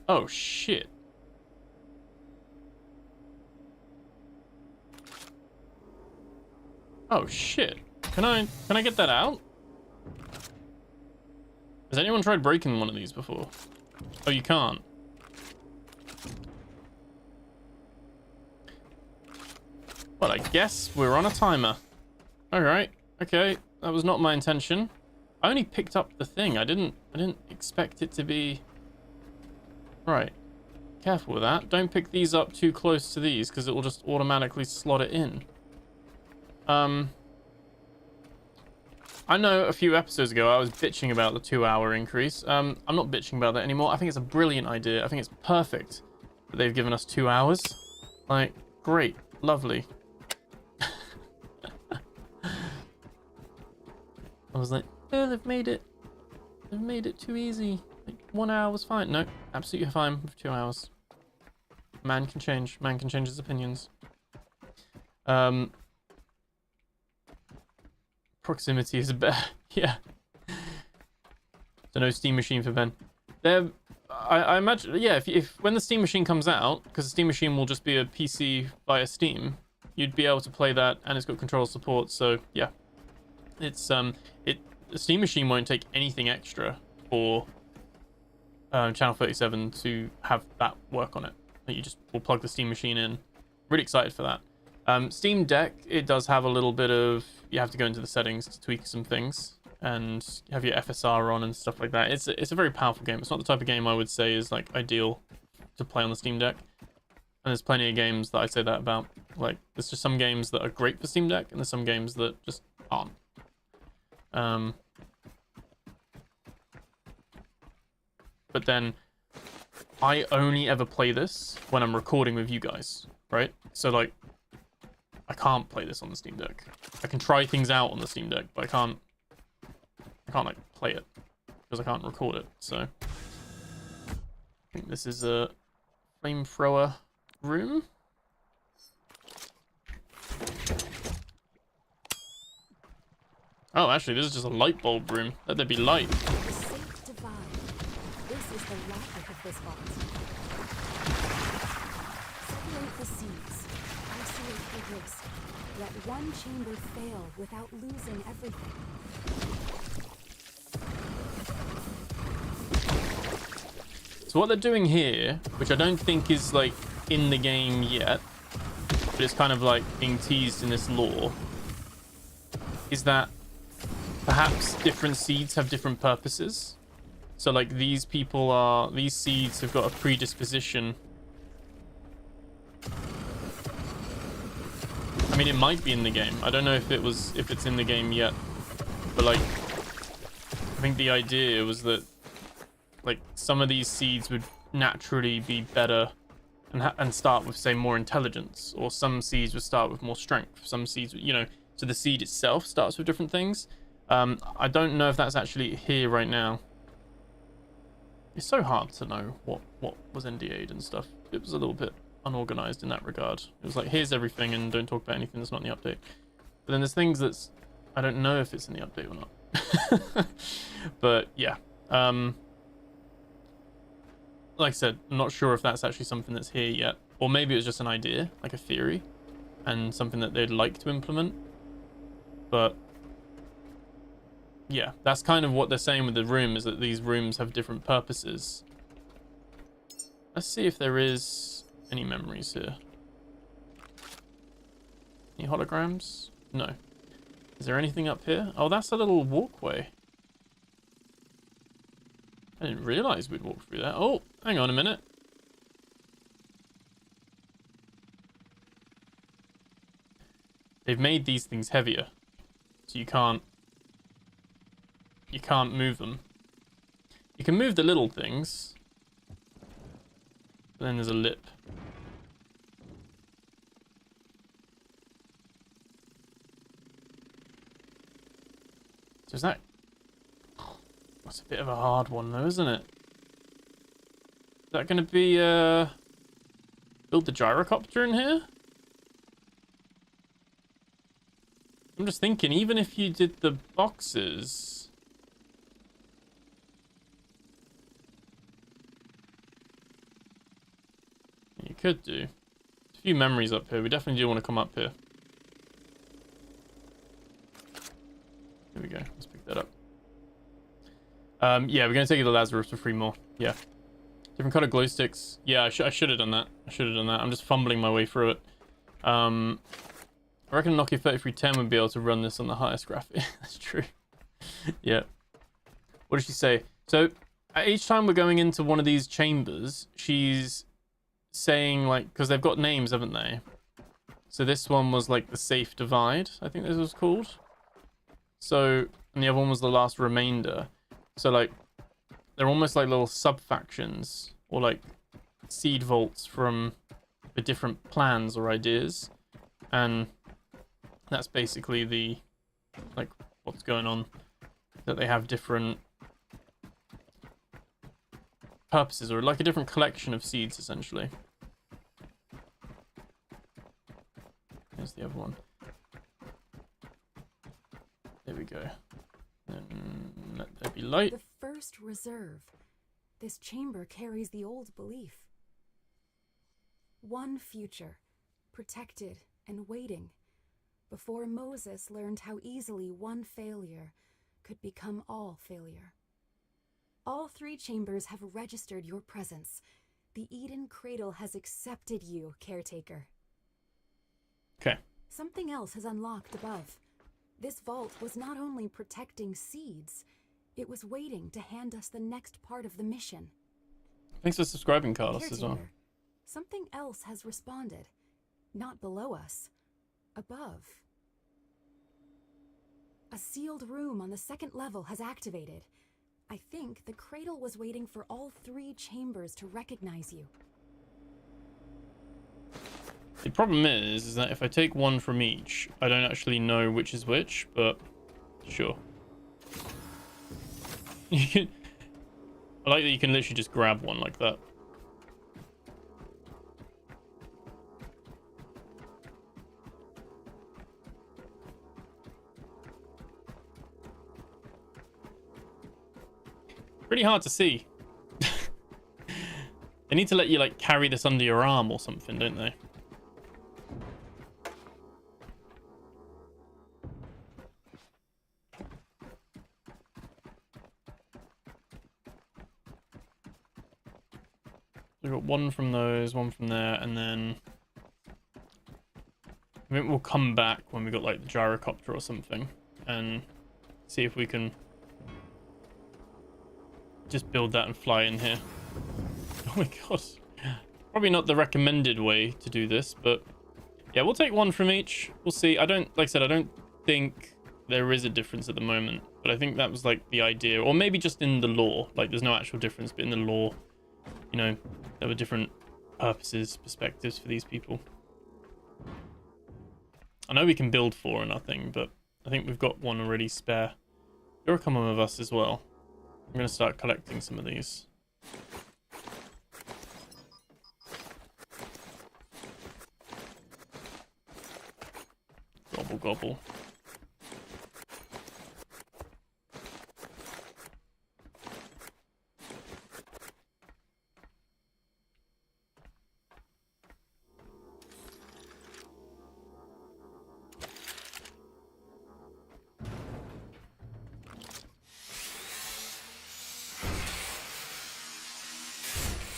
Oh shit. Oh shit. Can I get that out? Has anyone tried breaking one of these before? Oh, you can't. Well, I guess we're on a timer. Alright, okay. That was not my intention. I only picked up the thing. I didn't expect it to be... Right. Careful with that. Don't pick these up too close to these, because it will just automatically slot it in. I know a few episodes ago I was bitching about the 2-hour increase. I'm not bitching about that anymore. I think it's a brilliant idea. I think it's perfect that they've given us 2 hours. Like, great. Lovely. I was like, oh, they've made it too easy. Like, 1 hour was fine. No, absolutely fine with 2 hours. Man can change his opinions. Proximity is better. Yeah. So no Steam Machine for Ben. I imagine, yeah, if when the Steam Machine comes out, because the Steam Machine will just be a PC via Steam, you'd be able to play that, and it's got controller support. So yeah, it's the Steam Machine won't take anything extra for Channel 37 to have that work on it. You just will plug the Steam Machine in. Really excited for that. Steam Deck, it does have a little bit of, you have to go into the settings to tweak some things and have your FSR on and stuff like that. It's a very powerful game. It's not the type of game I would say is like ideal to play on the Steam Deck. And there's plenty of games that I say that about. Like, there's just some games that are great for Steam Deck and there's some games that just aren't. but then I only ever play this when I'm recording with you guys, right? So like, I can't play this on the Steam Deck. I can try things out on the Steam Deck, but I can't like play it because I can't record it. So I think this is a flamethrower room. Oh, actually, this is just a light bulb room. Let there be light. The safe divide. This is the logic of this vault. Separate the seeds. Isolate the risk. Let one chamber fail without losing everything. So what they're doing here, which I don't think is like in the game yet, but it's kind of like being teased in this lore, is that perhaps different seeds have different purposes. So like these seeds have got a predisposition. I mean, it might be in the game. I don't know if it's in the game yet, but like, I think the idea was that like some of these seeds would naturally be better and start with, say, more intelligence, or some seeds would start with more strength. Some seeds, you know, so the seed itself starts with different things. I don't know if that's actually here right now. It's so hard to know what was NDA'd and stuff. It was a little bit unorganized in that regard. It was like, here's everything and don't talk about anything that's not in the update. But then there's things that's, I don't know if it's in the update or not. But yeah. Like I said, I'm not sure if that's actually something that's here yet. Or maybe it was just an idea, like a theory, and something that they'd like to implement. But yeah, that's kind of what they're saying with the room, is that these rooms have different purposes. Let's see if there is any memories here. Any holograms? No. Is there anything up here? Oh, that's a little walkway. I didn't realize we'd walk through that. Oh, hang on a minute. They've made these things heavier, so you can't move them. You can move the little things, but then there's a lip. So is that... That's a bit of a hard one though, isn't it? Is that going to be, build the gyrocopter in here? I'm just thinking, even if you did the boxes... You could do. There's a few memories up here. We definitely do want to come up here. Here we go. Let's pick that up. Yeah, we're going to take you to Lazarus for 3 more. Yeah. Different color glow sticks. Yeah, I should have done that. I'm just fumbling my way through it. I reckon Nokia 3310 would be able to run this on the highest graphic. That's true. Yeah. What did she say? So, each time we're going into one of these chambers, she's saying, like, because they've got names, haven't they? So this one was, like, the safe divide, I think this was called. So, and the other one was the last remainder. So, like, they're almost like little sub-factions, or, like, seed vaults from the different plans or ideas. And that's basically the, like, what's going on. That they have different purposes, or like a different collection of seeds, essentially. Here's the other one. There we go. Then let there be light. The first reserve. This chamber carries the old belief. One future, protected and waiting, before Moses learned how easily one failure could become all failure. All 3 chambers have registered your presence. The Eden Cradle has accepted you, Caretaker. Okay. Something else has unlocked above. This vault was not only protecting seeds, it was waiting to hand us the next part of the mission. Thanks for subscribing, Carlos, as well. Caretaker, something else has responded. Not below us. Above. A sealed room on the 2nd level has activated. I think the Cradle was waiting for all 3 chambers to recognize you. The problem is that if I take one from each, I don't actually know which is which, but sure. I like that you can literally just grab one like that. Pretty hard to see. They need to let you like carry this under your arm or something, don't they? We've got one from those, one from there, and then I think we'll come back when we got like the gyrocopter or something and see if we can just build that and fly in here. Oh my god. Probably not the recommended way to do this, but yeah, we'll take one from each. We'll see. I don't, like I said, I don't think there is a difference at the moment, but I think that was like the idea, or maybe just in the lore. Like there's no actual difference, but in the lore, you know, there were different purposes, perspectives for these people. I know we can build 4 or nothing, but I think we've got one already spare. You're coming with us as well. I'm going to start collecting some of these. Gobble, gobble.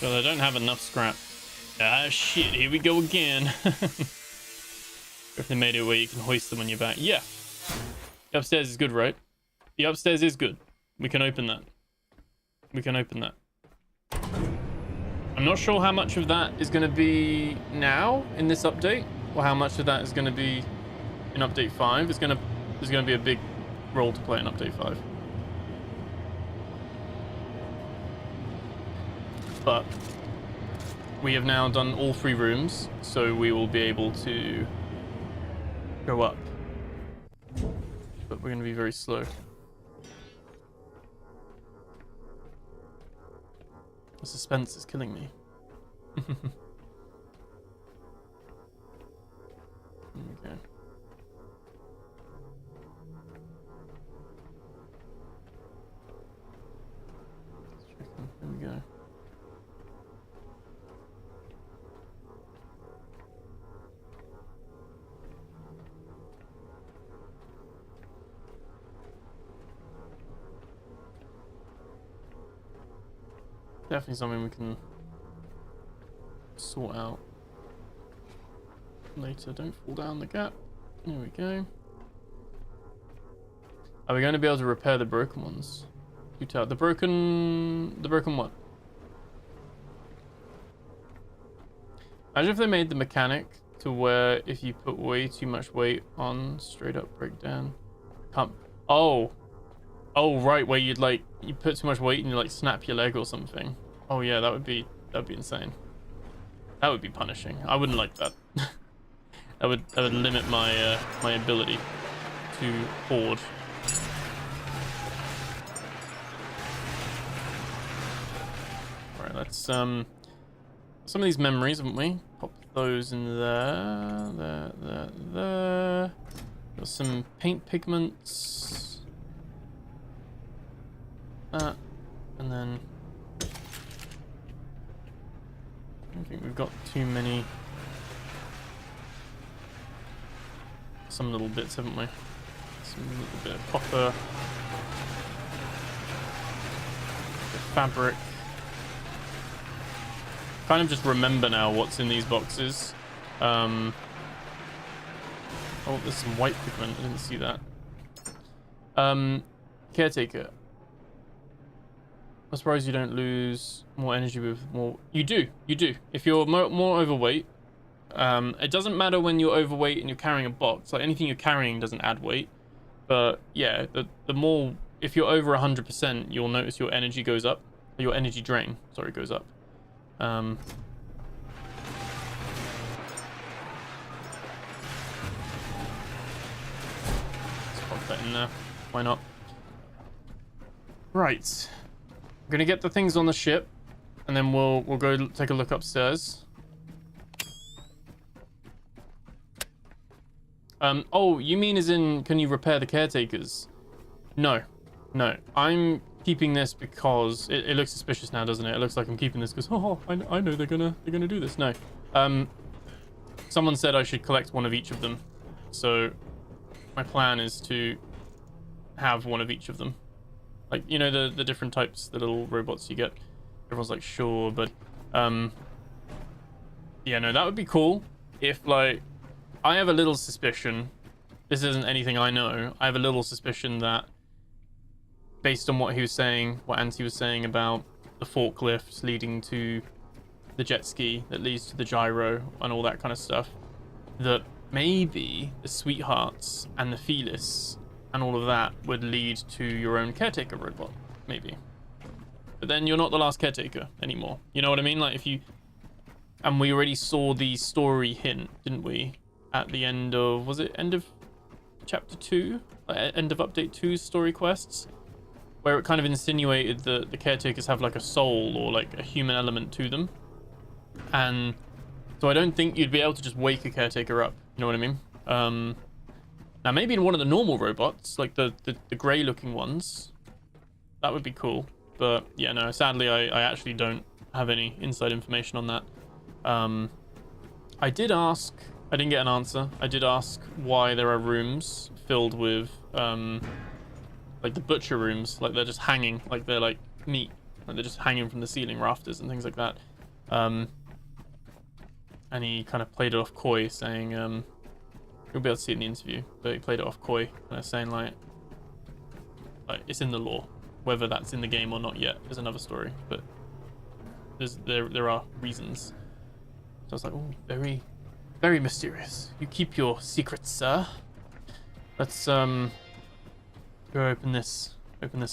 Well, I don't have enough scrap. Ah, shit, here we go again. If they made it where you can hoist them on your back. Yeah. The upstairs is good, right? The upstairs is good. We can open that. We can open that. I'm not sure how much of that is going to be now in this update, or how much of that is going to be in update 5. There's going to be a big role to play in update 5. But we have now done all 3 rooms, so we will be able to go up. But we're going to be very slow. The suspense is killing me. Okay. There we go. Definitely something we can sort out later. Don't fall down the gap. There we go. Are we going to be able to repair the broken ones? You tell. The broken what? Imagine if they made the mechanic to where if you put way too much weight on, straight up breakdown. Oh, right, where you'd like, you put too much weight and you like snap your leg or something. Oh yeah, that'd be insane. That would be punishing. I wouldn't like that. that would limit my my ability to hoard. All right, let's some of these memories, haven't we? Pop those in there. There. Got some paint pigments. That, and then I don't think we've got too many. Some little bits, haven't we? Some little bit of copper, fabric. Kind of just remember now what's in these boxes. Oh, there's some white pigment. I didn't see that. Caretaker. I'm surprised you don't lose more energy with more. You do. If you're more overweight, it doesn't matter when you're overweight and you're carrying a box. Like anything you're carrying doesn't add weight. But yeah, the more if you're over 100%, you'll notice your energy goes up. Your energy drain, sorry, goes up. Let's pop that in there. Why not? Right. I'm gonna get the things on the ship, and then we'll go take a look upstairs. Oh, you mean as in, can you repair the caretakers? No. I'm keeping this because it looks suspicious now, doesn't it? It looks like I'm keeping this because I know they're gonna do this. No. Someone said I should collect one of each of them, so my plan is to have one of each of them. Like, you know, the different types, the little robots you get. Everyone's like, sure, but yeah, no, that would be cool if, like, I have a little suspicion, this isn't anything I know, I have a little suspicion that based on what he was saying, what Auntie was saying about the forklift leading to the jet ski that leads to the gyro and all that kind of stuff, that maybe the sweethearts and the Felis and all of that would lead to your own caretaker robot, maybe. But then you're not the last caretaker anymore. You know what I mean? Like, if you... And we already saw the story hint, didn't we? At the end of... Was it end of chapter 2? End of update 2's story quests? Where it kind of insinuated that the caretakers have like a soul or like a human element to them. And so I don't think you'd be able to just wake a caretaker up. You know what I mean? Now maybe in one of the normal robots, like the grey looking ones, that would be cool. But yeah, no, sadly I actually don't have any inside information on that. I did ask, I didn't get an answer. I did ask why there are rooms filled with like the butcher rooms, like they're just hanging, like they're like meat, like they're just hanging from the ceiling rafters and things like that. And he kind of played it off coy, saying, you'll be able to see it in the interview, but he played it off coy, kind of saying like it's in the lore. Whether that's in the game or not yet is another story, but there are reasons. So I was like, oh, very, very mysterious. You keep your secrets, sir. Let's go open this up. I don't know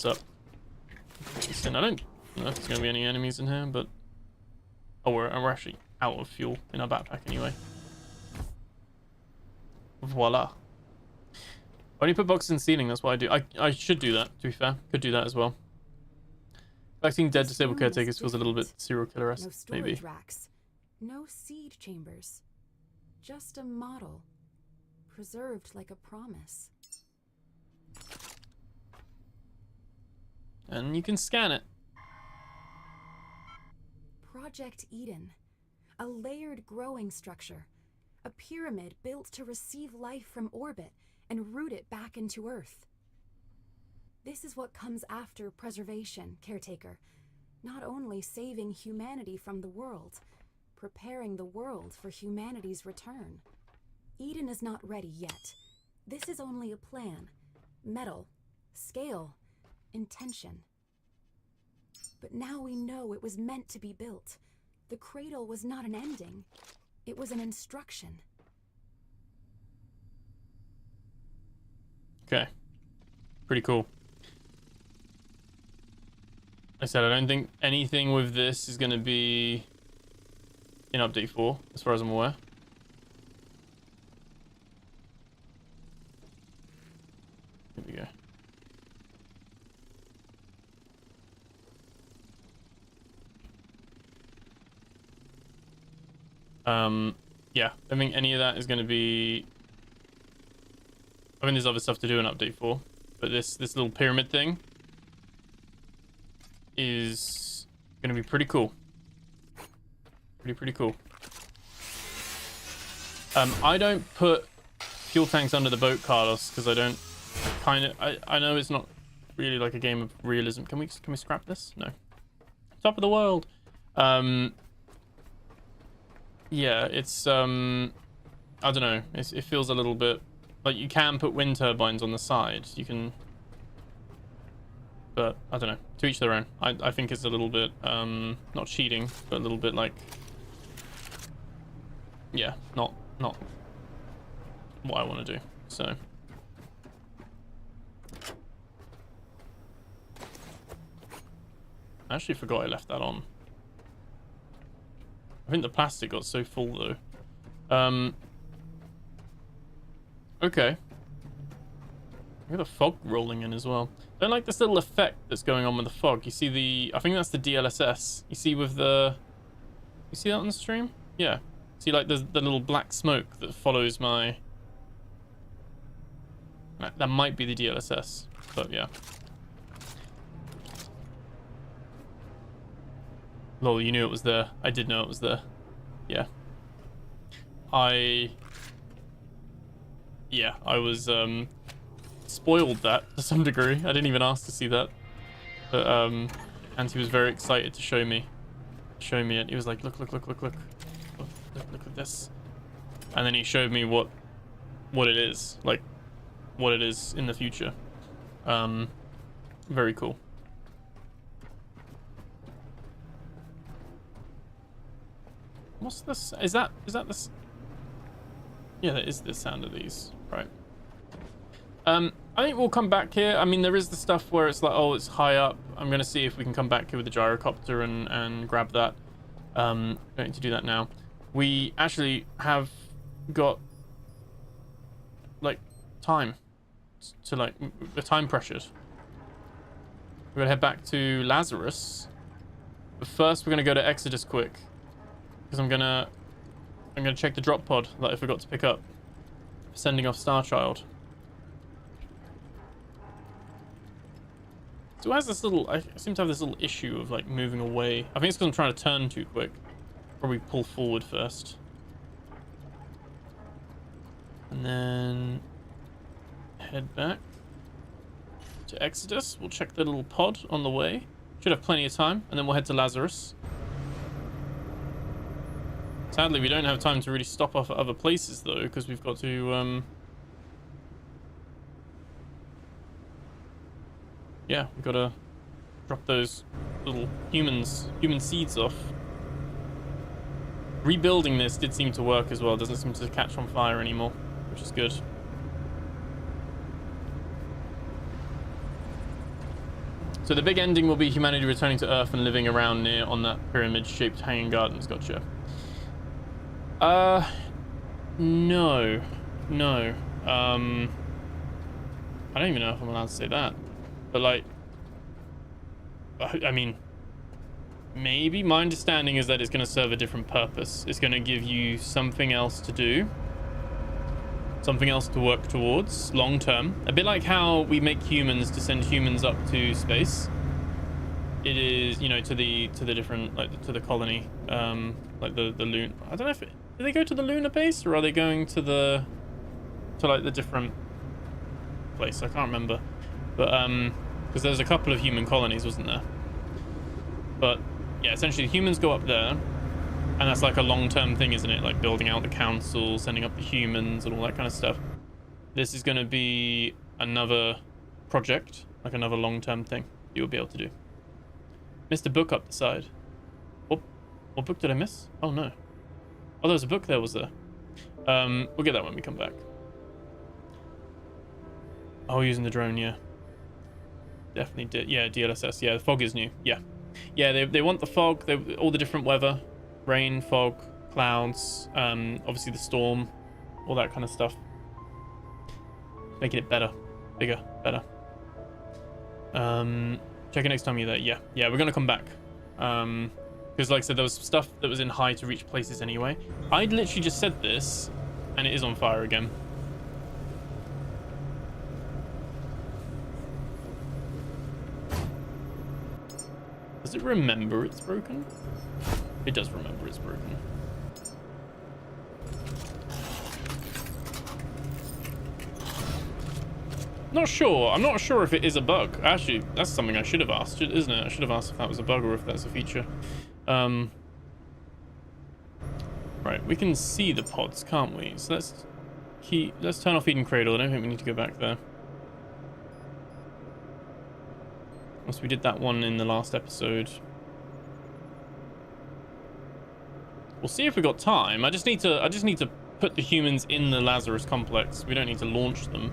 if there's gonna be any enemies in here, but we're actually out of fuel in our backpack anyway. Voila. Only put boxes in the ceiling, that's what I do. I should do that, to be fair. Could do that as well. Collecting dead disabled caretakers feels a little bit serial killer-esque, No storage maybe. racks, no seed chambers, just a model, preserved like a promise. And you can scan it. Project Eden, a layered growing structure, a pyramid built to receive life from orbit and root it back into Earth. This is what comes after preservation, Caretaker. Not only saving humanity from the world, preparing the world for humanity's return. Eden is not ready yet. This is only a plan. Metal, scale, intention. But now we know it was meant to be built. The cradle was not an ending. It was an instruction. Okay. Pretty cool. Like I said, I don't think anything with this is going to be in update 4, as far as I'm aware. Here we go. Yeah, I think any of that is going to be... I mean, there's other stuff to do in update 4, but this little pyramid thing is going to be pretty cool. Pretty cool. I don't put fuel tanks under the boat, Carlos, because I don't I know it's not really like a game of realism. Can we scrap this? No. Top of the world. Yeah, it's I don't know. It feels a little bit like you can put wind turbines on the side. You can, but I don't know. To each their own. I think it's a little bit not cheating, but a little bit like, yeah, not what I want to do. So I actually forgot I left that on. I think the plastic got so full though. Okay. Look at the fog rolling in as well. I don't like this little effect that's going on with the fog. You see the... I think that's the DLSS. You see with the... You see that on the stream? Yeah. See like the little black smoke that follows my... That might be the DLSS. But yeah. Lol, you knew it was there. I did know it was there. Yeah. I was spoiled that to some degree. I didn't even ask to see that. But Auntie was very excited to show me it. He was like, look at this. And then he showed me what it is. Like what it is in the future. Very cool. What's this? Is that this? Yeah, that is the sound of these, right? I think we'll come back here. I mean, there is the stuff where it's like, oh, it's high up. I'm gonna see if we can come back here with the gyrocopter and grab that. Don't need to do that now. We actually have got like time to like the time pressures. We're gonna head back to Lazarus, but first we're gonna go to Exodus quick. Because I'm gonna check the drop pod that I forgot to pick up. Sending off Starchild. So it has this little... I seem to have this little issue of like moving away. I think it's because I'm trying to turn too quick. Probably pull forward first. And then head back to Exodus. We'll check the little pod on the way. Should have plenty of time. And then we'll head to Lazarus. Sadly, we don't have time to really stop off at other places, though, because we've got to, yeah, we've got to drop those little human seeds off. Rebuilding this did seem to work as well. It doesn't seem to catch on fire anymore, which is good. So the big ending will be humanity returning to Earth and living around near on that pyramid-shaped hanging gardens. Gotcha. No. I don't even know if I'm allowed to say that. But, like, I mean, maybe. My understanding is that it's going to serve a different purpose. It's going to give you something else to do. Something else to work towards, long term. A bit like how we make humans to send humans up to space. It is, you know, to the different, like, to the colony. Like, the lunar... I don't know if... Do they go to the lunar base, or are they going to the... like, the different place? I can't remember. But, because there's a couple of human colonies, wasn't there? But, yeah, essentially, humans go up there, and that's like a long-term thing, isn't it? Like, building out the council, sending up the humans, and all that kind of stuff. This is going to be another project, like another long-term thing you'll be able to do. Missed a book up the side. What book did I miss? Oh, no. Oh, there was a book there, was there? We'll get that when we come back. Oh, using the drone, yeah. Definitely did. Yeah, DLSS. Yeah, the fog is new. Yeah. Yeah, they want the fog. All the different weather. Rain, fog, clouds. Obviously the storm. All that kind of stuff. Making it better. Bigger. Better. Check it next time you're there. Yeah. Yeah, we're going to come back. Because like I said, there was stuff that was in high to reach places anyway. I'd literally just said this, and it is on fire again. Does it remember it's broken? It does remember it's broken. Not sure. I'm not sure if it is a bug. Actually, that's something I should have asked, isn't it? I should have asked if that was a bug or if that's a feature. Right, we can see the pods, can't we? So let's turn off Eden Cradle. I don't think we need to go back there. Once we did that one in the last episode. We'll see if we got time. I just need to put the humans in the Lazarus complex. We don't need to launch them.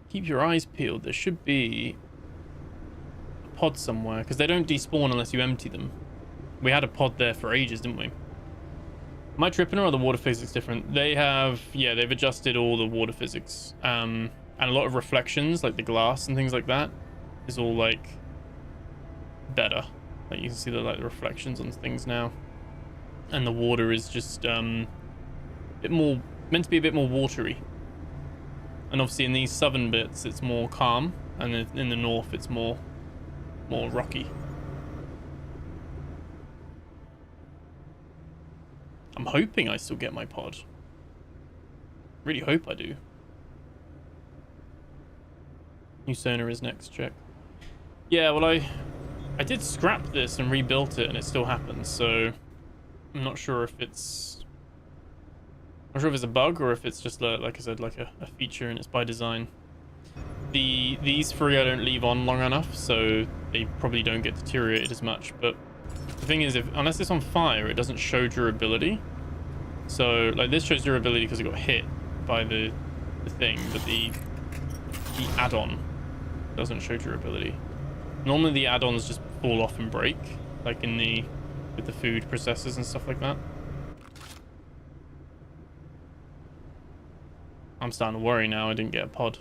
Keep your eyes peeled. There should be pod somewhere, because they don't despawn unless you empty them. We had a pod there for ages, didn't we? Am I tripping, or are the water physics different? They have, yeah, they've adjusted all the water physics. And a lot of reflections, like the glass and things like that, is all like better. Like you can see the like the reflections on things now. And the water is just a bit more, meant to be a bit more watery. And obviously in these southern bits it's more calm, and in the north it's more rocky. I'm hoping I still get my pod. Really hope I do. New sonar is next, check. Yeah, well I did scrap this and rebuilt it and it still happens, so I'm not sure if it's a bug or if it's just like I said, like a feature and it's by design. These three I don't leave on long enough, so they probably don't get deteriorated as much, but the thing is, unless it's on fire, it doesn't show durability. So like this shows durability because it got hit by the thing, but the add-on doesn't show durability. Normally the add-ons just fall off and break, like with the food processors and stuff like that. I'm starting to worry now I didn't get a pod.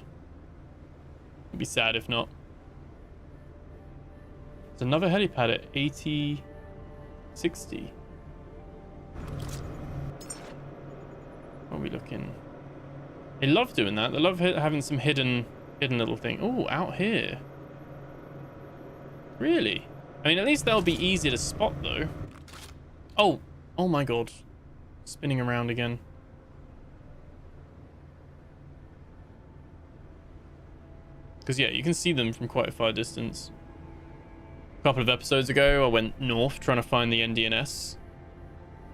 It'd be sad if not. There's another helipad at 8060. What are we looking? They love doing that. They love having some hidden little thing. Oh, out here. Really? I mean, at least they'll be easier to spot though. Oh my god. Spinning around again. Because yeah, you can see them from quite a far distance. A couple of episodes ago, I went north trying to find the NDNS.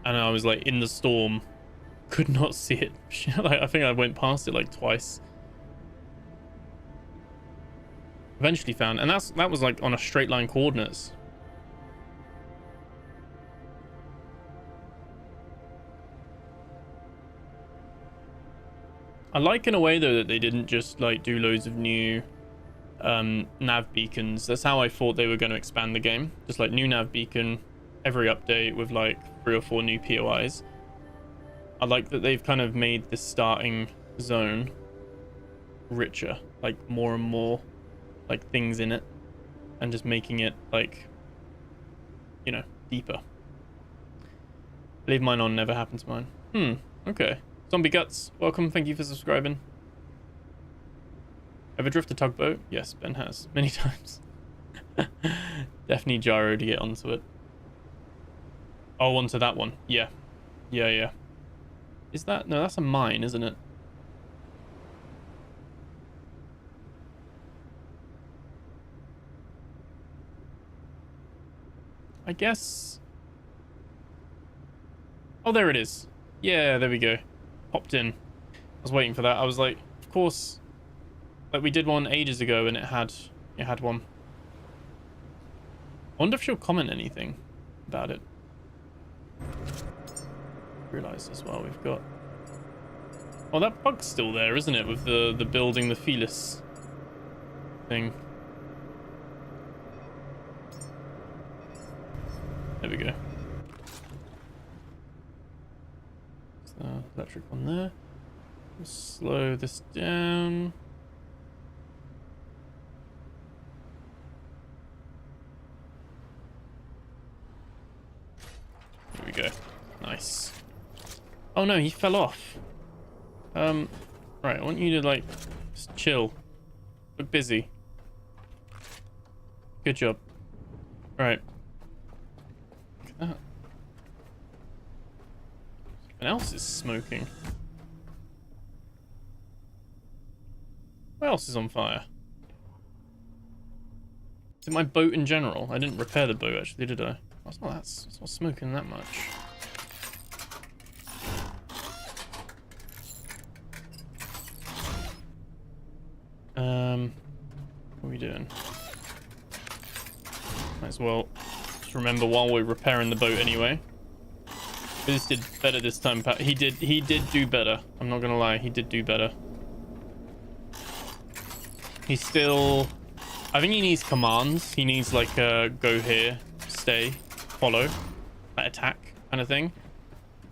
And I was like in the storm. Could not see it. Like, I think I went past it like twice. Eventually found, and that was like on a straight line coordinates. I like in a way though that they didn't just like do loads of new nav beacons. That's how I thought they were going to expand the game. Just like new nav beacon every update with like 3 or 4 new POIs. I like that they've kind of made the starting zone richer, like more and more like things in it, and just making it like, you know, deeper. Leave mine on, never happened to mine. Okay. Zombie Guts, welcome, thank you for subscribing. Ever drift a tugboat? Yes, Ben has, many times. Definitely gyro to get onto it. Oh, onto that one. Yeah. Yeah. Is that... No, that's a mine, isn't it? I guess... Oh, there it is. Yeah, there we go. Popped in. I was waiting for that. I was like, of course... Like, we did one ages ago and it had one. I wonder if she'll comment anything about it. Realize as well we've got... Oh, that bug's still there, isn't it? With the building the Felis thing. There we go. Electric one there. We'll slow this down. There we go. Nice. Oh no, he fell off. Right, I want you to like just chill. Look busy. Good job. Right. Look at that. Something else is smoking. What else is on fire? Is it my boat in general? I didn't repair the boat actually, did I? Oh, it's not smoking that much. What are we doing? Might as well just remember while we're repairing the boat anyway. This did better this time, Pat. He did do better. I'm not gonna lie, he did do better. He's still... I think he needs commands. He needs like a go here, stay, follow, like attack kind of thing.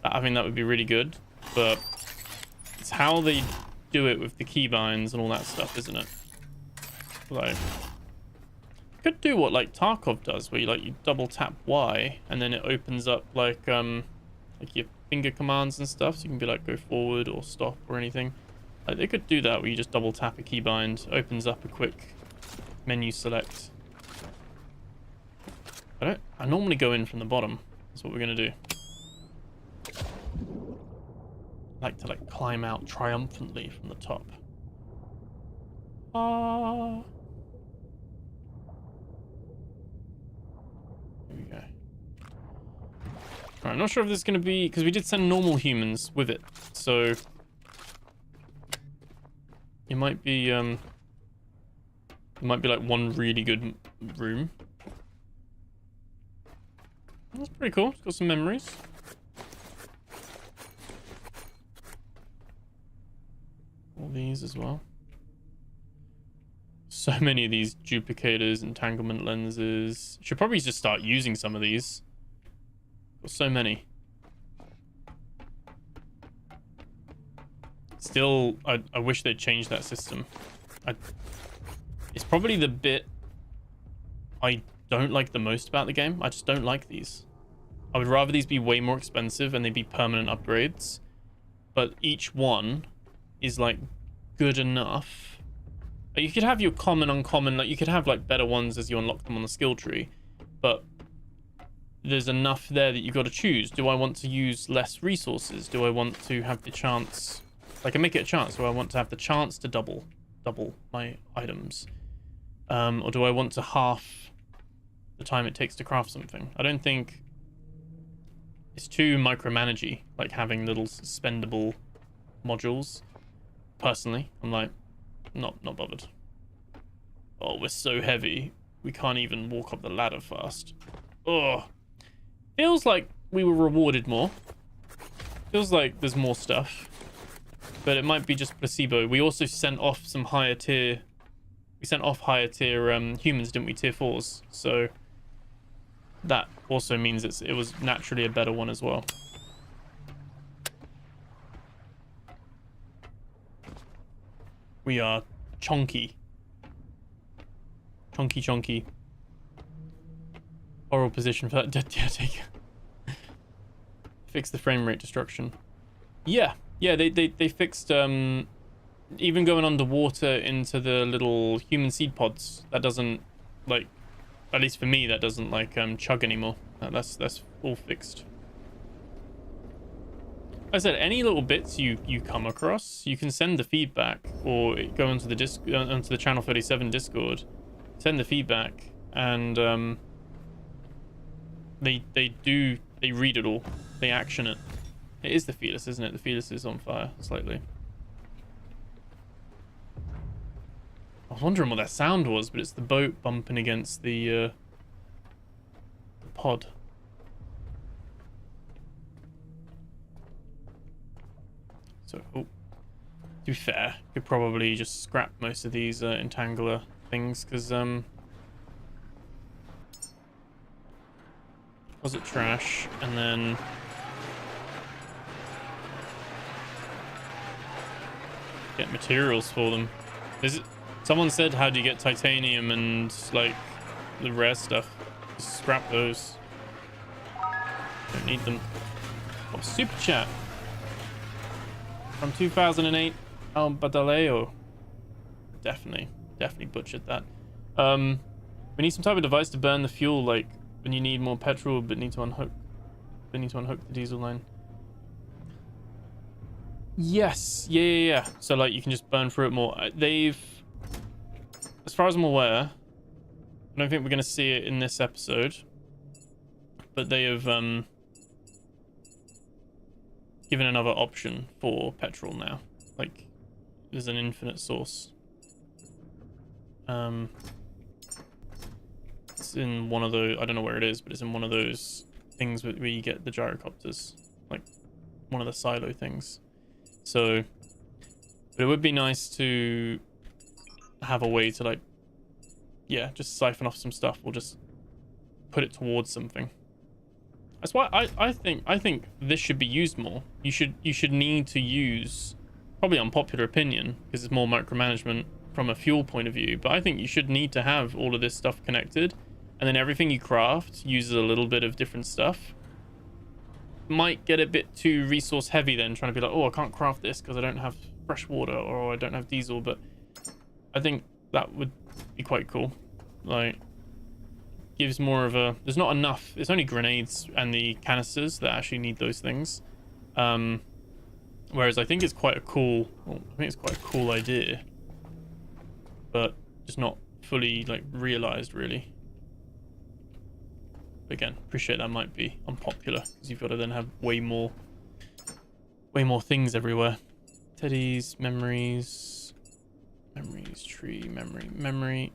I think that would be really good, but it's how they do it with the keybinds and all that stuff, isn't it? Like, could do what like Tarkov does, where you double tap Y and then it opens up like your finger commands and stuff, so you can be like go forward or stop or anything. Like they could do that where you just double tap a keybind, opens up a quick menu select. I normally go in from the bottom. That's what we're gonna do. I like to like climb out triumphantly from the top. Here we go. Alright, I'm not sure if this is gonna be, because we did send normal humans with it, so it might be like one really good room. That's pretty cool. It's got some memories. All these as well. So many of these duplicators, entanglement lenses. Should probably just start using some of these. Got so many. Still, I wish they'd changed that system. It's probably the bit I don't like the most about the game. I just don't like these. I would rather these be way more expensive and they be permanent upgrades. But each one is like good enough. Like, you could have your common, uncommon, like you could have like better ones as you unlock them on the skill tree. But there's enough there that you've got to choose. Do I want to use less resources? Do I want to have the chance, like I make it a chance, do I want to have the chance to double my items? Or do I want to half the time it takes to craft something? I don't think it's too micromanagey, like having little spendable modules. Personally, I'm like, not bothered. Oh, we're so heavy, we can't even walk up the ladder fast. Oh, feels like we were rewarded more. Feels like there's more stuff, but it might be just placebo. We also sent off some higher tier. We sent off higher tier humans, didn't we? Tier 4s. So that also means it was naturally a better one as well. We are chonky. Chonky. Oral position for that dead caretaker. Fix the frame rate destruction. Yeah, they fixed even going underwater into the little human seed pods. That doesn't, like, at least for me, that doesn't like chug anymore. That's all fixed. Like I said, any little bits you come across, you can send the feedback or go onto the onto the Channel 37 Discord, send the feedback, and they read it all, they action it. It is the Felis, isn't it? The Felis is on fire slightly. I was wondering what that sound was, but it's the boat bumping against the pod. So, to be fair, could probably just scrap most of these entangler things, because was it trash, and then get materials for them. Is it? Someone said, how do you get titanium and like the rare stuff? Just scrap those. Don't need them. Oh, super chat from 2008. Oh, Badaleo. Definitely butchered that. We need some type of device to burn the fuel, like when you need more petrol, but need to unhook. They need to unhook the diesel line. Yes, yeah. So like you can just burn through it more. They've, as far as I'm aware, I don't think we're going to see it in this episode, but they have given another option for petrol now. Like, there's an infinite source. It's in one of those, I don't know where it is, but it's in one of those things where you get the gyrocopters, like one of the silo things. So, but it would be nice to have a way to like yeah, just siphon off some stuff or just put it towards something. That's why I think this should be used more. You should need to use, probably unpopular opinion because it's more micromanagement from a fuel point of view, but I think you should need to have all of this stuff connected, and then everything you craft uses a little bit of different stuff. Might get a bit too resource heavy then, trying to be like, oh, I can't craft this because I don't have fresh water or I don't have diesel, but I think that would be quite cool. Like, gives more of a, there's not enough, it's only grenades and the canisters that actually need those things. Whereas I think it's quite a cool, well, I think it's quite a cool idea, but just not fully like realized really. Again, appreciate that might be unpopular because you've got to then have way more things everywhere. Teddies, memories, tree, memory.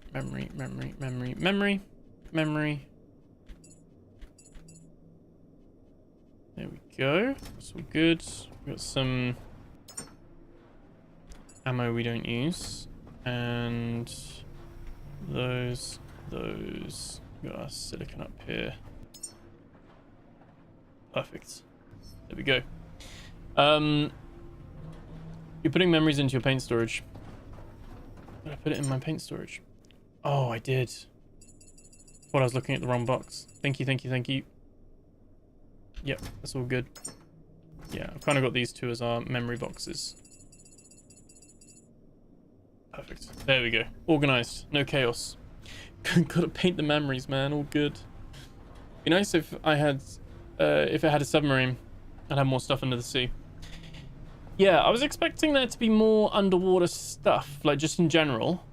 There we go. That's all good. We've got some ammo we don't use, and those. Got our silicon up here. Perfect. There we go. You're putting memories into your paint storage. Did I put it in my paint storage? Oh, I did. Thought I was looking at the wrong box. Thank you. Yep, that's all good. Yeah, I've kind of got these two as our memory boxes. Perfect. There we go. Organized. No chaos. Gotta paint the memories, man. All good. Be nice if I had, if it had a submarine, I'd have more stuff under the sea. Yeah, I was expecting there to be more underwater stuff, like just in general,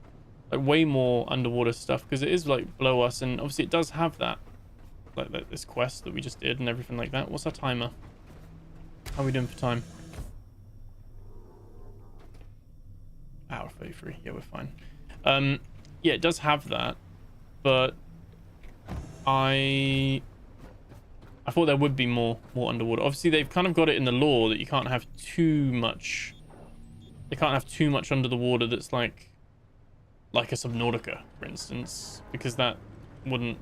like way more underwater stuff, because it is like below us, and obviously it does have that, like this quest that we just did and everything like that. What's our timer? How are we doing for time? Hour 33. Yeah, we're fine. Yeah, it does have that. But I thought there would be more underwater. Obviously, they've kind of got it in the lore that you can't have too much. They can't have too much under the water that's like a Subnautica, for instance, because that wouldn't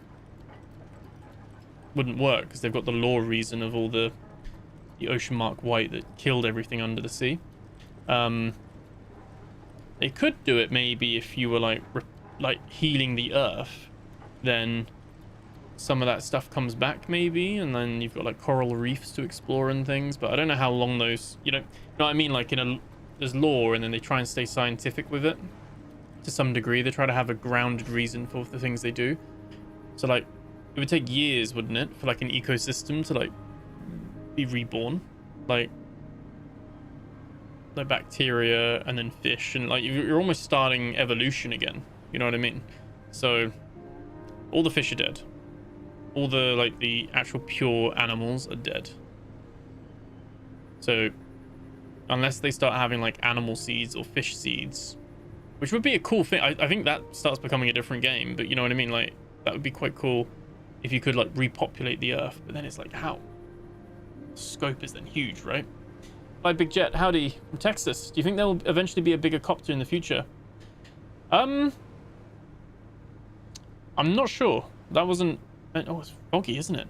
work because they've got the lore reason of all the ocean mark white that killed everything under the sea. They could do it maybe if you were like healing the earth. Then some of that stuff comes back maybe, and then you've got like coral reefs to explore and things, but I don't know how long those, you know what I mean, like there's lore and then they try and stay scientific with it to some degree. They try to have a grounded reason for the things they do. So like it would take years, wouldn't it, for like an ecosystem to like be reborn, like bacteria and then fish, and like you're almost starting evolution again, you know what I mean? So all the fish are dead. All the like the actual pure animals are dead. So unless they start having like animal seeds or fish seeds, which would be a cool thing. I think that starts becoming a different game, but you know what I mean? Like that would be quite cool if you could like repopulate the earth, but then it's like how? The scope is then huge, right? Hi Big Jet, howdy from Texas. Do you think there will eventually be a bigger copter in the future? I'm not sure. That wasn't... Oh, it's foggy, isn't it?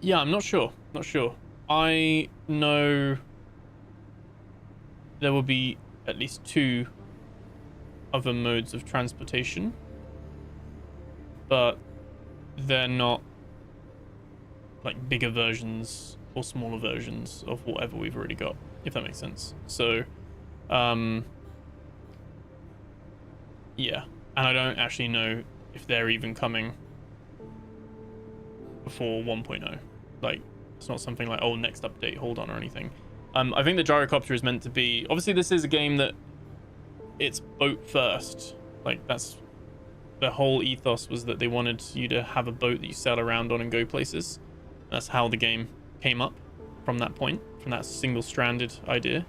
Yeah, I'm not sure. Not sure. I know there will be at least 2 other modes of transportation, but they're not like bigger versions or smaller versions of whatever we've already got, if that makes sense. So, yeah, and I don't actually know if they're even coming before 1.0. Like, it's not something like, oh, next update, hold on, or anything. I think the gyrocopter is meant to be, obviously this is a game that it's boat first. Like, that's the whole ethos, was that they wanted you to have a boat that you sail around on and go places. That's how the game came up from that point, from that single-stranded idea.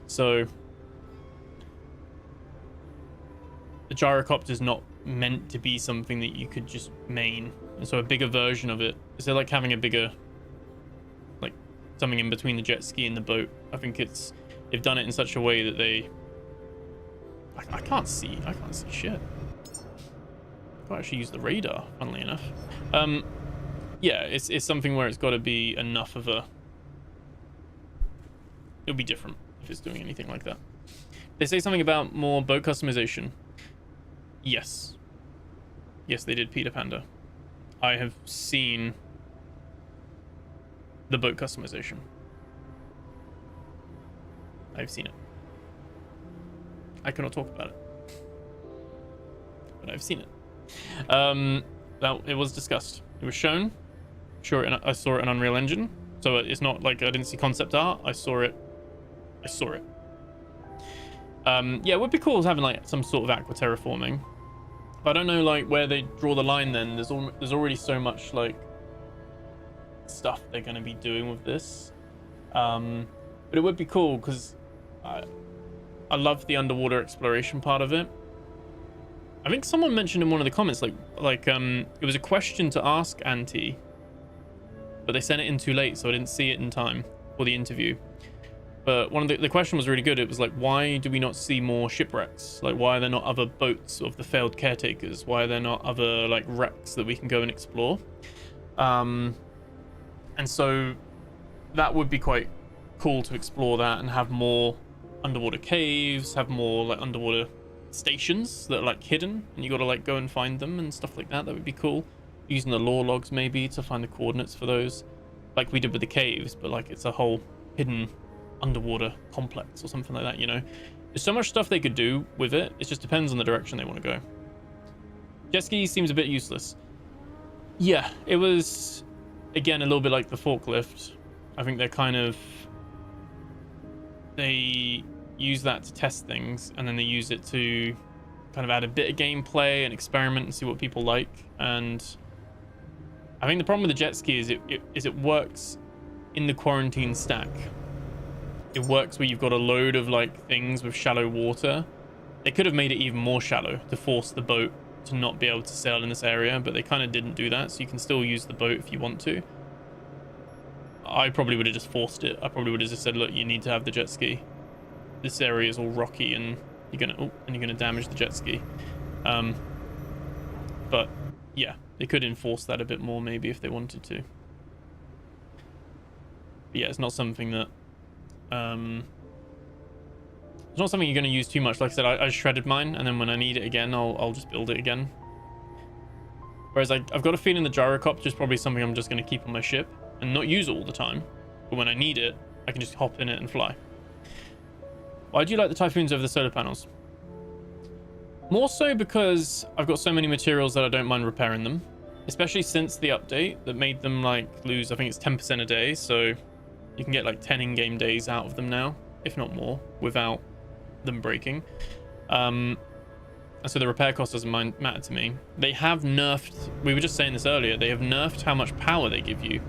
So the gyrocopter is not meant to be something that you could just main. And so a bigger version of it is like having a bigger, like something in between the jet ski and the boat. I think they've done it in such a way that I can't see shit. I can't actually use the radar, funnily enough. Yeah, it's something where it's got to be enough of a... It'll be different if it's doing anything like that. They say something about more boat customization. Yes. Yes, they did, Peter Panda. I have seen the boat customization. I've seen it. I cannot talk about it, but I've seen it. That it was discussed. It was shown. Sure, I saw it in Unreal Engine, so it's not like I didn't see concept art. I saw it. Yeah, it would be cool having like some sort of aqua terraforming. But I don't know like where they draw the line. Then there's already so much like stuff they're going to be doing with this. But it would be cool because I love the underwater exploration part of it. I think someone mentioned in one of the comments like it was a question to ask Auntie, but they sent it in too late, so I didn't see it in time for the interview. But one of the question was really good. It was like, why do we not see more shipwrecks? Like, why are there not other boats of the failed caretakers? Why are there not other like wrecks that we can go and explore? And so that would be quite cool to explore that and have more underwater caves, have more like underwater stations that are like hidden, and you got to like go and find them and stuff like that. That would be cool. Using the lore logs maybe to find the coordinates for those, like we did with the caves, but like it's a whole hidden underwater complex or something like that, you know. There's so much stuff they could do with it. It just depends on the direction they want to go. Jet ski seems a bit useless. Yeah, it was again a little bit like the forklift. I think they use that to test things, and then they use it to kind of add a bit of gameplay and experiment and see what people like. And I think the problem with the jet ski is it works in the quarantine stack. It works where you've got a load of like things with shallow water. They could have made it even more shallow to force the boat to not be able to sail in this area, but they kind of didn't do that, so you can still use the boat if you want to. I probably would have just forced it. I probably would have just said, look, you need to have the jet ski. This area is all rocky and you're gonna damage the jet ski. But yeah, they could enforce that a bit more maybe if they wanted to. But yeah, it's not something that it's not something you're going to use too much. Like I said, I shredded mine, and then when I need it again, I'll just build it again. Whereas I've got a feeling the gyrocopter is probably something I'm just going to keep on my ship and not use it all the time. But when I need it, I can just hop in it and fly. Why do you like the Typhoons over the solar panels? More so because I've got so many materials that I don't mind repairing them. Especially since the update that made them like lose, I think it's 10% a day. So you can get like 10 in-game days out of them now, if not more, without them breaking. And so the repair cost doesn't matter to me. They have nerfed, we were just saying this earlier, they have nerfed how much power they give you.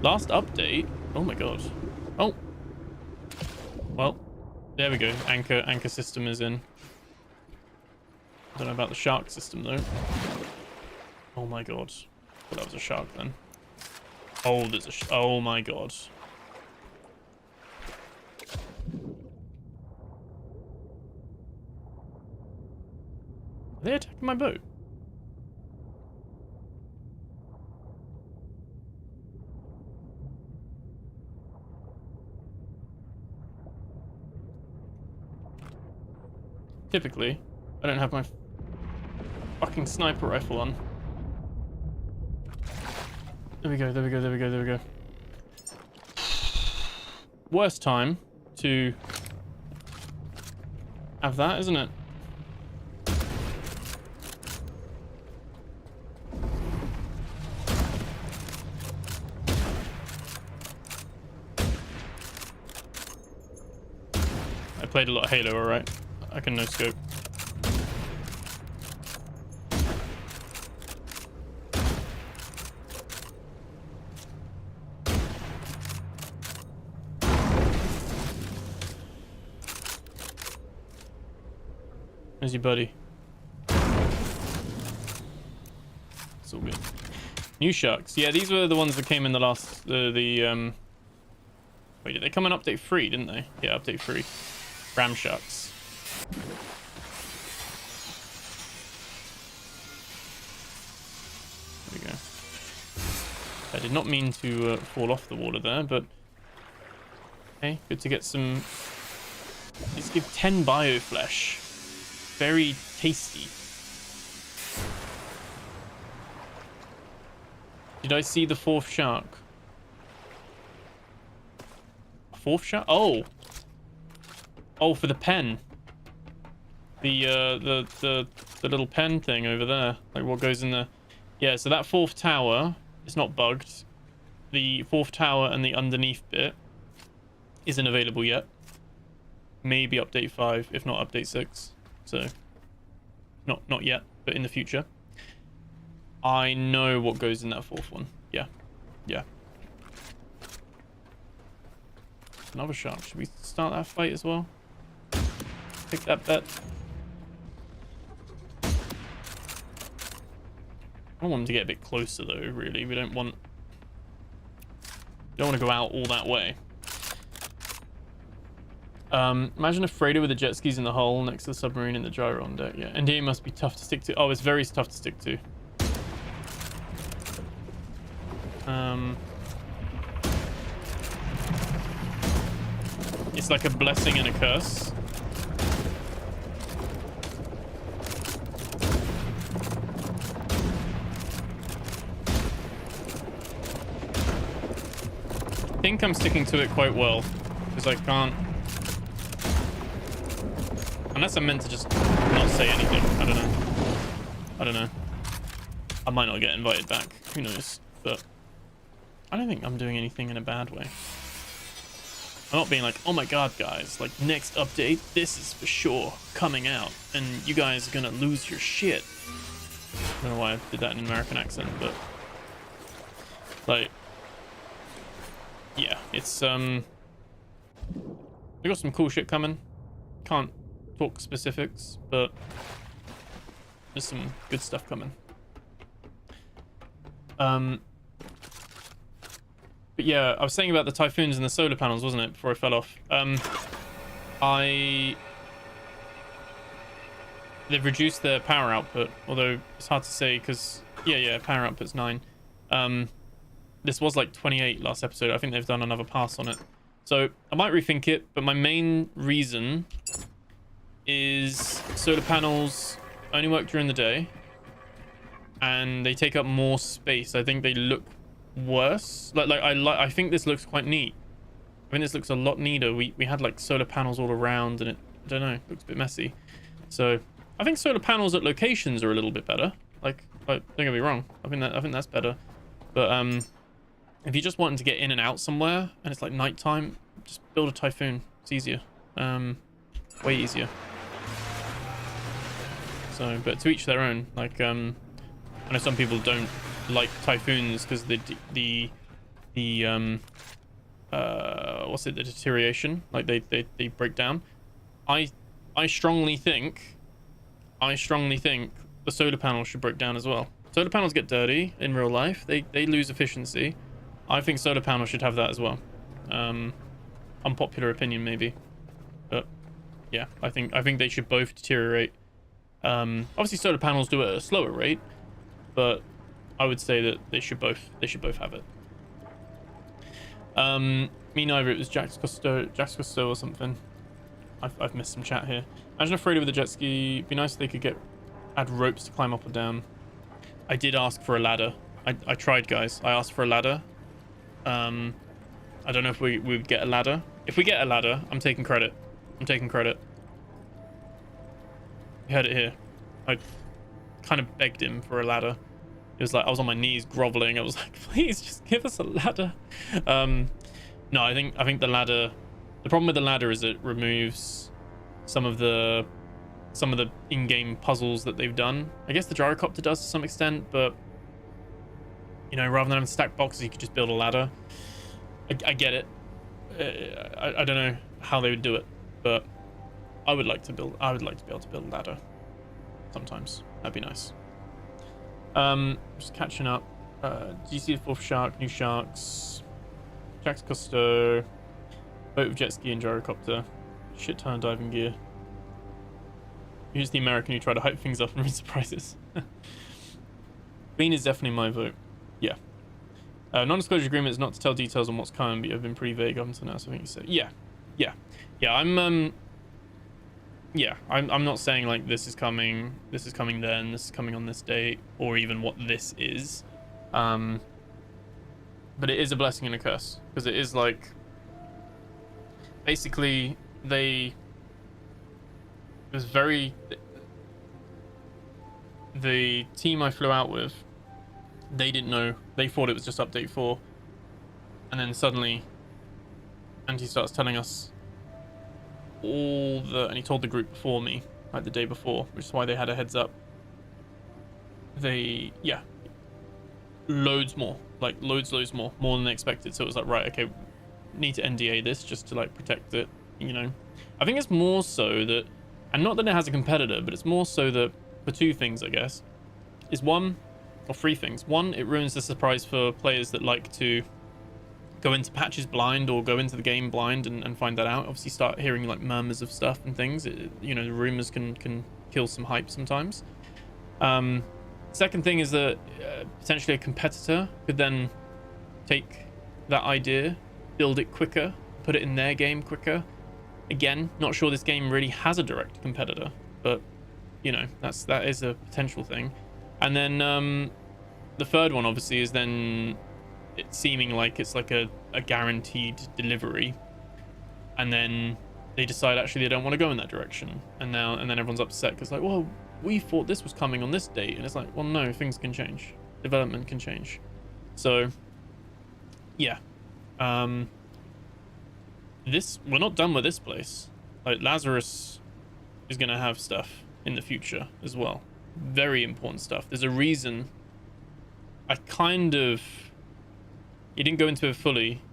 Last update, oh my god. Oh. Well, there we go. Anchor system is in. I don't know about the shark system though. Oh my god. Well, that was a shark then. Oh, there's a oh my god. Are they attacking my boat? Typically, I don't have my fucking sniper rifle on. There we go. Worst time to have that, isn't it? I played a lot of Halo, alright? I can no scope. Where's your buddy? It's all good. New sharks. Yeah, these were the ones that came in the last... Wait, did they come in update 3, didn't they? Yeah, update 3. Ram sharks. I did not mean to fall off the water there, but okay, good to get some. Let's give 10 bio flesh. Very tasty. Did I see the 4th shark? 4th shark? Oh. Oh, for the pen. The little pen thing over there. Like what goes in there. Yeah, so that 4th tower is not bugged. The 4th tower and the underneath bit isn't available yet. Maybe update 5, if not update 6. So not yet, but in the future. I know what goes in that 4th one. Yeah. Yeah. Another shark. Should we start that fight as well? Take that bet. I want them to get a bit closer though, really. We don't want to go out all that way. Imagine a freighter with the jet skis in the hull next to the submarine in the gyro on deck. Yeah, NDA must be tough to stick to. Oh, it's very tough to stick to. It's like a blessing and a curse. I think I'm sticking to it quite well because I can't, unless I'm meant to just not say anything. I don't know. I might not get invited back, who knows, but I don't think I'm doing anything in a bad way. I'm not being like, oh my god guys, like next update, this is for sure coming out and you guys are gonna lose your shit. I don't know why I did that in an American accent, but like, yeah, it's we got some cool shit coming. Can't talk specifics, but there's some good stuff coming. But yeah, I was saying about the typhoons and the solar panels, wasn't it, before I fell off? They've reduced their power output, although it's hard to say because yeah, power output's 9. This was like 28 last episode. I think they've done another pass on it. So I might rethink it, but my main reason is solar panels only work during the day and they take up more space. I think they look worse. I think this looks quite neat. I think this looks a lot neater. We had like solar panels all around and I don't know, it looks a bit messy. So I think solar panels at locations are a little bit better. Like don't get me wrong. I think that's better. But if you're just wanting to get in and out somewhere and it's like nighttime, just build a typhoon. It's easier. Way easier. So, but to each their own. Like, I know some people don't like typhoons because the what's it? The deterioration. Like they break down. I strongly think the solar panels should break down as well. Solar panels get dirty in real life. They lose efficiency. I think solar panels should have that as well. Unpopular opinion maybe, but yeah, I think they should both deteriorate. Obviously solar panels do it at a slower rate, but I would say that they should both have it. Me neither. It was Jax Cousteau or something. I've missed some chat here. Imagine a freighter with a jet ski. It'd be nice if they could add ropes to climb up or down. I did ask for a ladder. I tried, guys. I asked for a ladder. I don't know if we would get a ladder. If we get a ladder, I'm taking credit. You heard it here. I kind of begged him for a ladder. It was like I was on my knees groveling. I was like, please just give us a ladder. No, I think the ladder. The problem with the ladder is it removes some of the in-game puzzles that they've done. I guess the gyrocopter does to some extent, but you know, rather than having stacked boxes, you could just build a ladder. I get it. I don't know how they would do it, but I would like to be able to build a ladder sometimes. That'd be nice. Just catching up. Do you see the 4th shark? New sharks. Jax Cousteau. Boat with jet ski and gyrocopter. Shit ton of diving gear. Who's the American who tried to hype things up and read surprises? Bean is definitely my vote. Yeah. Non-disclosure agreement is not to tell details on what's coming, but you've been pretty vague up until now, so I think you said, yeah. I'm not saying like this is coming then, this is coming on this date, or even what this is. But it is a blessing and a curse, because it is like, basically the team I flew out with, they didn't know, they thought it was just update 4, and then suddenly Andy starts telling us and he told the group before me, like the day before, which is why they had a heads up. Loads more than they expected. So it was like, right, okay, need to NDA this just to like protect it, you know. I think it's more so that, and not that it has a competitor, but it's more so that for two things, I guess, is one, or three things. One, it ruins the surprise for players that like to go into patches blind or go into the game blind and find that out. Obviously start hearing like murmurs of stuff and things. You know, the rumors can kill some hype sometimes. Second thing is that potentially a competitor could then take that idea, build it quicker, put it in their game quicker. Again, not sure this game really has a direct competitor, but you know, that is a potential thing. And then the third one obviously is then it's seeming like it's like a guaranteed delivery, and then they decide actually they don't want to go in that direction, and then everyone's upset because like, well, we thought this was coming on this date, and it's like, well, no, things can change, development can change. So yeah, we're not done with this place. Like Lazarus is gonna have stuff in the future as well, very important stuff. There's a reason you didn't go into it fully,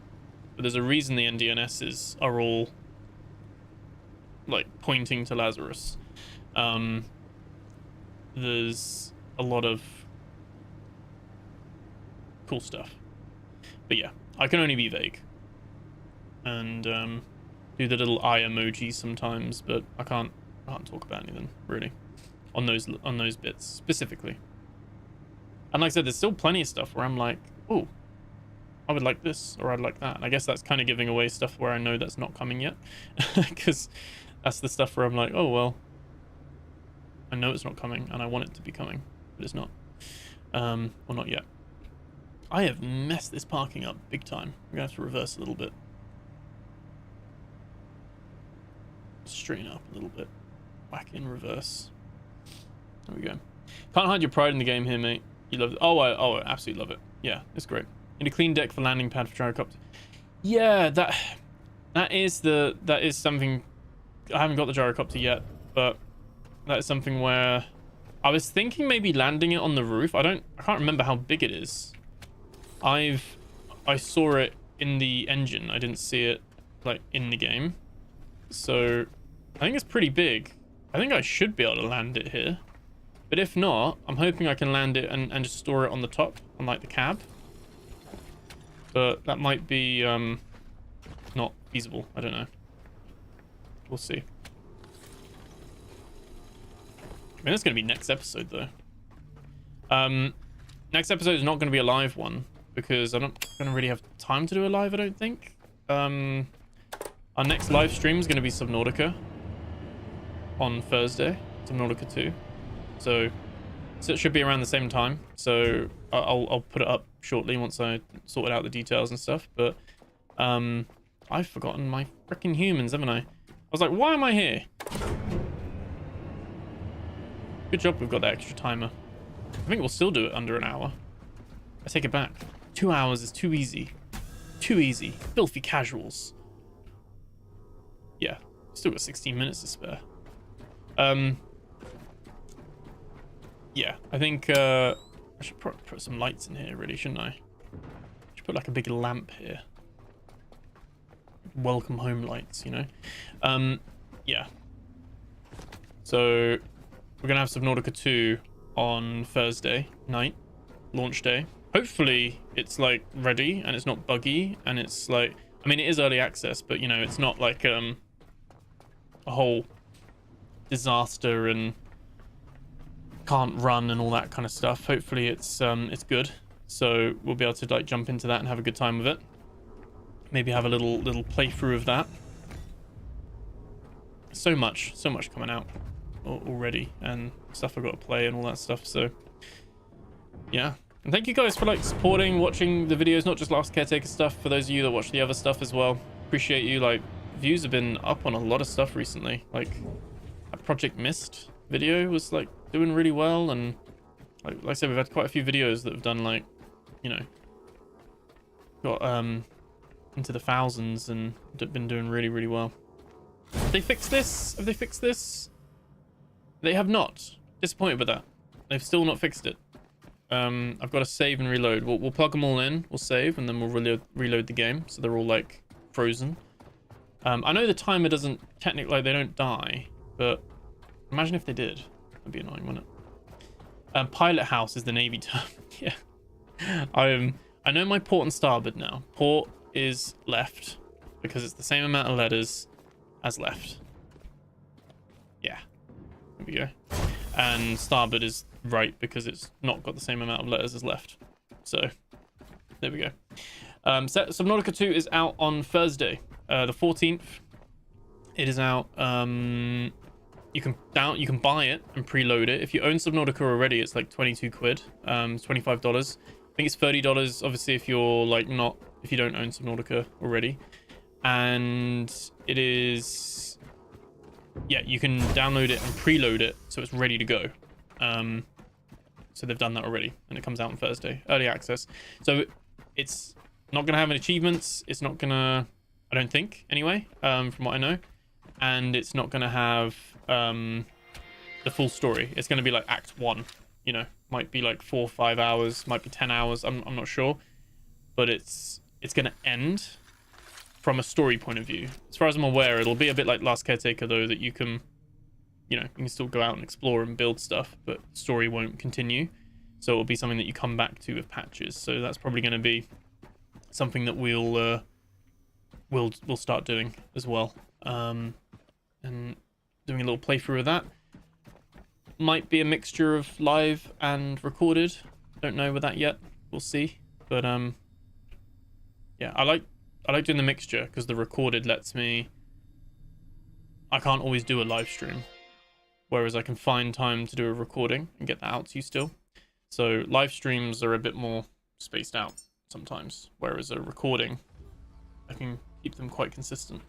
but there's a reason the NDNSs are all like pointing to Lazarus. There's a lot of cool stuff, but yeah, I can only be vague and do the little eye emoji sometimes, but I can't talk about anything really on those bits specifically. And like I said, there's still plenty of stuff where I'm like, oh, I would like this, or I'd like that. And I guess that's kind of giving away stuff where I know that's not coming yet, because that's the stuff where I'm like, oh, well, I know it's not coming and I want it to be coming, but it's not. Well, not yet. I have messed this parking up big time. I'm gonna have to reverse a little bit. Straighten up a little bit. Whack in reverse. There we go. Can't hide your pride in the game here, mate. You love it. I absolutely love it. Yeah, it's great. Need a clean deck for landing pad for gyrocopter. Yeah, that is something. I haven't got the gyrocopter yet, but that is something where I was thinking maybe landing it on the roof. I can't remember how big it is. I saw it in the engine. I didn't see it like in the game. So I think it's pretty big. I think I should be able to land it here. But if not, I'm hoping I can land it and just store it on the top, on like the cab. But that might be not feasible. I don't know. We'll see. I mean, that's going to be next episode, though. Next episode is not going to be a live one, because I'm not going to really have time to do a live, I don't think. Our next live stream is going to be Subnautica on Thursday. Subnautica 2. So it should be around the same time. So I'll put it up shortly once I sorted out the details and stuff. But I've forgotten my freaking humans, haven't I? I was like, why am I here? Good job we've got that extra timer. I think we'll still do it under an hour. I take it back. 2 hours is too easy. Too easy. Filthy casuals. Yeah, still got 16 minutes to spare. Yeah, I think I should put some lights in here, really, shouldn't I? Should put like a big lamp here. Welcome home lights, you know? Yeah. So we're gonna have Subnautica 2 on Thursday night, launch day. Hopefully it's like ready and it's not buggy and it's like, I mean, it is early access, but you know, it's not like a whole disaster and can't run and all that kind of stuff. Hopefully it's good. so we'll be able to like jump into that and have a good time with it. Maybe have a little playthrough of that. So much coming out already, and stuff I've got to play and all that stuff. So yeah, and thank you guys for like supporting, watching the videos, not just Last Caretaker stuff, for those of you that watch the other stuff as well. Appreciate you. Like, views have been up on a lot of stuff recently. Like that Project Mist video was like doing really well, and like I said, we've had quite a few videos that have done like, you know, got into the thousands and been doing really well. Have they fixed this? Have they fixed this? They have not. Disappointed with that. They've still not fixed it. I've got to save and reload. We'll plug them all in. We'll save, and then we'll reload the game, so they're all like frozen. I know the timer doesn't technically, like, they don't die, but imagine if they did. That'd be annoying, wouldn't it? Pilot house is the Navy term. Yeah. I know my port and starboard now. Port is left because it's the same amount of letters as left. Yeah. There we go. And starboard is right because it's not got the same amount of letters as left. So there we go. Subnautica 2 is out on Thursday, the 14th. It is out. You can buy it and preload it. If you own Subnautica already, it's like 22 quid. It's $25. I think it's $30 obviously if you're like if you don't own Subnautica already. And it is, yeah, you can download it and preload it so it's ready to go. So they've done that already, and it comes out on Thursday, early access. So it's not gonna have any achievements. It's not gonna, I don't think anyway, from what I know, and it's not gonna have the full story. It's gonna be like Act 1, you know, might be like 4 or 5 hours, might be 10 hours. I'm not sure, but it's gonna end from a story point of view. As far as I'm aware, it'll be a bit like Last Caretaker though, that you can, you know, you can still go out and explore and build stuff, but story won't continue. So it'll be something that you come back to with patches. So that's probably going to be something that we'll start doing as well, and doing a little playthrough of that. Might be a mixture of live and recorded. Don't know with that yet. We'll see. But yeah, I like doing the mixture because the recorded lets me. I can't always do a live stream, whereas I can find time to do a recording and get that out to you still. So live streams are a bit more spaced out sometimes, whereas a recording, I can keep them quite consistent.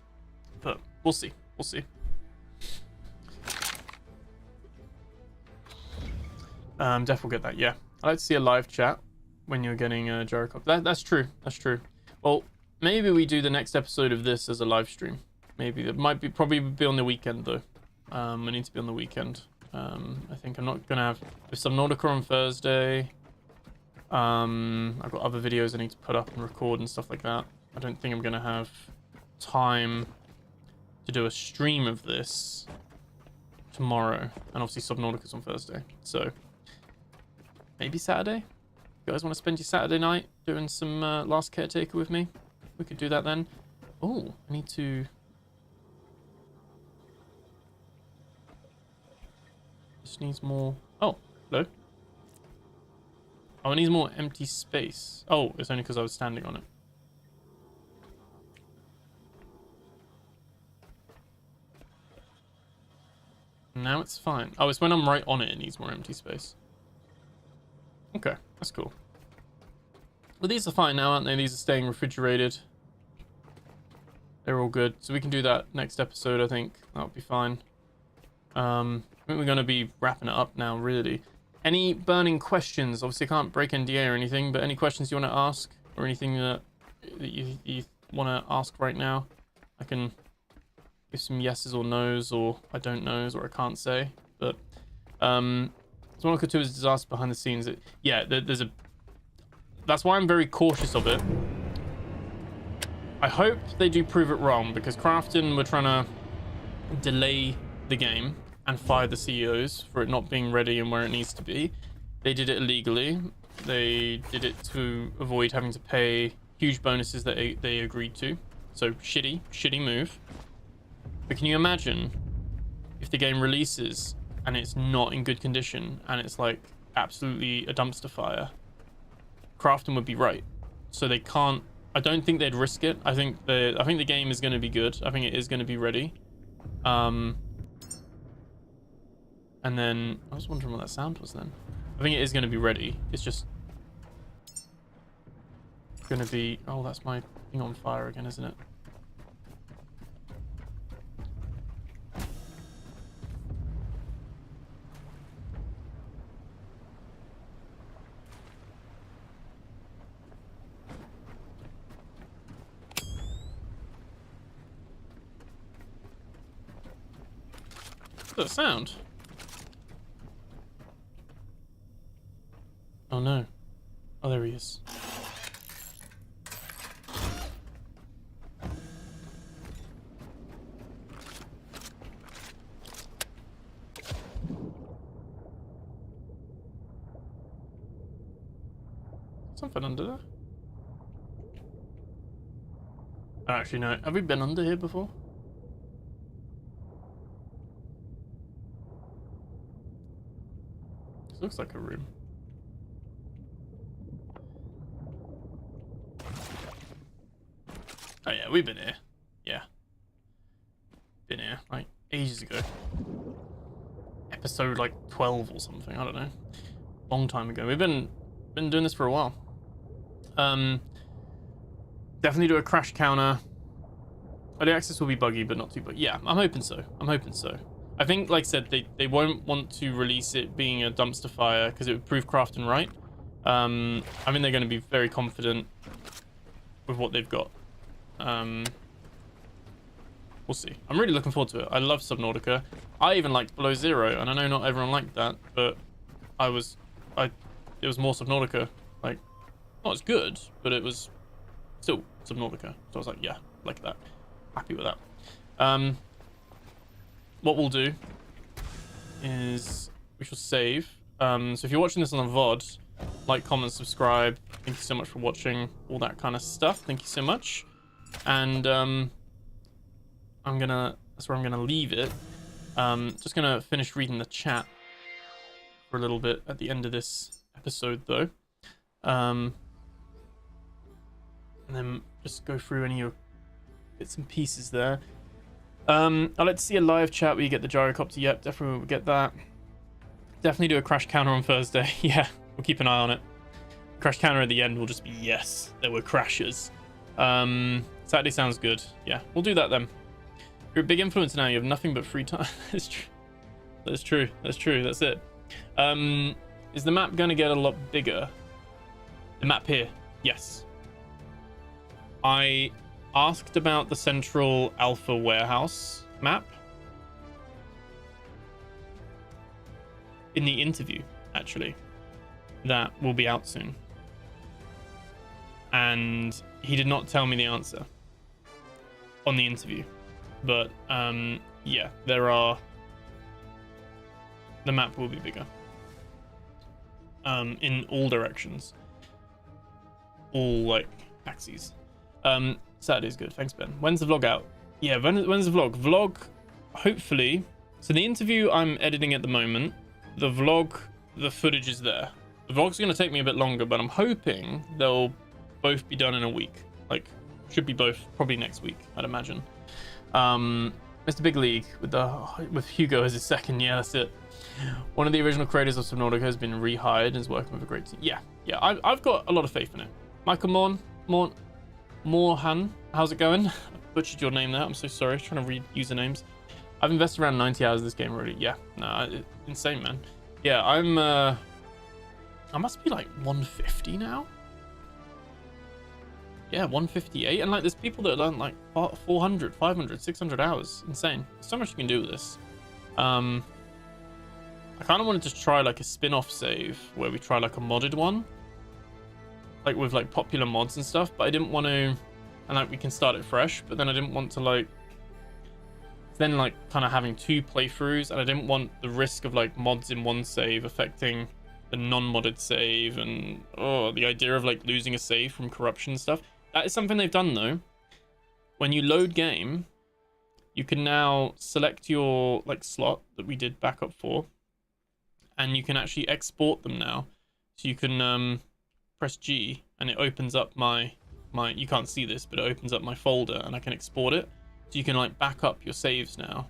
But we'll see. We'll see. Def will get that. Yeah, I like to see a live chat when you're getting a gyrocop. That's true. That's true. Well, maybe we do the next episode of this as a live stream. Maybe it might be probably be on the weekend though. I need to be on the weekend. I think I'm not gonna have Subnautica on Thursday. I've got other videos I need to put up and record and stuff like that. I don't think I'm gonna have time to do a stream of this tomorrow, and obviously Subnautica's on Thursday, so maybe Saturday. You guys want to spend your Saturday night doing some Last Caretaker with me? We could do that then. Oh, I need to. This needs more. Oh, hello. Oh, it needs more empty space. Oh, it's only because I was standing on it. Now it's fine. Oh, it's when I'm right on it, it needs more empty space. Okay, that's cool. Well, these are fine now, aren't they? These are staying refrigerated. They're all good. So we can do that next episode, I think. That'll be fine. I think we're going to be wrapping it up now, really. Any burning questions? Obviously, I can't break NDA or anything, but any questions you want to ask? Or anything that you want to ask right now? I can give some yeses or nos, or I don't knows, or I can't say. But Subnautica 2 is a disaster behind the scenes. Yeah, there's a... That's why I'm very cautious of it. I hope they do prove it wrong, because Crafton were trying to delay the game and fire the CEOs for it not being ready and where it needs to be. They did it illegally. They did it to avoid having to pay huge bonuses that they agreed to. So shitty move. But can you imagine if the game releases and it's not in good condition and it's like absolutely a dumpster fire? crafting would be right. So they can't. I don't think they'd risk it. I think the game is going to be good. I think it is going to be ready. And then I was wondering what that sound was then. I think it is going to be ready. It's just going to be. Oh, that's my thing on fire again, isn't it? What's that sound? Oh no. Oh, there he is. Something under there. Oh, actually, no. Have we been under here before? This looks like a room. Oh yeah, we've been here. Yeah. Been here, like, ages ago. Episode, like, 12 or something, I don't know. Long time ago. We've been doing this for a while. Definitely do a crash counter. Early access will be buggy, but not too buggy. Yeah, I'm hoping so. I'm hoping so. I think, like I said, they won't want to release it being a dumpster fire because it would prove crafting right. I mean, they're going to be very confident with what they've got. We'll see. I'm really looking forward to it. I love Subnautica. I even liked Below Zero, and I know not everyone liked that, but it was more Subnautica. Like, not as good, but it was still Subnautica. So I was like, yeah, like that. Happy with that. What we'll do is we shall save. So if you're watching this on a VOD, like, comment, subscribe. Thank you so much for watching, all that kind of stuff. Thank you so much. And that's where I'm gonna leave it. Just gonna finish reading the chat for a little bit at the end of this episode, though. And then just go through any of bits and pieces there. I'd like to see a live chat where you get the gyrocopter. Yep, definitely we'll get that. Definitely do a crash counter on Thursday. Yeah, we'll keep an eye on it. Crash counter at the end will just be, yes, there were crashes. Saturday sounds good. Yeah, we'll do that then. You're a big influencer now. You have nothing but free time. That's true. That's true. That's true. That's it. Is the map going to get a lot bigger? The map here? Yes. I asked about the Central Alpha Warehouse map in the interview, actually, that will be out soon. And he did not tell me the answer on the interview. But, yeah, the map will be bigger. In all directions. All, like, axes. Saturday's good. Thanks, Ben. When's the vlog out? Yeah, when's the vlog? Vlog, hopefully. So the interview I'm editing at the moment. The vlog, the footage is there. The vlog's going to take me a bit longer, but I'm hoping they'll both be done in a week. Like, should be both probably next week, I'd imagine. Mr. Big League with Hugo as his second. Yeah, that's it. One of the original creators of Subnautica has been rehired and is working with a great team. Yeah, I've got a lot of faith in it. Michael Morhan, how's it going? I butchered your name there. I'm so sorry. Trying to read usernames. I've invested around 90 hours in this game already. Yeah, nah, insane, man. Yeah, I must be like 150 now. Yeah, 158. And like, there's people that learn like 400, 500, 600 hours. Insane. There's so much you can do with this. I kind of wanted to try like a spin-off save where we try like a modded one. Like with like popular mods and stuff, but I didn't want to, and like we can start it fresh, but then I didn't want to like, then like kind of having two playthroughs, and I didn't want the risk of like mods in one save affecting the non-modded save, and the idea of like losing a save from corruption and stuff. That is something they've done though. When you load game, you can now select your like slot that we did backup for, and you can actually export them now. So you can press G and it opens up my you can't see this, but it opens up my folder and I can export it. So you can like back up your saves now.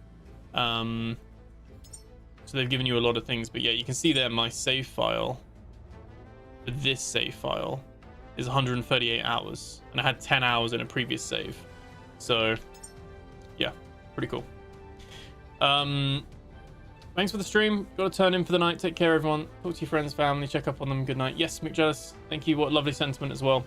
So they've given you a lot of things, but yeah, you can see there my save file. This save file is 138 hours, and I had 10 hours in a previous save. So yeah, pretty cool. Thanks for the stream. Got to turn in for the night. Take care, everyone. Talk to your friends, family. Check up on them. Good night. Yes, McJealous. Thank you. What lovely sentiment as well.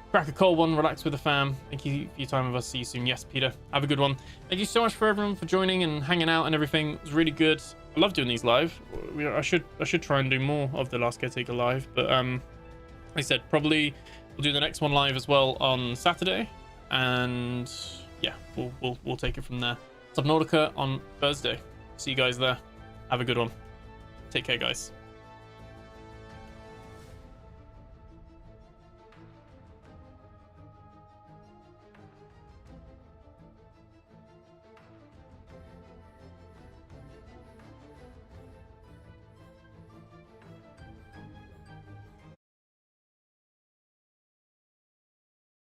Crack a cold one. Relax with the fam. Thank you for your time with us. See you soon. Yes, Peter. Have a good one. Thank you so much for everyone for joining and hanging out and everything. It was really good. I love doing these live. I should try and do more of the Last Caretaker live. But like I said, probably we'll do the next one live as well on Saturday. And yeah, we'll take it from there. Subnautica on Thursday. See you guys there. Have a good one. Take care, guys.